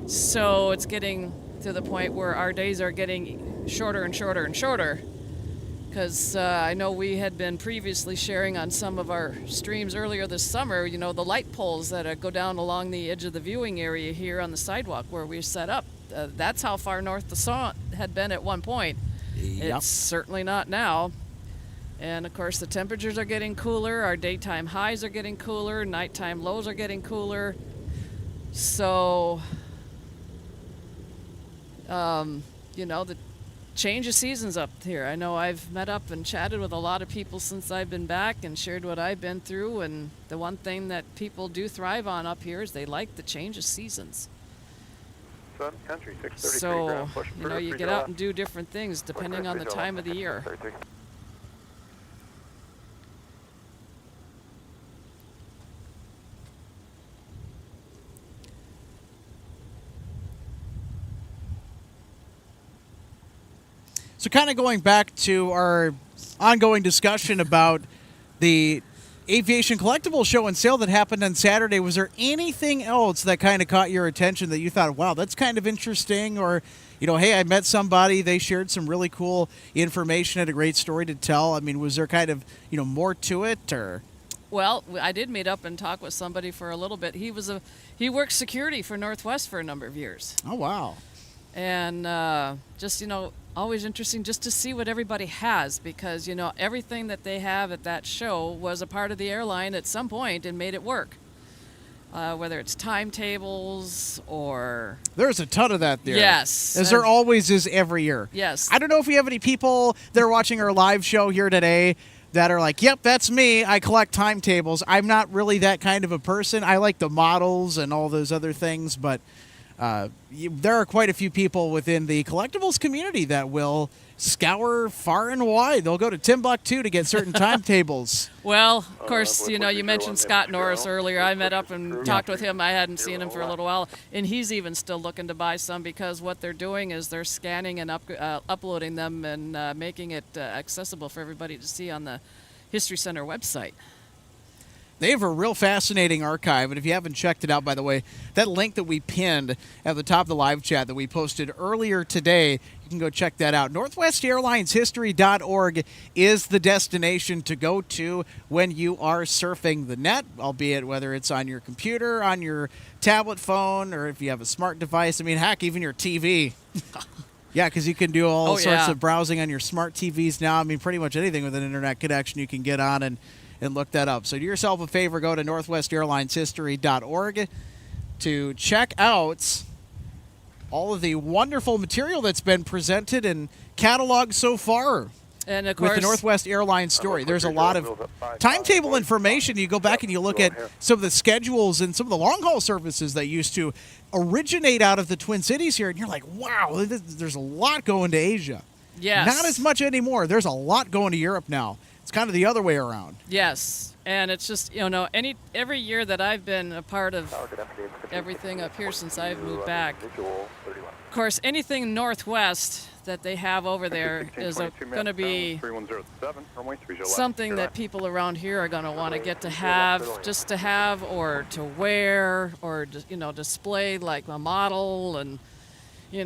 So it's getting to the point where our days are getting shorter and shorter and shorter. Because I know we had been previously sharing on some of our streams earlier this summer, the light poles that go down along the edge of the viewing area here on the sidewalk where we set up. That's how far north the sun had been at one point. Yep. It's certainly not now. And, of course, the temperatures are getting cooler. Our daytime highs are getting cooler. Nighttime lows are getting cooler. So, the change of seasons up here. I know I've met up and chatted with a lot of people since I've been back and shared what I've been through, and the one thing that people do thrive on up here is they like the change of seasons. Sun Country 633 So, ground, push you get out and do different things depending on the time of the year. So kind of going back to our ongoing discussion about the Aviation Collectible show and sale that happened on Saturday, was there anything else that kind of caught your attention that you thought, wow, that's kind of interesting? Or, hey, I met somebody, they shared some really cool information, had a great story to tell. I mean, was there kind of, more to it? Or? Well, I did meet up and talk with somebody for a little bit. He worked security for Northwest for a number of years. Oh, wow. And just, always interesting just to see what everybody has, because, everything that they have at that show was a part of the airline at some point and made it work. Whether it's timetables or... There's a ton of that there. Yes. As there always is every year. Yes. I don't know if we have any people that are watching our live show here today that are like, yep, that's me. I collect timetables. I'm not really that kind of a person. I like the models and all those other things, but there are quite a few people within the collectibles community that will scour far and wide. They'll go to Timbuktu to get certain timetables. Well, of course, you mentioned Scott Norris earlier. I met up and talked with him. I hadn't seen him for a little while, and he's even still looking to buy some, because what they're doing is they're scanning and uploading them and making it accessible for everybody to see on the History Center website. They have a real fascinating archive, and if you haven't checked it out, by the way, that link that we pinned at the top of the live chat that we posted earlier today, you can go check that out. NorthwestAirlinesHistory.org is the destination to go to when you are surfing the net, albeit whether it's on your computer, on your tablet phone, or if you have a smart device. I mean, heck, even your TV. Yeah, because you can do all sorts of browsing on your smart TVs now. I mean, pretty much anything with an internet connection you can get on and look that up. So do yourself a favor, go to NorthwestAirlinesHistory.org to check out all of the wonderful material that's been presented and cataloged so far. And of course, with the Northwest Airlines story, there's a lot of timetable information. You go back and you look at some of the schedules and some of the long-haul services that used to originate out of the Twin Cities here, and you're like, wow, there's a lot going to Asia. Yes. Not as much anymore. There's a lot going to Europe now. It's kind of the other way around. Yes, and it's just, every year that I've been a part of everything up here since I've moved back, of course, anything Northwest that they have over there is going to be something that people around here are going to want to get to have, just to have, or to wear, or, display like a model and,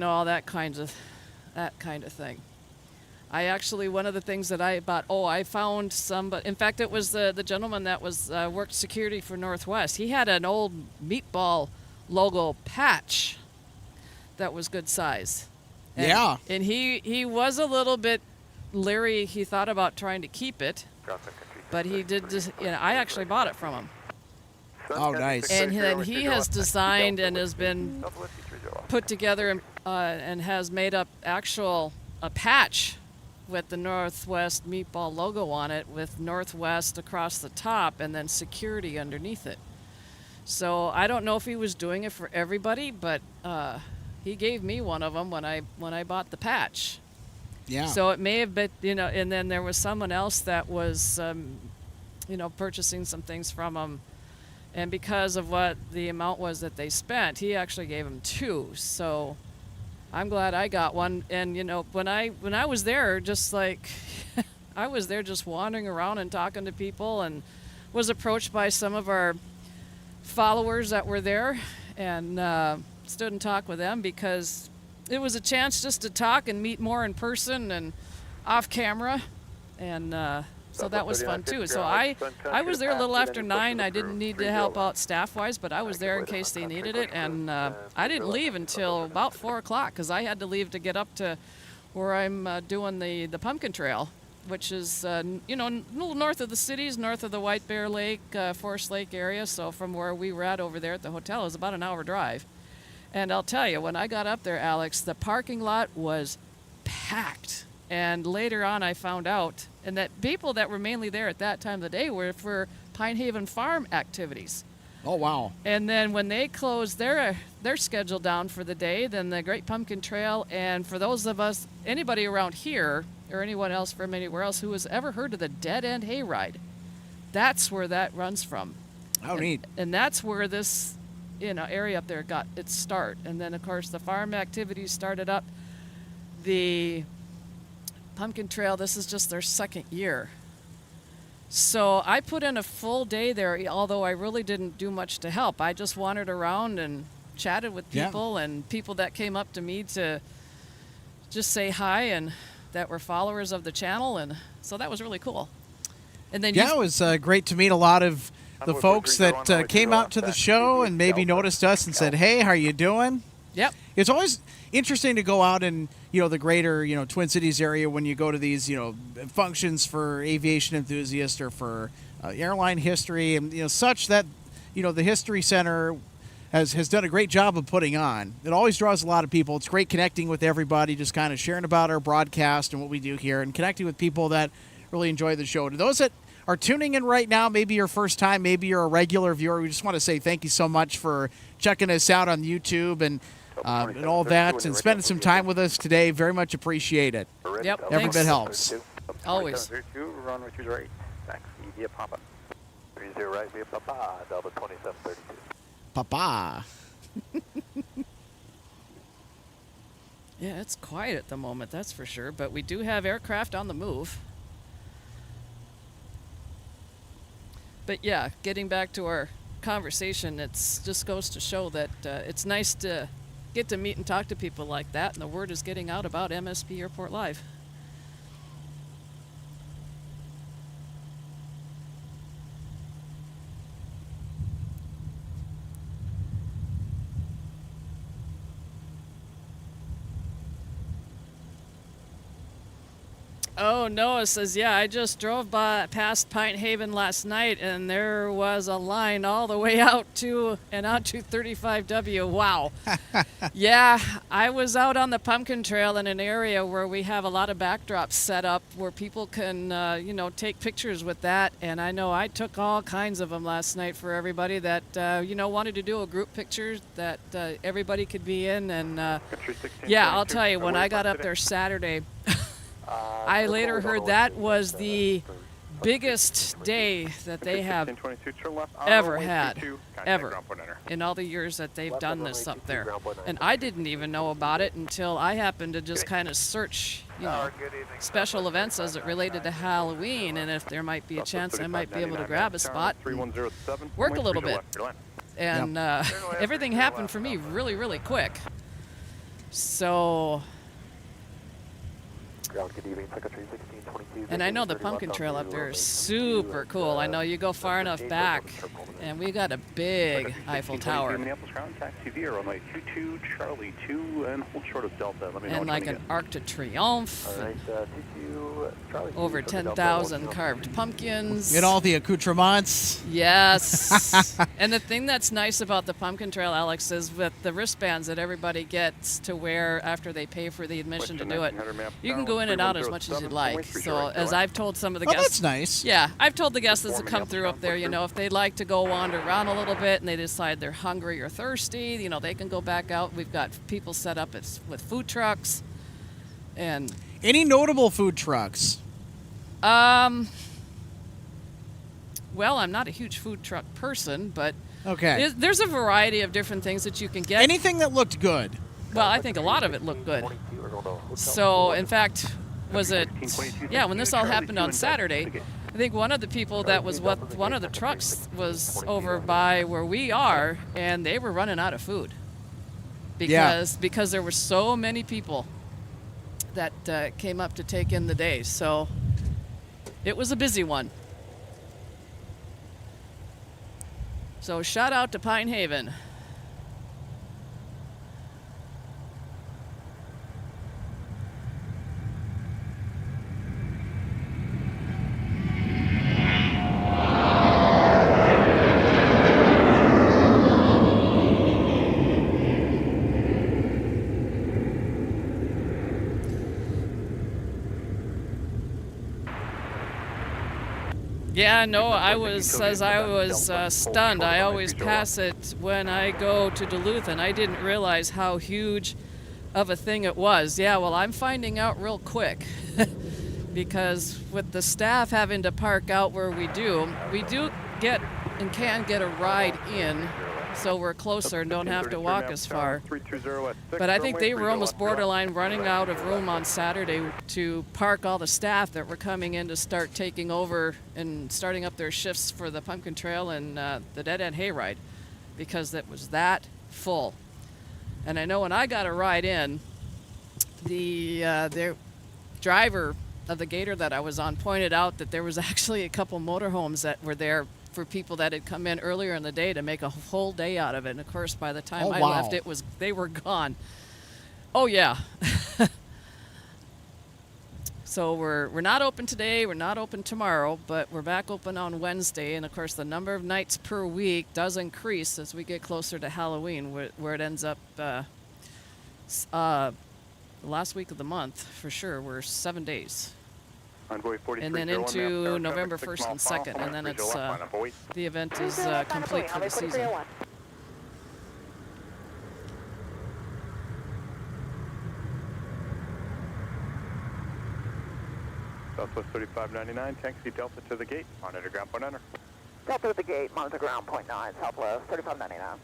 all that kind of thing. I actually, one of the things that I bought, I found some, but in fact it was the gentleman that was worked security for Northwest. He had an old meatball logo patch that was good size. And, and he was a little bit leery. He thought about trying to keep it, but he did just, I actually bought it from him. Oh, nice. And he has designed and has been put together and has made up a patch with the Northwest meatball logo on it, with Northwest across the top and then security underneath it. So I don't know if he was doing it for everybody, but he gave me one of them when I bought the patch. Yeah. So it may have been, and then there was someone else that was, purchasing some things from him, and because of what the amount was that they spent, he actually gave him two. So I'm glad I got one. And when I was there, just like I was there just wandering around and talking to people, and was approached by some of our followers that were there, and stood and talked with them, because it was a chance just to talk and meet more in person and off camera, and so that was fun too. So I was there a little after 9. I didn't need to help out staff-wise, but I was there in case they needed it, and I didn't leave until about 4 o'clock, because I had to leave to get up to where I'm doing the Pumpkin Trail, which is a little north of the cities, north of the White Bear Lake, Forest Lake area. So from where we were at over there at the hotel is about an hour drive. And I'll tell you, when I got up there, Alex, the parking lot was packed. And later on I found out, and that people that were mainly there at that time of the day were for Pine Haven Farm activities. Oh, wow. And then when they closed their schedule down for the day, then the Great Pumpkin Trail, and for those of us, anybody around here, or anyone else from anywhere else who has ever heard of the Dead End Hayride, that's where that runs from. Oh, neat. And that's where this area up there got its start. And then, of course, the farm activities started up. The Pumpkin Trail, this is just their second year. So I put in a full day there, although I really didn't do much to help. I just wandered around and chatted with people, and people that came up to me to just say hi, and that were followers of the channel, and so that was really cool. And then it was great to meet a lot of the folks that came out to the show and maybe noticed us and said, hey, how you doing? Yep. It's always interesting to go out in, the greater, Twin Cities area when you go to these, functions for aviation enthusiasts or for airline history and, such that, the History Center has done a great job of putting on. It always draws a lot of people. It's great connecting with everybody, just kind of sharing about our broadcast and what we do here and connecting with people that really enjoy the show. To those that are tuning in right now, maybe your first time, maybe you're a regular viewer, we just want to say thank you so much for checking us out on YouTube and all that and spending some time with us today. Very much appreciate it. Yep. Every Thanks. bit helps. Always. 2732, runway 2 right. Taxi via Papa. 30 right via Papa, Delta 2732. Papa. Yeah, it's quiet at the moment, that's for sure. But we do have aircraft on the move. But yeah, getting back to our conversation, it's just goes to show that it's nice to get to meet and talk to people like that, and the word is getting out about MSP Airport Live. Oh, Noah says, yeah, I just drove past Pine Haven last night, and there was a line all the way out to and onto 35W. Wow. Yeah, I was out on the Pumpkin Trail in an area where we have a lot of backdrops set up where people can, take pictures with that. And I know I took all kinds of them last night for everybody that, wanted to do a group picture that everybody could be in. And, yeah, I'll tell you, when I got up there Saturday, I later heard that was the biggest day that they have ever had, ever, in all the years that they've done this up there. And I didn't even know about it until I happened to just kind of search, special events as it related to Halloween, and if there might be a chance I might be able to grab a spot and work a little bit. And everything happened for me really, really quick. So... And I know the Pumpkin Trail up there is super cool. I know you go far enough back, and we got a big Eiffel Tower. Minneapolis ground taxi via runway 22 Charlie 2 and hold short of Delta. Let me know And like an Arc de Triomphe. All right, Charlie 2, Over 10,000 carved pumpkins. Get all the accoutrements. Yes. And the thing that's nice about the Pumpkin Trail, Alex, is with the wristbands that everybody gets to wear after they pay for the admission to do it, you can go in and out as much as you'd like. So as I've told some of the guests, that's nice. Yeah, I've told the guests that come through up there, if they'd like to go wander around a little bit and they decide they're hungry or thirsty, they can go back out. We've got people set up with food trucks. And any notable food trucks? Well, I'm not a huge food truck person, but okay, there's a variety of different things that you can get. Anything that looked good. Well, I think a lot of it looked good. So, in fact, when this all happened on Saturday, I think one of the people that was with one of the trucks was over by where we are, and they were running out of food because there were so many people that came up to take in the day. So it was a busy one. So shout out to Pine Haven. Yeah, no, I was stunned. I always pass it when I go to Duluth, and I didn't realize how huge of a thing it was. Yeah, well, I'm finding out real quick because with the staff having to park out where we do get and can get a ride in, so we're closer and don't have to walk as far. But I think they were almost borderline running out of room on Saturday to park all the staff that were coming in to start taking over and starting up their shifts for the Pumpkin Trail and the Dead End Hayride, because it was that full. And I know when I got a ride in, the driver of the Gator that I was on pointed out that there was actually a couple motorhomes that were there for people that had come in earlier in the day to make a whole day out of it. And of course, by the time Oh, I wow. left, they were gone. Oh yeah. So we're not open today, we're not open tomorrow, but we're back open on Wednesday. And of course, the number of nights per week does increase as we get closer to Halloween, where it ends up the last week of the month for sure. We're 7 days. Envoy 4301, And then ma'am, into traffic, November 6 1st mile and final, 2nd, and then runway it's 30 left, line up, wait. the event 30 is left, line up, complete wait. for the Envoy season. 4301. Southwest 3599, taxi Delta to the gate, monitor ground point enter. Delta at the gate, monitor ground, point 9, Southwest 3599.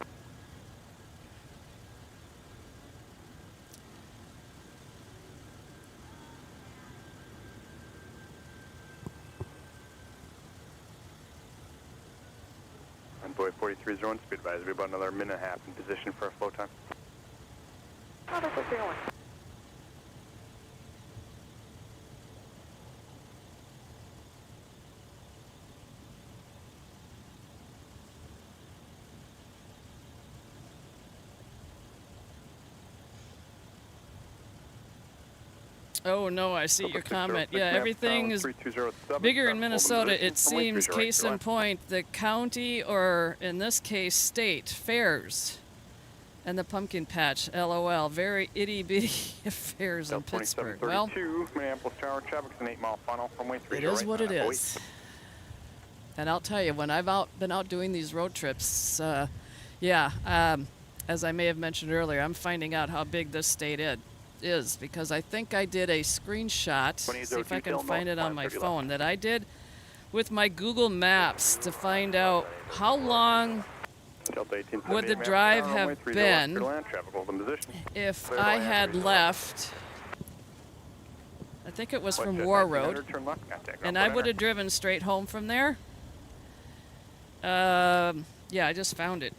Envoy 4301, speed advisory, about another minute and a half in position for a flow time. Envoy 4301. Oh no, I see your comment. Yeah, everything is 3207, bigger in hold Minnesota. position, It runway seems, 30 right, case go in on. point, the county, or in this case, state fairs and the pumpkin patch. LOL. Very itty bitty affairs in Delta Pittsburgh. Well, 2732, Minneapolis Tower, traffic's an 8 mile funnel, runway 30 it is right, what line it up, wait. is. And I'll tell you, when I've been out doing these road trips, as I may have mentioned earlier, I'm finding out how big this state is, because I think I did a screenshot, see if I can find it on my phone, that I did with my Google Maps to find out how long Delta 1878, would the ma'am, drive runway have 30 left, been clear land, traffic hold in position. if Clear I land, had 30 left, I think it was from Westjet War 1900, Road, turn left, contact and ground I point would enter. have driven straight home from there. Yeah, I just found it.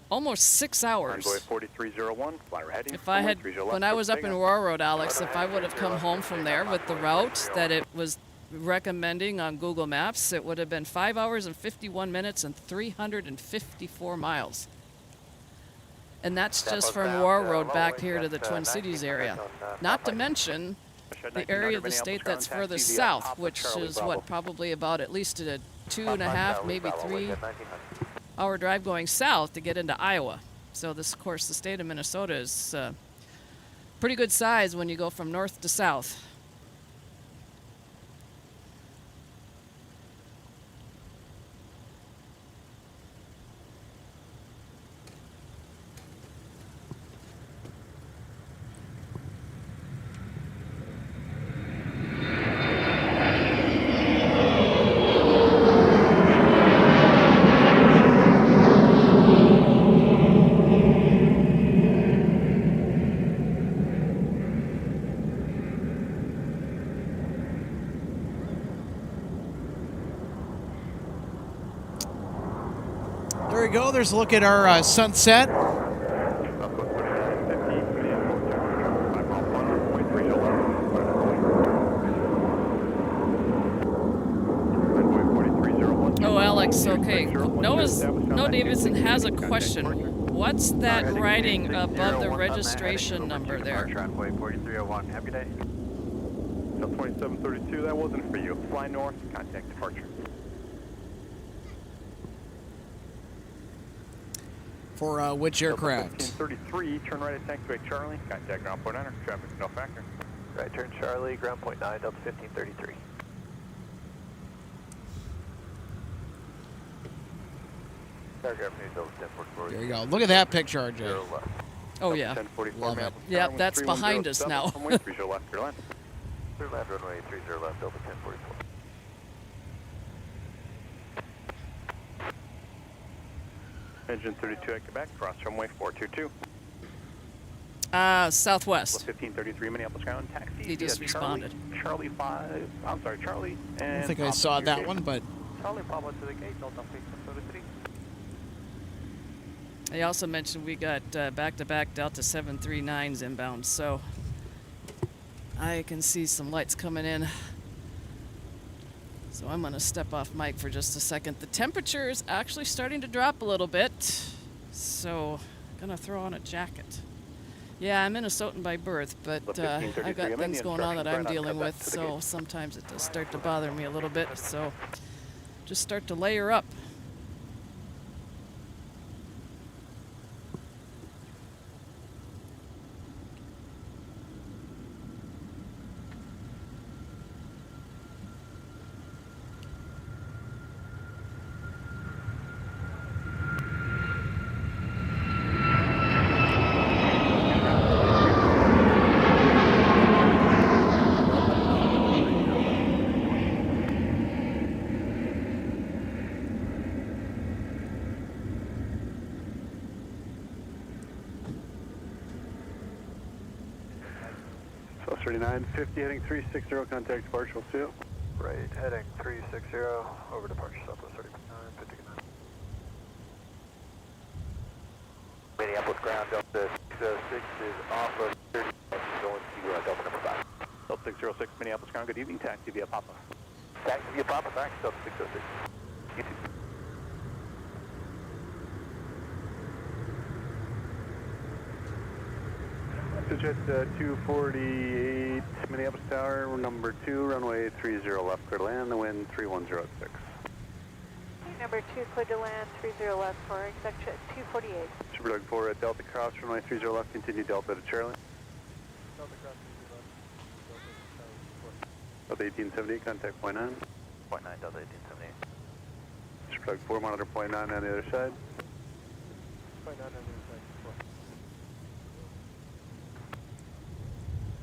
Almost 6 hours. Envoy 4301, flyer heading. If I had, runway 30 left, when I was up in takeoff. War Road, Alex, if I would have come home from there with the route that it was recommending on Google Maps, it would have been 5 hours and 51 minutes and 354 miles. And that's just from War Road back here to the Twin Cities area. Not to mention the area of the state that's furthest south, which is what, probably about at least a 2.5, maybe 3 hour drive going south to get into Iowa. So this, of course, the state of Minnesota is pretty good size when you go from north to south. There we go. There's a look at our sunset. Oh, Alex, okay. No Davidson has a question. What's that writing above the registration number there? Traffic 4301, have a good day. Delta 2732, that wasn't for you. Fly north, contact departure. For which aircraft? 1533, turn right at taxiway Charlie, contact ground point enter, traffic no factor. Right turn Charlie, ground point 9, Delta 1533. Paragraph news, Delta 1044. There you go. Look at that picture, RJ. Zero left. Oh, yeah. 1044, Love it. Minneapolis Yep, Tower, that's behind us 3107, now. runway 30 left, clear land. Clear land, runway 30 left, Delta 1044. Engine 32 at Quebec, cross runway 422. Southwest. 1533 Minneapolis ground, taxi. He just via responded. Charlie 5, I'm sorry, Charlie. I And don't think I Papa saw to your that gate. one, but Charlie Papa to the gate, Delta 1533. I also mentioned we got back-to-back Delta 739s inbound, so I can see some lights coming in. So So I'm going to step off mic for just a second. The temperature is actually starting to drop a little bit, so I'm going to throw on a jacket. Yeah, I'm Minnesotan by birth, but I've got things going on that I'm dealing with, so sometimes it does start to bother me a little bit, so just start to layer up. So 3950 heading 360, contact departure, we'll see you. Right, heading 360, over departure, Southwest 3950. Minneapolis ground, Delta 606 is off of 30, going to Delta number 5. Delta 606, Minneapolis ground, good evening, taxi via Papa. Taxi via Papa, thanks, Delta 606. You too. Jet 248, Minneapolis Tower, number 2, runway 30 left, clear to land, the wind 3106. Number 2, clear to land, 30 left for exec jet 248. Super Dog 4 at Delta Cross, runway 30 left, continue Delta to Charlie. Delta Cross, Delta 1878, contact point 9. Point 9, Delta 1878. Super Dog 4, monitor point 9 on the other side. Point 9 on the other side.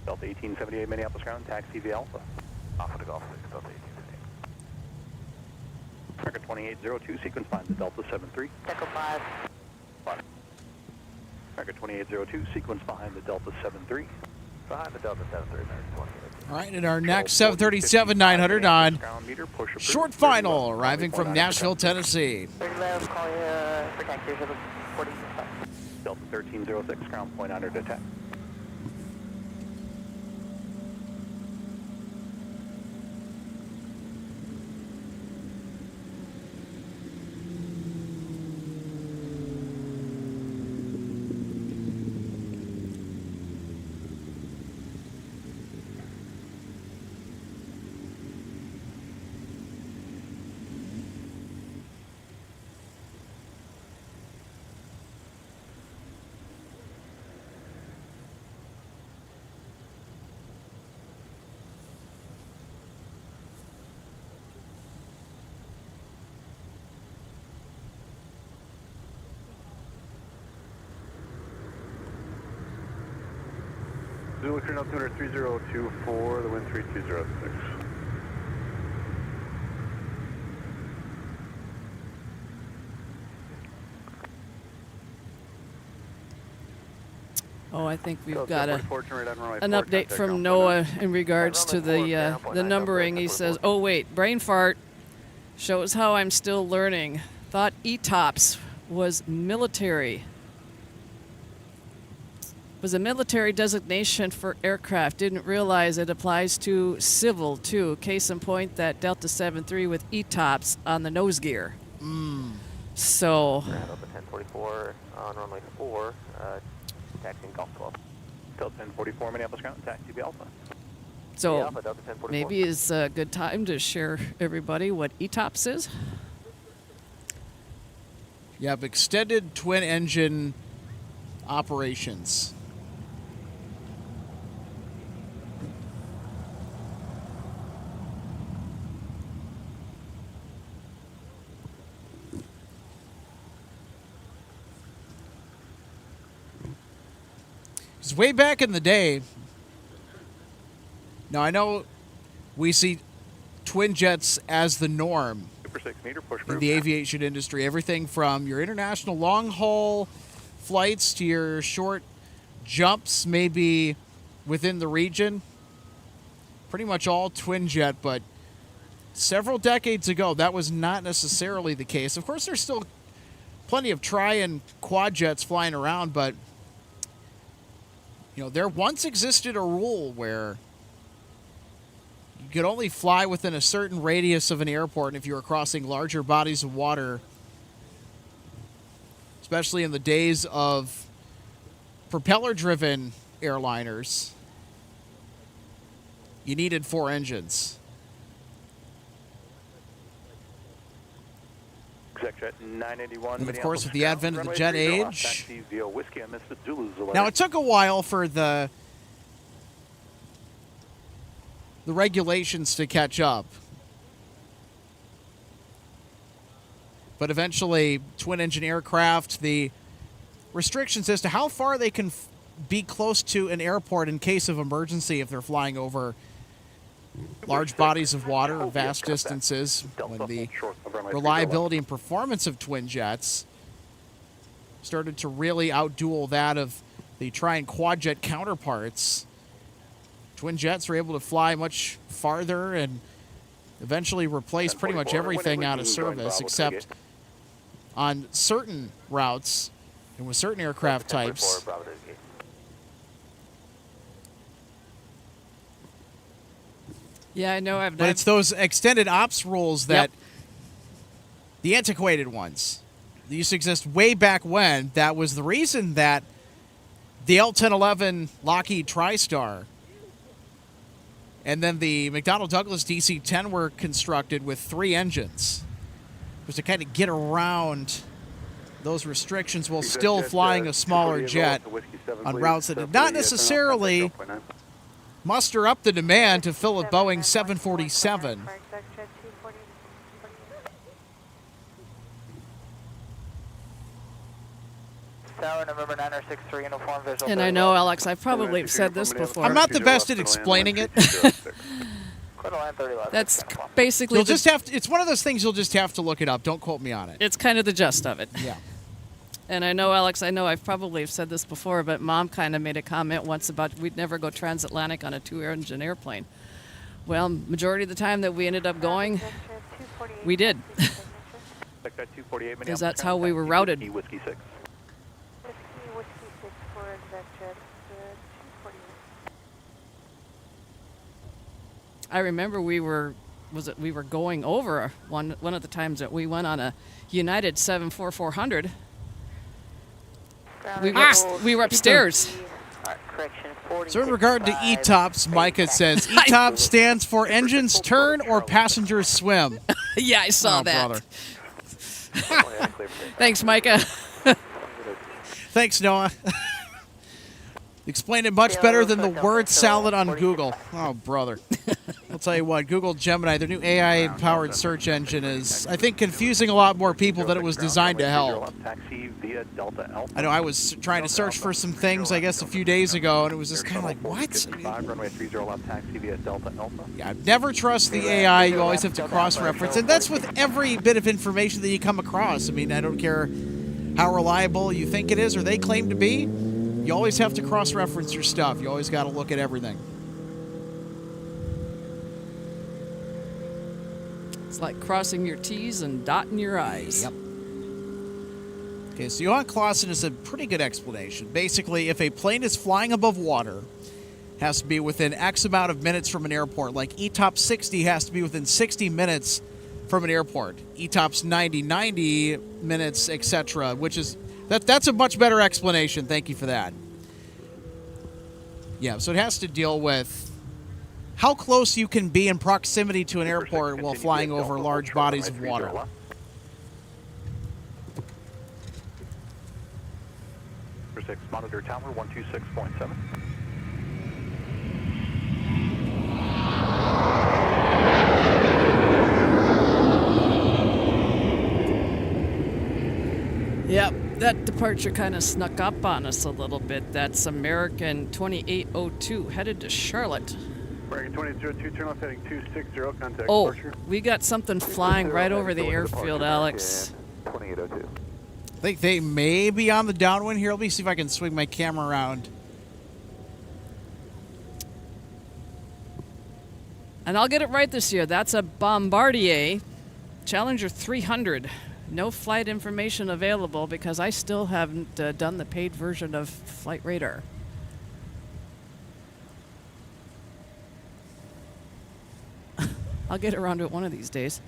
Delta 1878, Minneapolis ground, taxi via Alpha. Alpha to Golf 6, Delta 1878. Record 2802, sequence find the Delta 73. Echo 5. Record 2802, sequence behind the Delta 73. Behind the Delta 73, American 28. All right, and our next 737-900 on short final, arriving from Nashville, Tennessee. 30 left, call you for taxi, 40. Delta 1306, ground point under attack. Zulu clearing altimeter 3024, the wind 3206. Oh, I think we've got an update from Noah in regards to the numbering. He says, oh wait, brain fart shows how I'm still learning. Thought ETOPS was military. Was a military designation for aircraft. Didn't realize it applies to civil too. Case in point, that Delta 73 with ETOPS on the nose gear. So. Delta 1044 on runway 4, taxiing Golf 12. Delta 1044, Minneapolis ground, taxi via Alpha. So Alpha, Delta 1044. maybe it's a good time to share everybody what ETOPS is. You have extended twin engine operations. Because way back in the day, now I know we see twin jets as the norm Super 6 meter, push in the aviation industry. Everything from your international long-haul flights to your short jumps, maybe within the region. Pretty much all twin jet, but several decades ago, that was not necessarily the case. Of course, there's still plenty of tri and quad jets flying around, but you know, there once existed a rule where you could only fly within a certain radius of an airport, and if you were crossing larger bodies of water, especially in the days of propeller-driven airliners, you needed 4 engines. Exec 981. And of course, with the advent of the jet age, Taxi via Whiskey, I missed the Zulu's 11. now it took a while for the regulations to catch up. But eventually, twin-engine aircraft, the restrictions as to how far they can be close to an airport in case of emergency if they're flying over large bodies of water or vast distances, when the reliability and performance of twin jets started to really outduel that of the tri- and quad-jet counterparts, twin jets were able to fly much farther and eventually replace pretty much everything out of service, except on certain routes and with certain aircraft types. Yeah, I know. But it's those extended ops rules that, the antiquated ones, that used to exist way back when. That was the reason that the L-1011 Lockheed TriStar and then the McDonnell Douglas DC-10 were constructed with 3 engines. It was to kind of get around those restrictions while still flying a smaller jet on routes that did not necessarily muster up the demand to fill a Boeing 747. And I know, Alex, I've probably said this before. I'm not the best at explaining it. That's basically You'll just have to, it's one of those things you'll just have to look it up. Don't quote me on it. it's kind of the gist of it. Yeah. And I know, Alex, I know I've probably said this before, but Mom kind of made a comment once about we'd never go transatlantic on a 2-engine airplane. Well, majority of the time that we ended up going, we did. Because that's how we were routed. I remember we were going over one of the times that we went on a United 74400. We were upstairs. So in regard to ETOPS, Micah says, ETOPS stands for engines turn or passengers swim. Yeah, I saw that. Brother. Thanks, Micah. Thanks, Noah. Explained it much better than the word salad on Google. Oh, brother. I'll tell you what, Google Gemini, their new AI-powered search engine is, I think, confusing a lot more people than it was designed to help. I know I was trying to search for some things, I guess, a few days ago, and it was just kind of like, what? Yeah, never trust the AI. You always have to cross-reference, and that's with every bit of information that you come across. I mean, I don't care how reliable you think it is or they claim to be. You always have to cross-reference your stuff. You always got to look at everything. It's like crossing your T's and dotting your I's. Yep. Okay, so Johan Clausen is a pretty good explanation. Basically, if a plane is flying above water, it has to be within X amount of minutes from an airport. Like ETOPS 60 has to be within 60 minutes from an airport. ETOPS 90 minutes, etc., which is... That's a much better explanation. Thank you for that. Yeah, so it has to deal with how close you can be in proximity to an airport while flying over large bodies of water. For 6, monitor tower 126.7. Yep, that departure kind of snuck up on us a little bit. That's American 2802 headed to Charlotte. American 2002, turn off heading 260, contact Oh, departure. we got something flying right over the airfield, Alex. 2802. I think they may be on the downwind here. Let me see if I can swing my camera around. And I'll get it right this year. That's a Bombardier Challenger 300. No flight information available because I still haven't done the paid version of Flight Radar. I'll get around to it one of these days.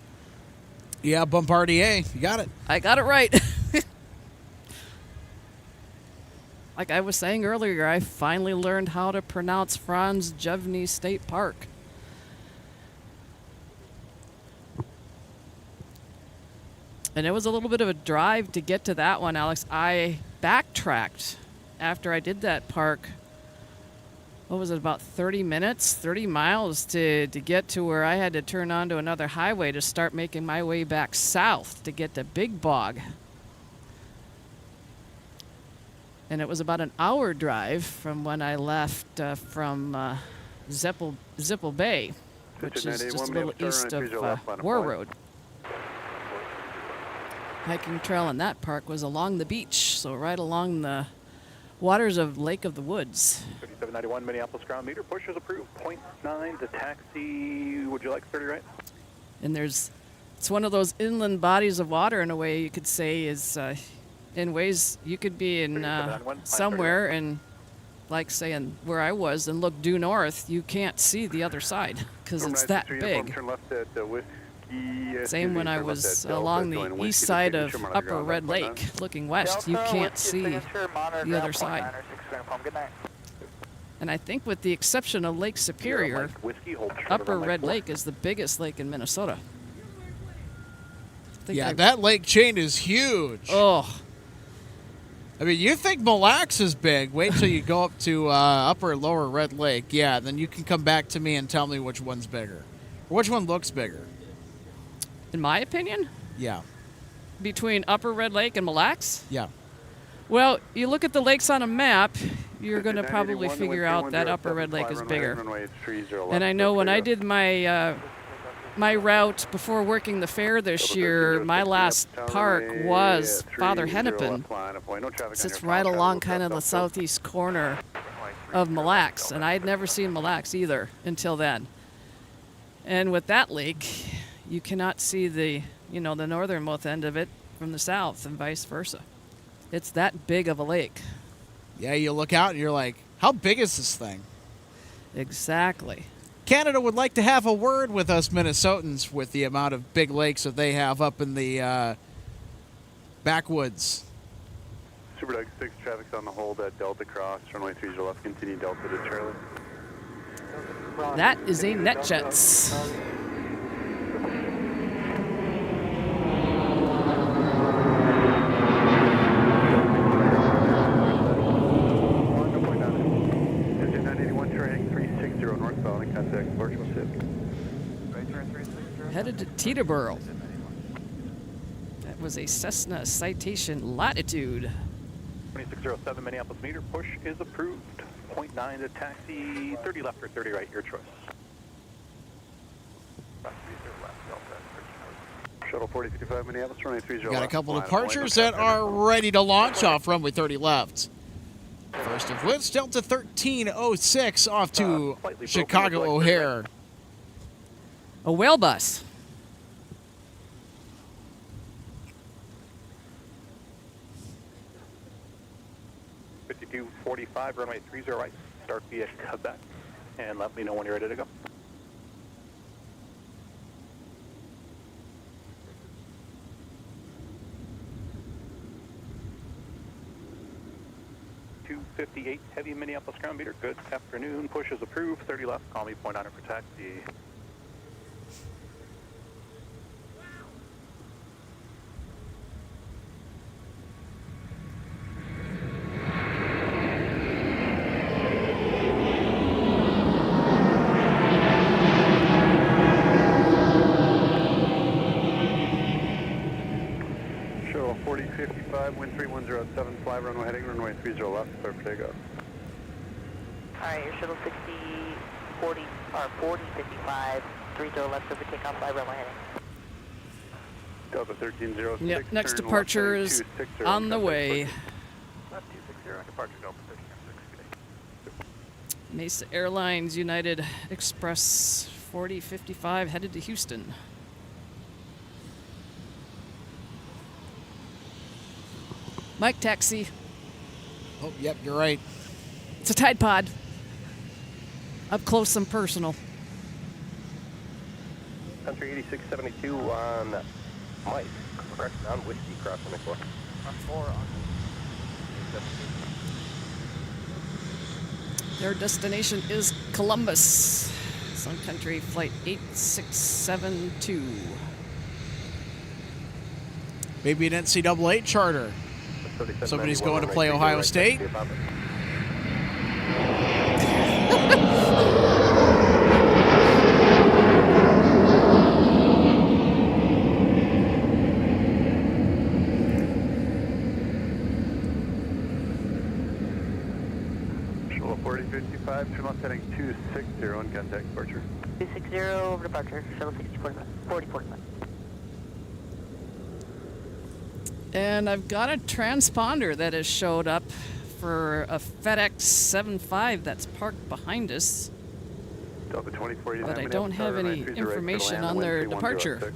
Yeah, Bombardier. You got it. I got it right. Like I was saying earlier, I finally learned how to pronounce Franz Jevny State Park. And it was a little bit of a drive to get to that one, Alex. I backtracked after I did that park. What was it, about 30 minutes, 30 miles to get to where I had to turn onto another highway to start making my way back south to get to Big Bog. And it was about an hour drive from when I left from Zippel Bay, which is just a little east of War Road. Hiking trail in that park was along the beach, so right along the waters of Lake of the Woods. 5791 Minneapolis ground meter, push is approved, 0.9 to taxi, would you like 30 right? And it's one of those inland bodies of water in a way you could say is, in ways you could be in somewhere and like saying where I was and look due north, you can't see the other side because it's that big. Turn left at Same when I was along the east side of Upper Red Lake, looking west, you can't see the other side. And I think with the exception of Lake Superior, Upper Red Lake is the biggest lake in Minnesota. Yeah, that lake chain is huge. Oh. I mean, you think Mille Lacs is big. Wait till you go up to Upper and Lower Red Lake. Yeah, then you can come back to me and tell me which one's bigger. Or which one looks bigger. In my opinion? Yeah. Between Upper Red Lake and Mille Lacs? Yeah. Well, you look at the lakes on a map, you're going to probably figure out that Upper Red Lake is bigger. And I know when I did my my route before working the fair this year, my last park was Father Hennepin. It sits right along kind of the southeast corner of Mille Lacs, and I had never seen Mille Lacs either until then. And with that lake, you cannot see the northernmost end of it from the south and vice versa. It's that big of a lake. Yeah, you look out and you're like, how big is this thing? Exactly. Canada would like to have a word with us Minnesotans with the amount of big lakes that they have up in the backwoods. Super Doug 6, traffic's on the hold at Delta Cross, runway 30 left, continue Delta to Charlie. That is a NetJets. Headed to Teterboro. That was a Cessna Citation Latitude. 2607 Minneapolis meter, push is approved. 0.9 to taxi, 30 left or 30 right, your choice. Shuttle 4055 Minneapolis, runway 30 Got a couple of departures that are ready to launch off runway 30 left. First of which, Delta 1306 off to Chicago O'Hare. A whale bus. .45, runway 30 right, start via Quebec, and let me know when you're ready to go. .258 heavy Minneapolis ground meter, good afternoon, push is approved, 30 left, call me, point on it for taxi. Shuttle 4055, wind 3107, fly runway heading runway 30 left, clear for takeoff. Alright, your shuttle 4055, 30 left over takeoff, fly runway heading. Delta 1306. Yep, next departure is on the way. Left 260, departure Delta 1306. Mesa Airlines United Express 4055 headed to Houston. Mike taxi. Oh, yep, you're right. It's a Tide Pod. Up close and personal. Country 8672 on Mike, correction, on Whiskey, crossing the course. On 4 on. Their destination is Columbus. Sun Country Flight 8672. Maybe an NCAA charter. Somebody's going to play Ohio State. Shuttle 4055, turn left heading 260 on contact departure. 260 over departure, shuttle 4045. And I've got a transponder that has showed up for a FedEx 75 that's parked behind us. Delta 2489, But I don't have any information on their departure.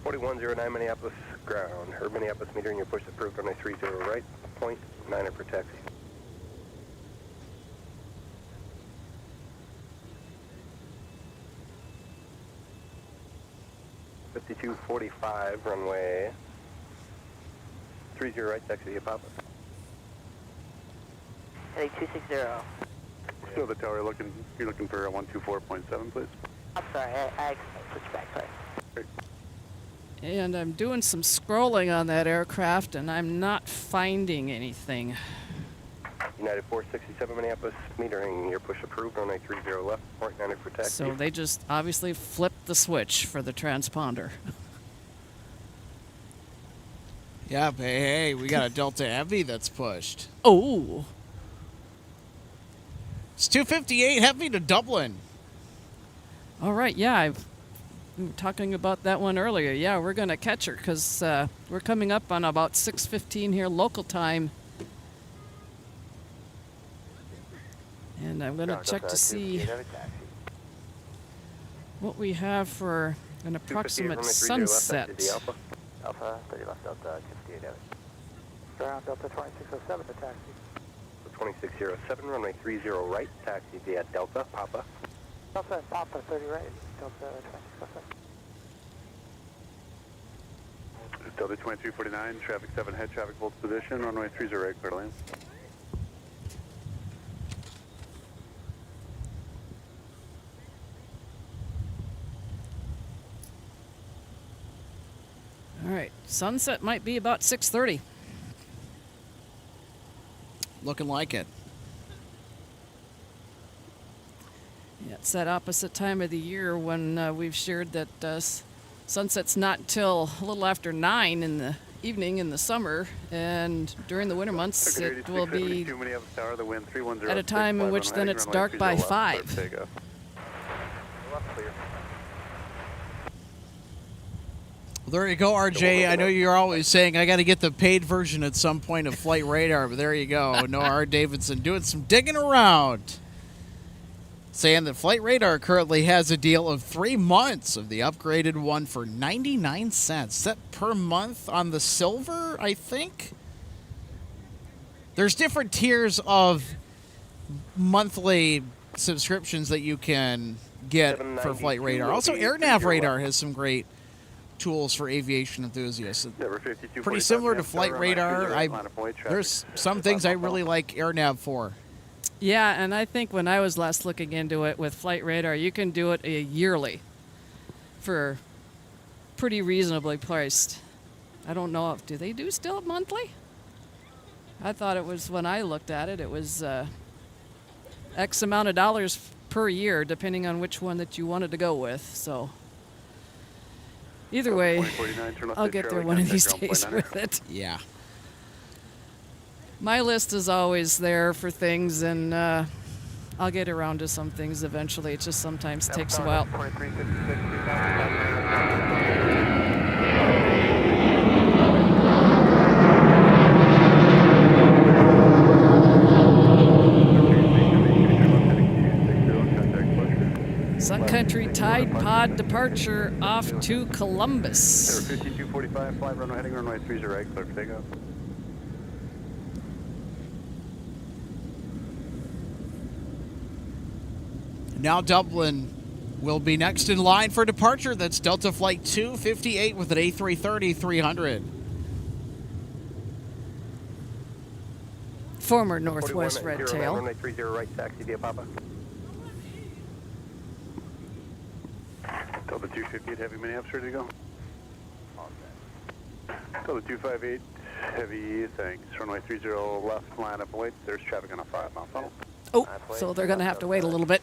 4109 Minneapolis ground. Or Minneapolis metering your push approved on a 30 right, point 9er for taxi. .5245 runway 30 right, taxi to Papa. Heading 260. Still the tower, you're looking for a 124.7, please. I'm sorry, I switched back, sorry. Great. And I'm doing some scrolling on that aircraft, and I'm not finding anything. United 467 Minneapolis, metering your push approved on a 30 left, point 9er for taxi. So they just obviously flipped the switch for the transponder. Yeah, but hey, we got a Delta Heavy that's pushed. Oh, It's 258 Heavy to Dublin. all right. Yeah, we were talking about that one earlier. Yeah, we're going to catch her because we're coming up on about 6:15 here local time. And I'm going to check to see what we have for an approximate sunset. Alpha 30 left, Delta 58 heavy. Ground Delta 2607 to taxi. 2607, runway 30 right, taxi via Delta, Papa. Delta Papa 30 right, Delta 2607. Delta 2349, traffic 7 head, traffic volts position, runway 30 right, clear to land. All right, sunset might be about 6:30. Looking like it. Yeah, it's that opposite time of the year when we've shared that sunset's not until a little after 9 in the evening in the summer, and during the winter months it will be at a time in which then it's dark by 5. Well, there you go, RJ. I know you're always saying I got to get the paid version at some point of Flight Radar, but there you go. Noah R. Davidson doing some digging around, saying that Flight Radar currently has a deal of 3 months of the upgraded one for 99 cents. Is that per month on the silver, I think? There's different tiers of monthly subscriptions that you can get for Flight Radar. Also, AirNav Radar has some great tools for aviation enthusiasts. Pretty similar to Flight Radar. There's some things I really like AirNav for. Yeah, and I think when I was last looking into it with Flight Radar, you can do it yearly for pretty reasonably priced. I don't know if, do they do still monthly? I thought it was, when I looked at it, it was X amount of dollars per year, depending on which one that you wanted to go with. So either way, I'll get there one of these days with it. Yeah. My list is always there for things, and I'll get around to some things eventually. It just sometimes takes a while. Sun Country Tide Pod departure off to Columbus. 5245, fly runway heading runway 30 right, clear for takeoff. Now Dublin will be next in line for departure. That's Delta Flight 258 with an A330-300. Former Northwest Red Tail. Runway 30 right, taxi via Papa. Delta 258 heavy Minneapolis ready to go. Delta 258 heavy, thanks. Runway 30 left, line up and wait. There's traffic on a 5-mile funnel. Oh, so they're going to have to wait a little bit.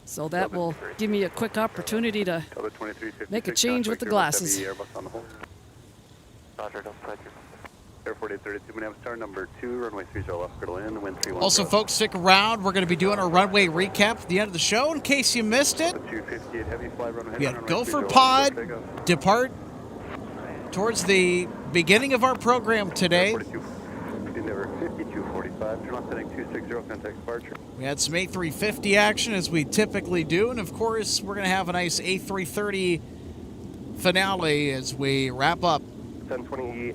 So that will give me a quick opportunity to make a change with the glasses. Airport 832 Minneapolis, tower number 2, runway 30 left, critical in, wind 310. Also, folks, stick around. We're going to be doing our runway recap at the end of the show in case you missed it. 258 heavy, fly runway We had Gopher Pod depart towards the beginning of our program today. 5245, turn left heading 260, contact departure. We had some A350 action as we typically do, and of course, we're going to have a nice A330 finale as we wrap up. 1020,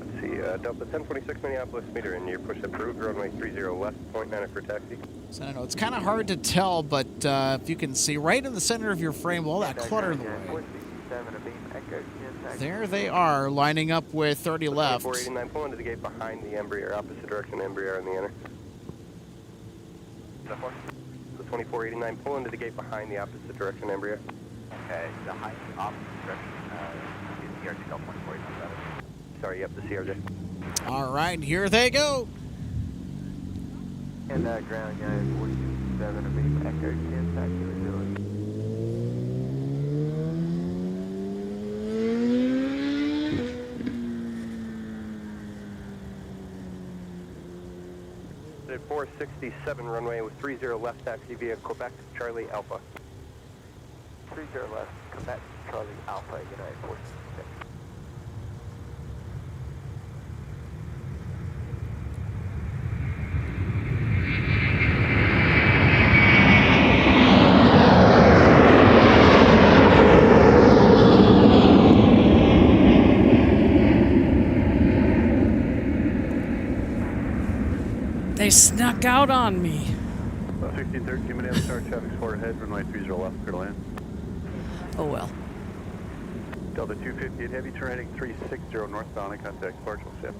let's see, Delta 1026 Minneapolis, meter in, your push approved, runway 30 left, point 9 for taxi. So I don't know, it's kind of hard to tell, but if you can see right in the center of your frame, all that clutter in the way. There they are, lining up with 30 left. 2489, pull into the gate behind the Embraer, opposite direction, Embraer in the inner. The 2489, pull into the gate behind the opposite direction, Embraer. Okay, the opposite direction, CRJ Delta 2489. Sorry, yep, the CRJ. All right, here they go. And ground guy 427 of beam echo, contact visibility. At 467 runway with 30 left, taxi via Quebec, Charlie Alpha. 30 left, Quebec, Charlie Alpha, United 466. They snuck out on me. 1613 Minneapolis, tower traffic forward ahead, runway 30 left, critical in. Oh well. Delta 258 heavy, turn heading 360 northbound and contact departure ship.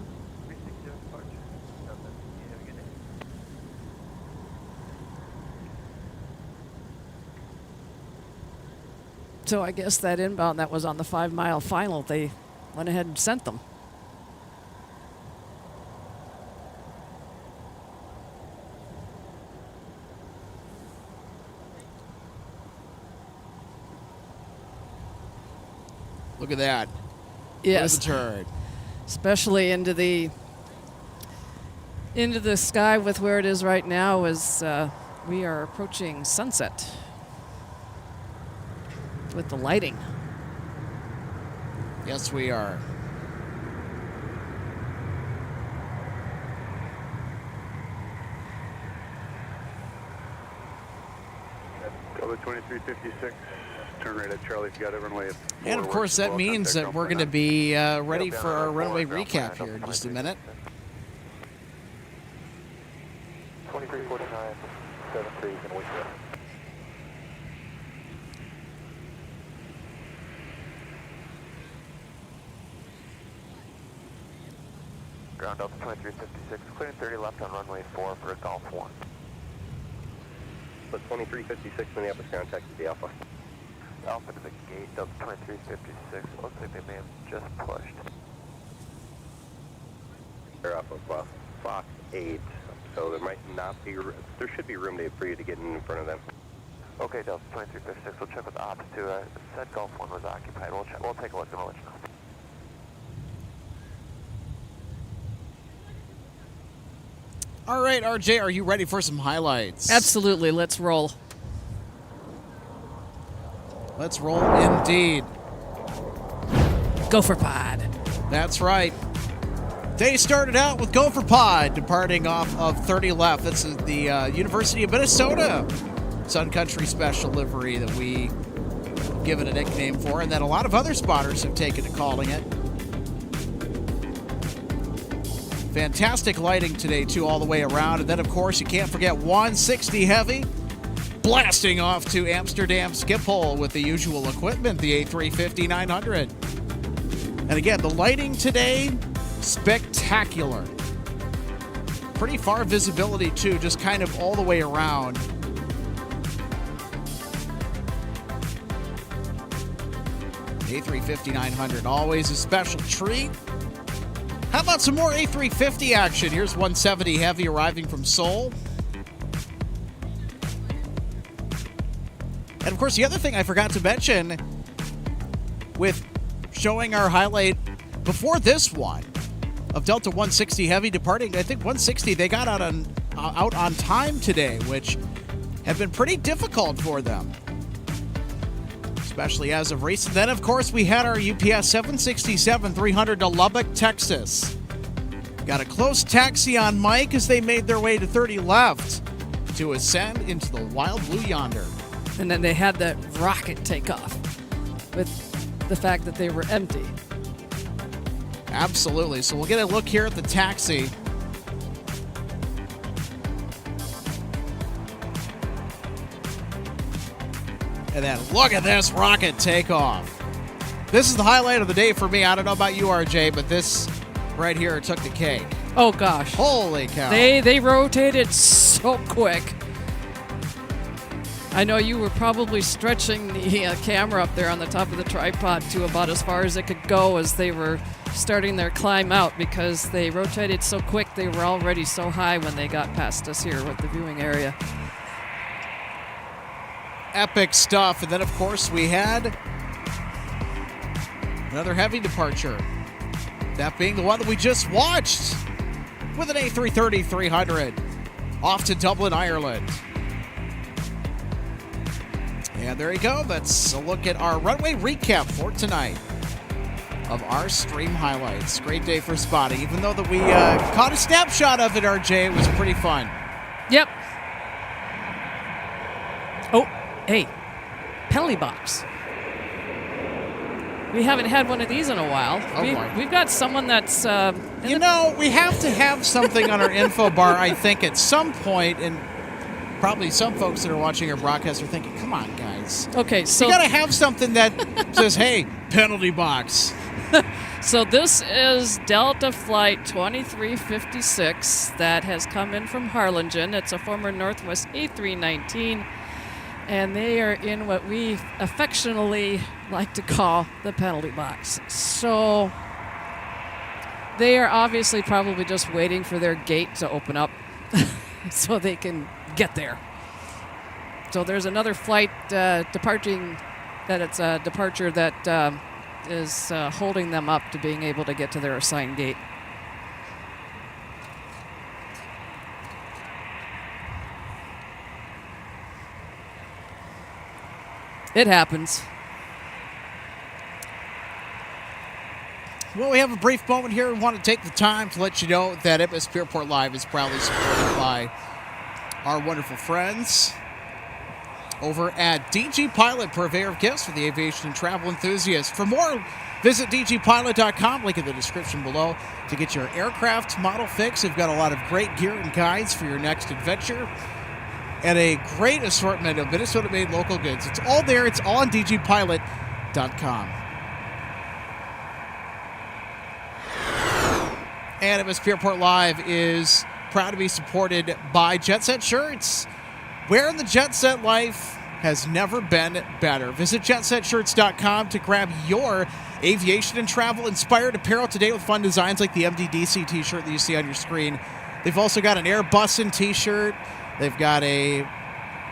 360 departure. Delta, have a good day. So I guess that inbound that was on the 5-mile final, they went ahead and sent them. Look at that. Yes. There's a turn. Especially into the sky with where it is right now as we are approaching sunset with the lighting. Yes, we are. Delta 2356, turn right at Charlie if you got it, runway. And of course, that means that we're going to be ready for our runway recap here in just a minute. 2349, 73 and wait there. Ground Delta 2356, clearing 30 left on runway 4 for a Golf 1. But 2356 Minneapolis, contact the Alpha. Alpha to the gate, Delta 2356, looks like they may have just pushed. They're off of Fox 8, so there might not be, there should be room for you to get in front of them. Okay, Delta 2356, we'll check with ops too. Said Golf 1 was occupied. We'll take a look and we'll let you know. All right, RJ, are you ready for some highlights? Absolutely. Let's roll. Let's roll indeed. Gopher Pod. That's right. They started out with Gopher Pod departing off of 30 left. That's the University of Minnesota. Sun Country special livery that we given a nickname for, and that a lot of other spotters have taken to calling it. Fantastic lighting today, too, all the way around. And then, of course, you can't forget 160 Heavy blasting off to Amsterdam Schiphol with the usual equipment, the A350-900. And again, the lighting today, spectacular. Pretty far visibility, too, just kind of all the way around. A350-900, always a special treat. How about some more A350 action? Here's 170 Heavy arriving from Seoul. And, of course, the other thing I forgot to mention with showing our highlight before this one of Delta 160 Heavy departing, I think 160, they got out on time today, which have been pretty difficult for them, especially as of recent. Then, of course, we had our UPS 767-300 to Lubbock, Texas. Got a close taxi on Mike as they made their way to 30 left to ascend into the wild blue yonder. And then they had that rocket take off with the fact that they were empty. Absolutely. So we'll get a look here at the taxi. And then look at this rocket takeoff. This is the highlight of the day for me. I don't know about you, RJ, but this right here took the cake. Oh, gosh. Holy cow. They rotated so quick. I know you were probably stretching the camera up there on the top of the tripod to about as far as it could go as they were starting their climb out, because they rotated so quick. They were already so high when they got past us here with the viewing area. Epic stuff. And then, of course, we had another Heavy departure. That being the one that we just watched with an A330-300 off to Dublin, Ireland. And there you go. That's a look at our runway recap for tonight of our stream highlights. Great day for spotting. Even though that we caught a snapshot of it, RJ, it was pretty fun. Yep. Oh, hey, penalty box. We haven't had one of these in a while. Oh, we've got someone that's... we have to have something on our info bar, I think, at some point, and probably some folks that are watching our broadcast are thinking, come on, guys. Okay, so... You got to have something that says, hey, penalty box. So this is Delta Flight 2356 that has come in from Harlingen. It's a former Northwest A319, and they are in what we affectionately like to call the penalty box. So they are obviously probably just waiting for their gate to open up so they can get there. So there's another flight departing, that it's a departure that is holding them up to being able to get to their assigned gate. It happens. Well, we have a brief moment here. We want to take the time to let you know that MSP Airport Live is proudly supported by our wonderful friends over at DG Pilot, purveyor of gifts for the aviation and travel enthusiasts. For more, visit dgpilot.com, link in the description below, to get your aircraft model fix. They've got a lot of great gear and guides for your next adventure, and a great assortment of Minnesota-made local goods. It's all there. It's all on dgpilot.com. And MSP Airport Live is proud to be supported by Jet Set Shirts. Wearing the Jet Set life has never been better. Visit jetsetshirts.com to grab your aviation and travel inspired apparel today with fun designs like the MDDC t-shirt that you see on your screen. They've also got an Airbussin t-shirt. They've got a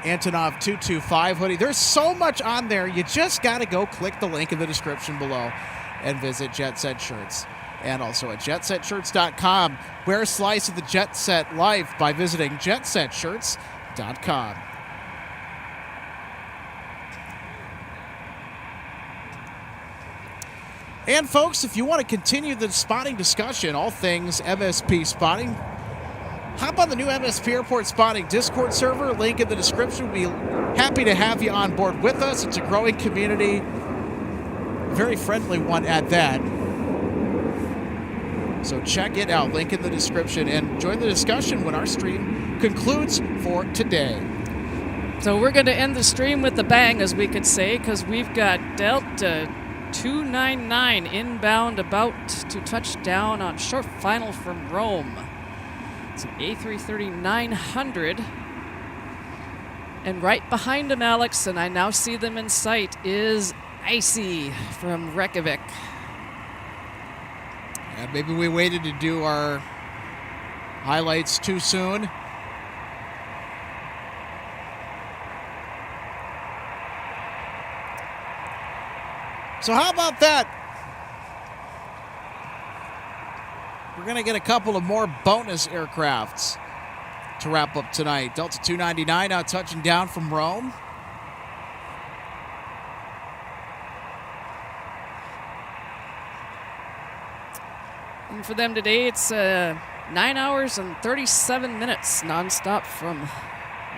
Antonov 225 hoodie. There's so much on there. You just got to go click the link in the description below and visit Jet Set Shirts. And also at jetsetshirts.com. Wear a slice of the Jet Set life by visiting jetsetshirts.com. And folks, if you want to continue the spotting discussion, all things MSP spotting, hop on the new MSP Airport Spotting Discord server. Link in the description. We'll be happy to have you on board with us. It's a growing community. Very friendly one at that. So check it out. Link in the description. And join the discussion when our stream concludes for today. So we're going to end the stream with a bang, as we could say, because we've got Delta 299 inbound, about to touch down on short final from Rome. It's an A330-900. And right behind him, Alex, and I now see them in sight, is Icy from Reykjavik. Yeah, maybe we waited to do our highlights too soon. So how about that? We're going to get a couple of more bonus aircrafts to wrap up tonight. Delta 299 now touching down from Rome. And for them today, it's 9 hours and 37 minutes nonstop from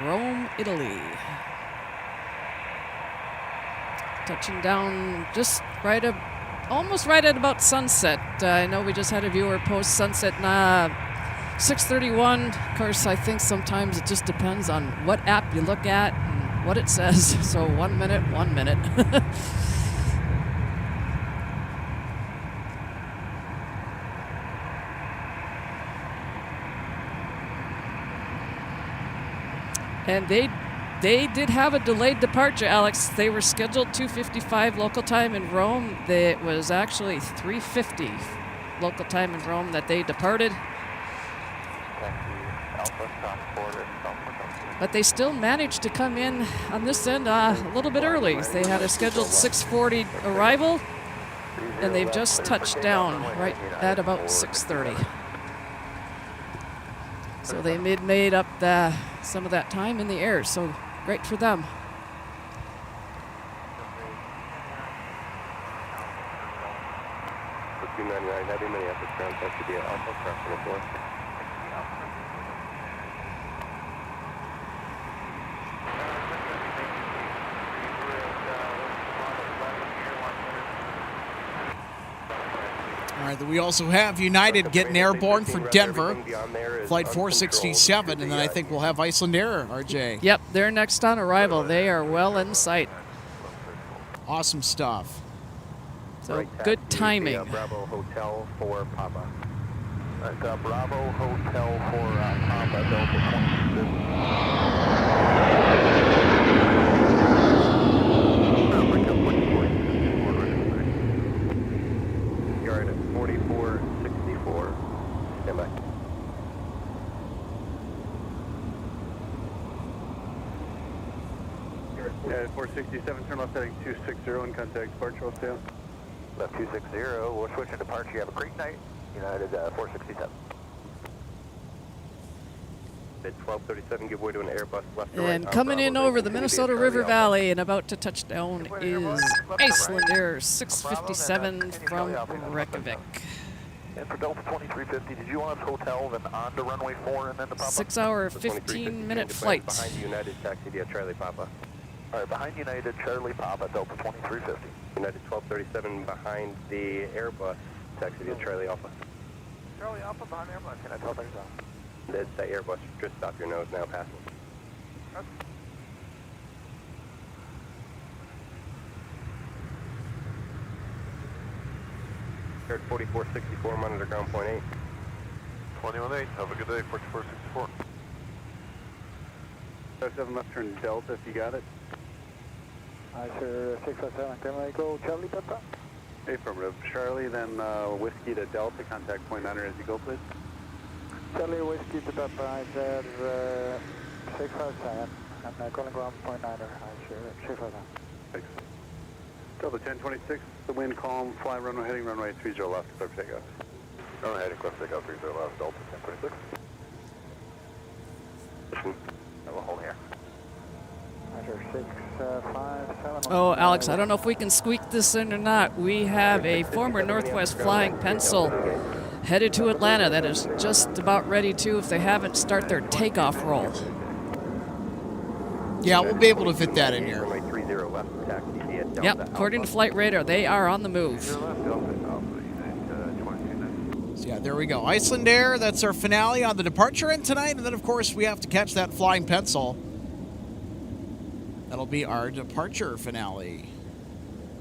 Rome, Italy. Touching down just almost right at about sunset. I know we just had a viewer post sunset 6:31. Of course, I think sometimes it just depends on what app you look at and what it says. So 1 minute, 1 minute. And they did have a delayed departure, Alex. They were scheduled 2:55 local time in Rome. It was actually 3:50 local time in Rome that they departed. But they still managed to come in on this end a little bit early. They had a scheduled 6:40 arrival, and they've just touched down right at about 6:30. So they made up some of that time in the air, so great for them. Heavy Minneapolis ground test to be at Alpha Craft 24. All right, we also have United getting airborne for Denver, flight 467, and then I think we'll have Iceland Air, RJ. Yep, they're next on arrival. They are well in sight. Awesome stuff. So good timing. Bravo Hotel for Papa. Bravo Hotel for Papa, Delta 22. Yard at 4464. Stand by. At 467, turn left heading 260 and contact departure tail. Left 260, we'll switch to departure. You have a great night. United 467. At 1237, give way to an Airbus left to right. And coming in over the Minnesota River Valley and about to touch down is Iceland Air 657 from Reykjavik. And for Delta 2350, did you want us hotel, then on to runway 4 and then to Papa? 6 hour, 15-minute flight. Behind United, taxi to Charlie Papa. All right, behind United, Charlie Papa, Delta 2350. United 1237 behind the Airbus, taxi to Charlie Alpha. Charlie Alpha behind Airbus, can I tell things off? That's the Airbus, just stop your nose now, passing. Okay. Air 4464, monitor ground point 8. 21-8, have a good day, 4464. 7 left turn Delta, if you got it. I sir 657, can I go Charlie Papa? Affirmative. Charlie, then Whiskey to Delta, contact point 9 as you go, please. Charlie Whiskey to Papa, I said 657, and calling ground point 9, I sure 657. Thanks. Delta 1026, the wind calm, fly runway heading runway 30 left, clear for takeoff. Runway heading clear for takeoff, 30 left, Delta 1026. I will hold here. I sure 657. Oh, Alex, I don't know if we can squeak this in or not. We have a former Northwest Flying Pencil headed to Atlanta that is just about ready to, if they haven't, start their takeoff roll. Yeah, we'll be able to fit that in here. Runway 30 left, taxi via Delta Yep, according to Flight Radar, they are on the move. So yeah, there we go. Iceland Air, that's our finale on the departure end tonight. And then, of course, we have to catch that flying pencil. That'll be our departure finale.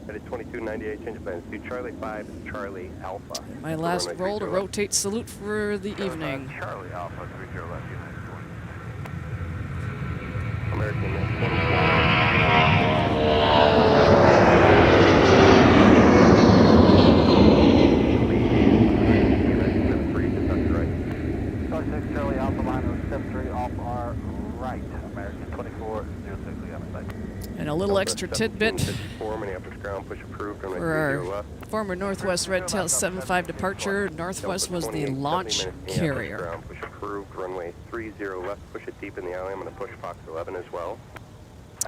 Headed 2298, change of plans to Charlie 5, Charlie Alpha. My last roll to rotate salute for the evening. Charlie Alpha 30 left, United 20. American Charlie Alpha line 73 off our right. American 2406, we have a sight. And a little extra tidbit Minneapolis ground, push approved, runway for 30 our left. former Northwest Red Tail 75 departure. Northwest was the launch carrier. Ground, push approved, runway 30 left, push it deep in the alley. I'm going to push Fox 11 as well.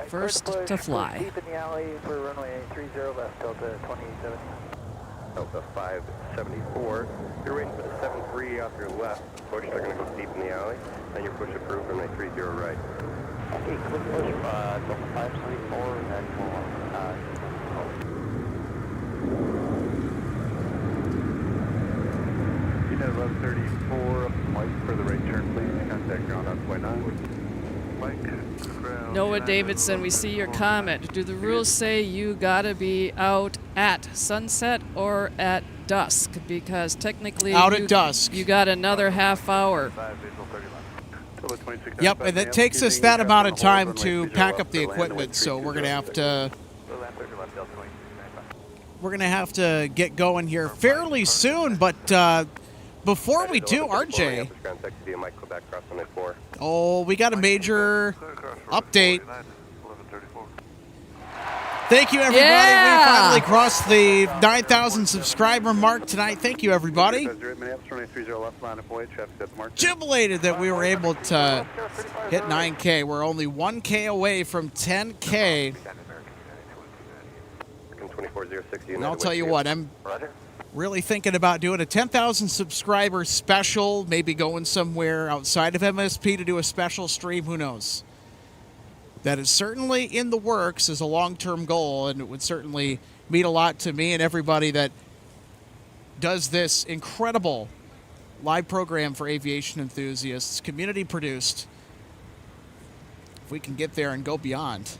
First to fly. Deep in the alley for runway 30 left, Delta 2870. Delta 574. You're waiting for the 73 off your left. Push, they're going to go deep in the alley. And your push approved, runway 30 right. Okay, quick push, Delta 574, actual, Unit 1134, up to Mike for the right turn, please. Contact ground on point 9. Mike, ground. Noah Davidson, we see your comment. Do the rules say you gotta be out at sunset or at dusk? Because technically Out at dusk. You got another half hour. Yep, and it takes us that amount of time to pack up the equipment, so we're gonna have to get going here fairly soon. But before we do, RJ, we got a major update. Thank you, everybody. Yeah. We finally crossed the 9,000 subscriber mark tonight. Thank you, everybody. Jubilated that we were able to hit 9K. We're only 1K away from 10K. And I'll tell you what, I'm really thinking about doing a 10,000 subscriber special, maybe going somewhere outside of MSP to do a special stream. Who knows? That is certainly in the works as a long-term goal, and it would certainly mean a lot to me and everybody that does this incredible live program for aviation enthusiasts, community-produced. If we can get there and go beyond.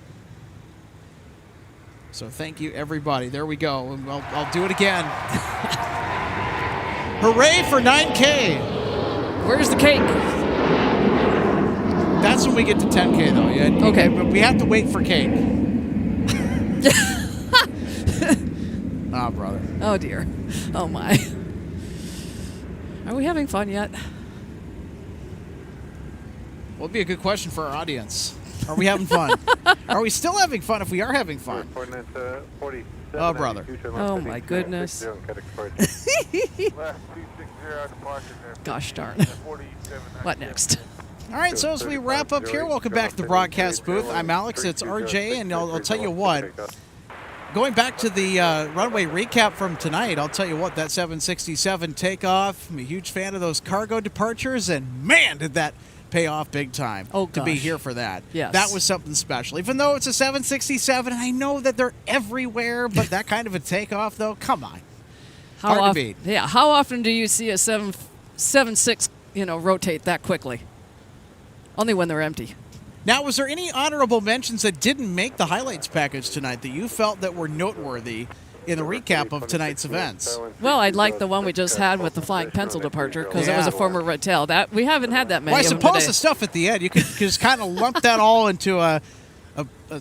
So thank you, everybody. There we go. And I'll do it again. Hooray for 9K. Where's the cake? That's when we get to 10K, though. Yeah. Okay. But we have to wait for cake. Ah, brother. Oh, dear. Oh, my. Are we having fun yet? Well, it'd be a good question for our audience. Are we having fun? Are we still having fun if we are having fun? Oh, brother. Oh, my goodness. Gosh darn. What next? All right, so as we wrap up here, welcome back to the broadcast booth. I'm Alex, it's RJ, and I'll tell you what, going back to the runway recap from tonight, I'll tell you what, that 767 takeoff, I'm a huge fan of those cargo departures, and man, did that pay off big time to be here for that. Yes. That was something special. Even though it's a 767, and I know that they're everywhere, but that kind of a takeoff, though, come on. Hard to beat. Yeah, how often do you see a 7.6, rotate that quickly? Only when they're empty. Now, was there any honorable mentions that didn't make the highlights package tonight that you felt that were noteworthy in the recap of tonight's events? Well, I'd like the one we just had with the flying pencil departure because it was a former red tail. That we haven't had that many. Well, I of them suppose today. the stuff at the end, you could just kind of lump that all into a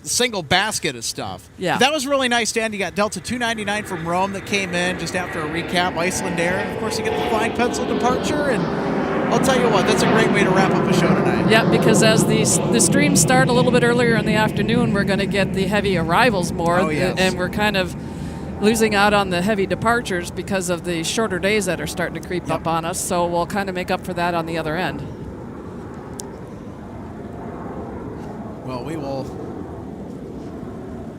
single basket of stuff. Yeah. But that was really nice, Dan. You got Delta 299 from Rome that came in just after a recap, Iceland Air. And of course, you get the flying pencil departure, and I'll tell you what, that's a great way to wrap up the show tonight. Yeah, because as the streams start a little bit earlier in the afternoon, we're going to get the heavy arrivals more, Oh, yes. and we're kind of losing out on the heavy departures because of the shorter days that are starting to creep up on us, so we'll kind of make up for that on the other end. Well, we will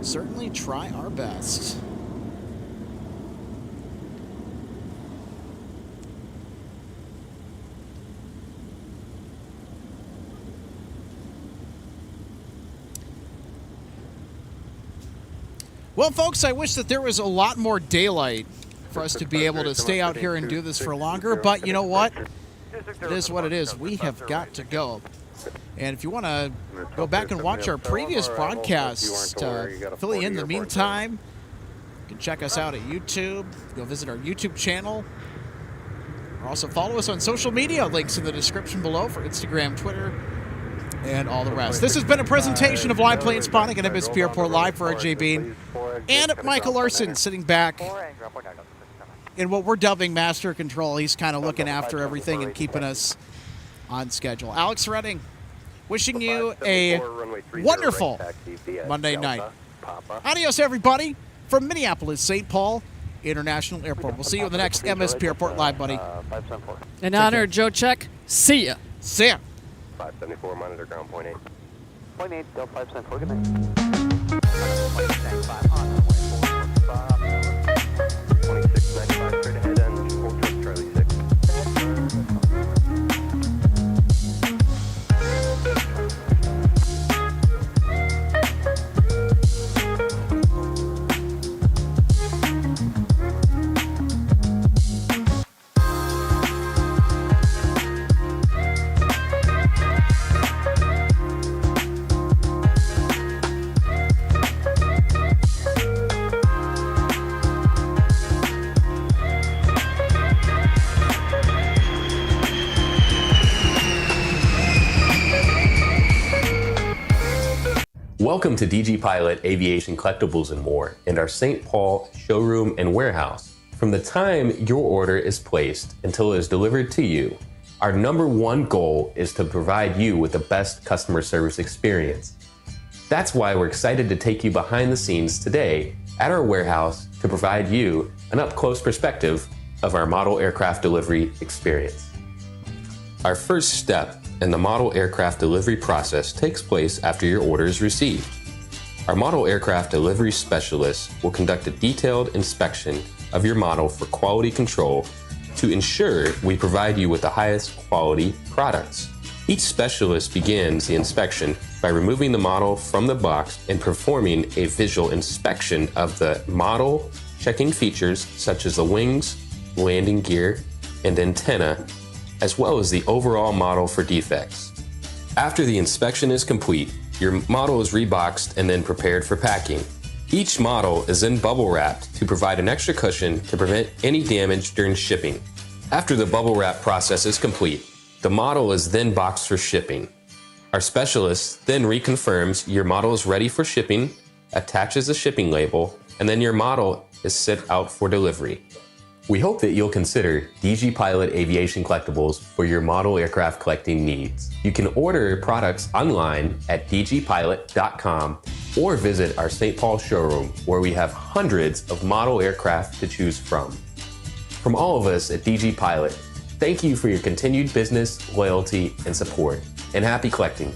certainly try our best. Well, folks, I wish that there was a lot more daylight for us to be able to stay out here and do this for longer, but you know what? It is what it is. We have got to go. And if you want to go back and watch our previous broadcasts, fill you in the meantime, you can check us out at YouTube. Go visit our YouTube channel. Or also follow us on social media. Links in the description below for Instagram, Twitter, and all the rest. This has been a presentation of Live Plane Spotting at MSP Airport Live for RJ Bean and Michael Larson sitting back in what we're dubbing Master Control. He's kind of looking after everything and keeping us on schedule. Alex Redding, wishing you a wonderful Monday night. Adios, everybody, from Minneapolis, St. Paul International Airport. We'll see you in the next MSP Airport Live, buddy. In honor of Joe Check, see ya. See ya. 574, monitor ground point 8. Point 8, Delta 574, good night. 2695, straight ahead and hold trust Charlie 6. Welcome to DG Pilot, Aviation, Collectibles, and more, and our St. Paul showroom and warehouse. From the time your order is placed until it is delivered to you, our #1 goal is to provide you with the best customer service experience. That's why we're excited to take you behind the scenes today at our warehouse to provide you an up-close perspective of our model aircraft delivery experience. Our first step in the model aircraft delivery process takes place after your order is received. Our model aircraft delivery specialist will conduct a detailed inspection of your model for quality control to ensure we provide you with the highest quality products. Each specialist begins the inspection by removing the model from the box and performing a visual inspection of the model, checking features such as the wings, landing gear, and antenna, as well as the overall model for defects. After the inspection is complete, your model is reboxed and then prepared for packing. Each model is then bubble wrapped to provide an extra cushion to prevent any damage during shipping. After the bubble wrap process is complete, the model is then boxed for shipping. Our specialist then reconfirms your model is ready for shipping, attaches a shipping label, and then your model is sent out for delivery. We hope that you'll consider DG Pilot Aviation Collectibles for your model aircraft collecting needs. You can order products online at dgpilot.com or visit our St. Paul showroom where we have hundreds of model aircraft to choose from. From all of us at DG Pilot, thank you for your continued business, loyalty, and support, and happy collecting.